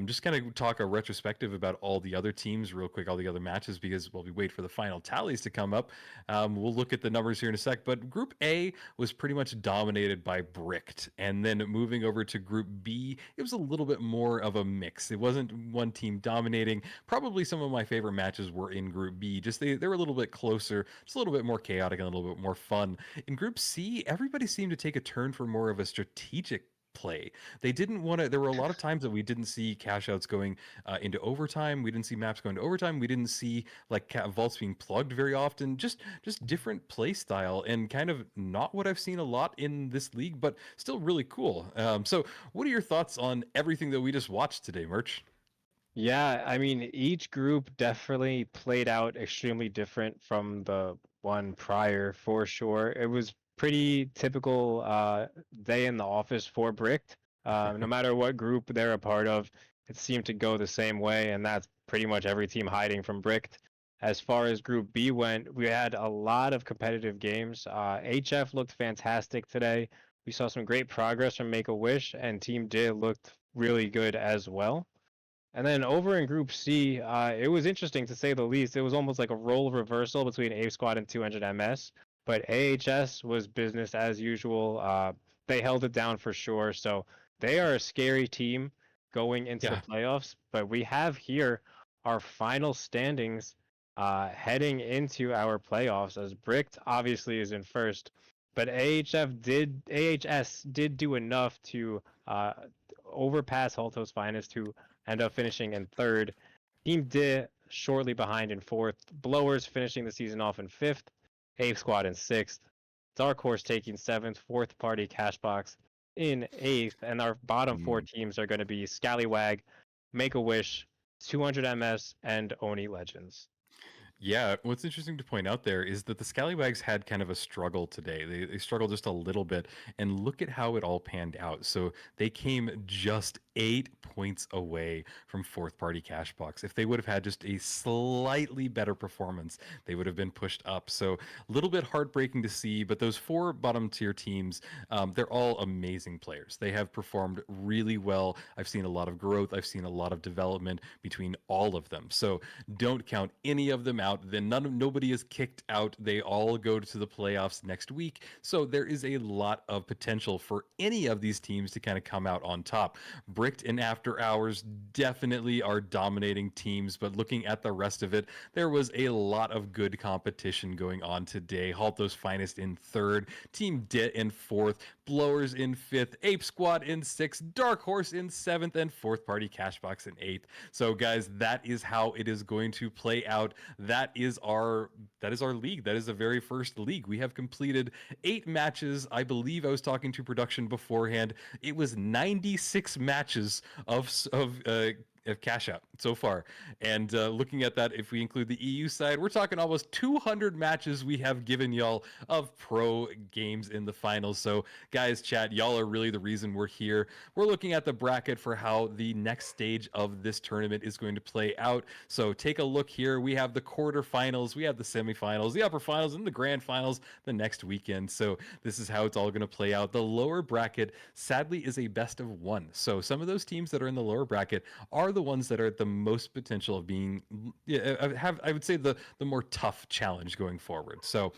Just kind of talk a retrospective about all the other teams real quick, all the other matches, because while we wait for the final tallies to come up, we'll look at the numbers here in a sec. But Group A was pretty much dominated by Bricked, and then moving over to Group B, it was a little bit more of a mix. It wasn't one team dominating. Probably some of my favorite matches were in Group B. Just they were a little bit closer, just a little bit more chaotic and a little bit more fun. In Group C, everybody seemed to take a turn for more of a strategic play. They didn't want to. There were a lot of times that we didn't see cash outs going into overtime. We didn't see maps going to overtime. We didn't see like vaults being plugged very often. Just different play style and kind of not what I've seen a lot in this league, but still really cool. So, what are your thoughts on everything that we just watched today, Merch? Yeah, I mean, each group definitely played out extremely different from the one prior, for sure. It was pretty typical day in the office for Bricked. No matter what group they're a part of, it seemed to go the same way, and that's pretty much every team hiding from Bricked. As far as Group B went, we had a lot of competitive games. HF looked fantastic today. We saw some great progress from Make a Wish, and Team D looked really good as well. And then over in Group C, it was interesting to say the least. It was almost like a role reversal between A Squad and 200 MS, but AHS was business as usual. They held it down for sure. So they are a scary team going into the Yeah. playoffs. But we have here our final standings heading into our playoffs, as Bricked obviously is in first, but AHS did do enough to overpass Holto's Finest, who end up finishing in third. Team D shortly behind in fourth. Blowers finishing the season off in fifth. Ape Squad in sixth. Dark Horse taking seventh. Fourth Party Cashbox in eighth. And our bottom four teams are going to be Scallywag, Make a Wish, 200 MS, and Oni Legends. Yeah, what's interesting to point out there is that the Scallywags had kind of a struggle today. They struggled just a little bit, and look at how it all panned out. So they came just 8 points away from fourth party Cashbox. If they would have had just a slightly better performance, they would have been pushed up. So a little bit heartbreaking to see, but those four bottom tier teams, they're all amazing players. They have performed really well. I've seen a lot of growth. I've seen a lot of development between all of them. So don't count any of them out. Then nobody is kicked out. They all go to the playoffs next week. So there is a lot of potential for any of these teams to kind of come out on top. Bricked and After Hours definitely are dominating teams, but looking at the rest of it, there was a lot of good competition going on today. Halto's Finest in third, Team Dit in fourth, Blowers in fifth, Ape Squad in sixth, Dark Horse in seventh, and fourth party Cashbox in eighth. So guys, that is how it is going to play out. That is our league. That is the very first league. We have completed 8 matches. I believe I was talking to production beforehand. It was 96 matches of cash out so far. And looking at that, if we include the EU side, we're talking almost 200 matches we have given y'all of pro games in the finals. So guys, chat, y'all are really the reason we're here. We're looking at the bracket for how the next stage of this tournament is going to play out. So take a look here. We have the quarterfinals, we have the semifinals, the upper finals, and the grand finals the next weekend. So this is how it's all going to play out. The lower bracket, sadly, is a best of one. So some of those teams that are in the lower bracket are the ones that are at the most potential of being, I would say, the more tough challenge going forward. So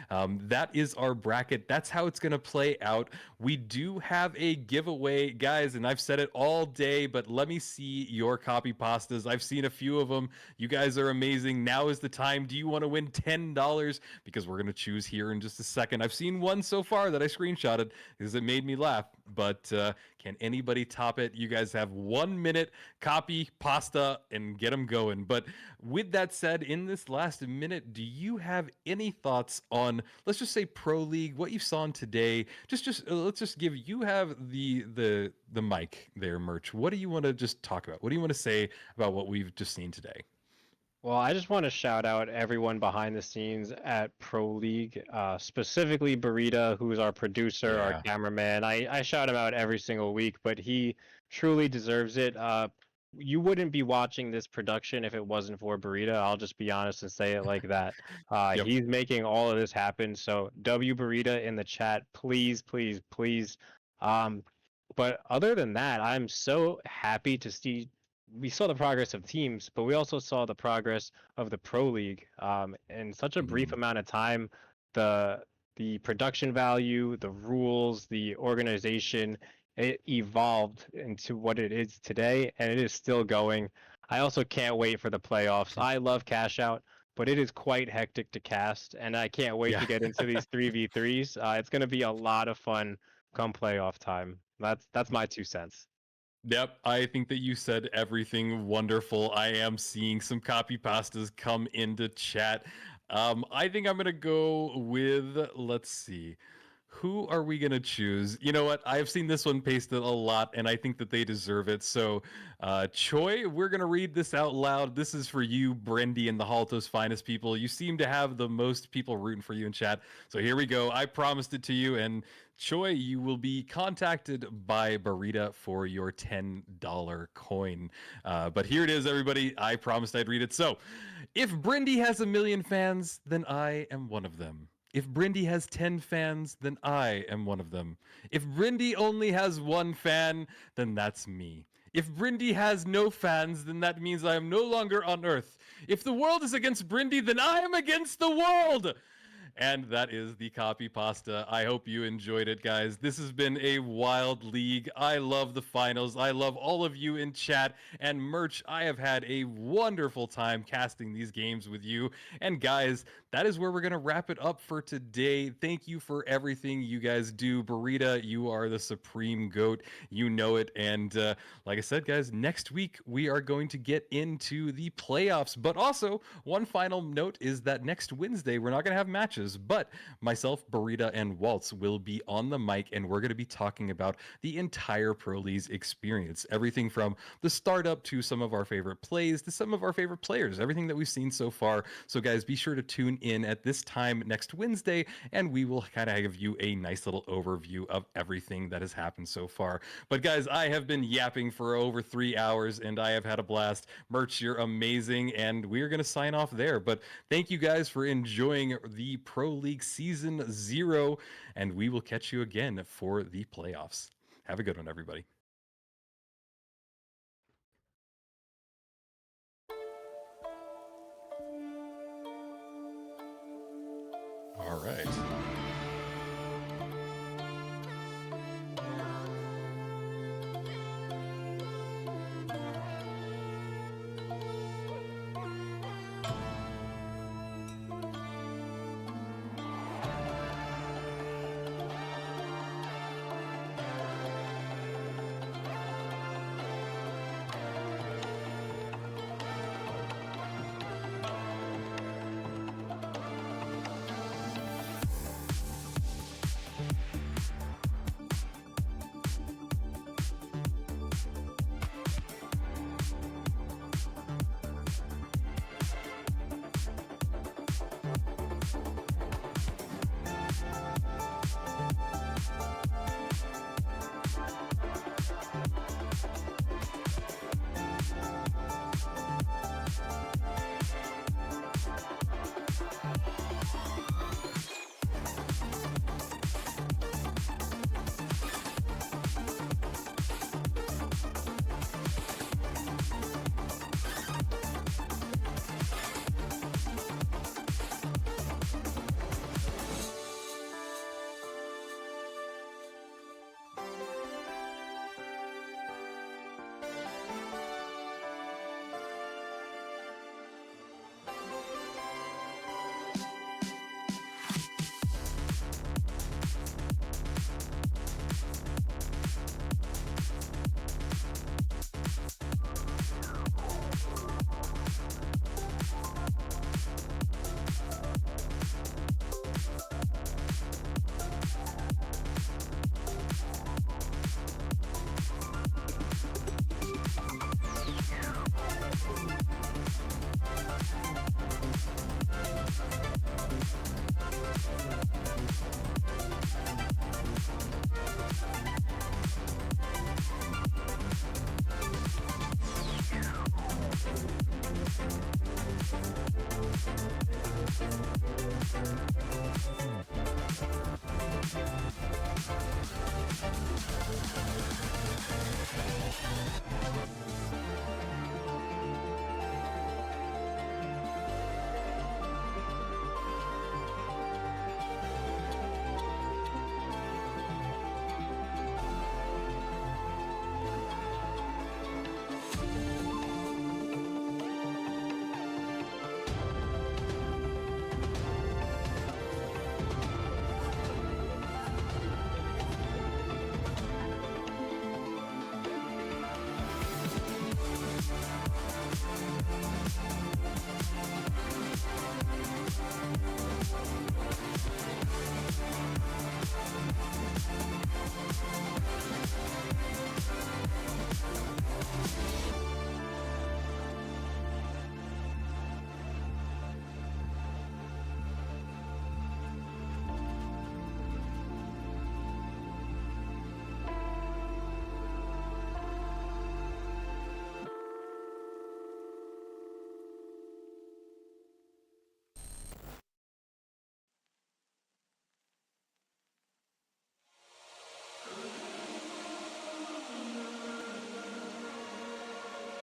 that is our bracket. That's how it's going to play out. We do have a giveaway, guys, and I've said it all day, but let me see your copy pastas. I've seen a few of them. You guys are amazing. Now is the time. Do you want to win $10? Because we're going to choose here in just a second. I've seen one so far that I screenshotted because it made me laugh, but can anybody top it? You guys have 1 minute, copy pasta, and get them going. But with that said, in this last minute, do you have any thoughts on, let's just say, Pro League, what you saw today? Let's just give you have the mic there, Merch. What do you want to just talk about? What do you want to say about what we've just seen today? Well, I just want to shout out everyone behind the scenes at Pro League, specifically Burrita, who's our producer, our cameraman. I shout him out every single week, but he truly deserves it. You wouldn't be watching this production if it wasn't for Burrita. I'll just be honest and say it like that. Yep. He's making all of this happen. So W Burrita in the chat, please, please, please. But other than that, I'm so happy to see. We saw the progress of teams, but we also saw the progress of the Pro League. In such a brief amount of time, the production value, the rules, the organization, it evolved into what it is today, and it is still going. I also can't wait for the playoffs. I love cash out, but it is quite hectic to cast, and I can't wait to get into these 3v3s. It's going to be a lot of fun come playoff time. That's my 2 cents. Yep, I think that you said everything wonderful. I am seeing some copy pastas come into chat. I think I'm gonna go with, let's see. Who are we gonna choose? You know what? I've seen this one pasted a lot, and I think that they deserve it. So, Choi, we're gonna read this out loud. This is for you, Brendy, and the Halto's finest people. You seem to have the most people rooting for you in chat. So here we go. I promised it to you, and Choi, you will be contacted by Barita for your $10 coin. But here it is, everybody. I promised I'd read it. So, if Brindy has 1 million fans, then I am one of them. If Brindy has 10 fans, then I am one of them. If Brindy only has 1 fan, then that's me. If Brindy has no fans, then that means I am no longer on Earth. If the world is against Brindy, then I am against the world! And that is the copy pasta. I hope you enjoyed it, guys. This has been a wild league. I love the finals. I love all of you in chat and merch. I have had a wonderful time casting these games with you. And guys, that is where we're going to wrap it up for today. Thank you for everything you guys do. Burrita, you are the supreme goat. You know it. And like I said, guys, next week we are going to get into the playoffs. But also, one final note is that next Wednesday, we're not going to have matches. But myself, Burrita, and Waltz will be on the mic, and we're going to be talking about the entire Pro Leagues experience. Everything from the startup to some of our favorite plays to some of our favorite players, everything that we've seen so far. So, guys, be sure to tune in at this time next Wednesday, and we will kind of give you a nice little overview of everything that has happened so far. But, guys, I have been yapping for over 3 hours, and I have had a blast. Merch, you're amazing, and we're going to sign off there. But thank you guys for enjoying the Pro League Season 0, and we will catch you again for the playoffs. Have a good one, everybody. All right.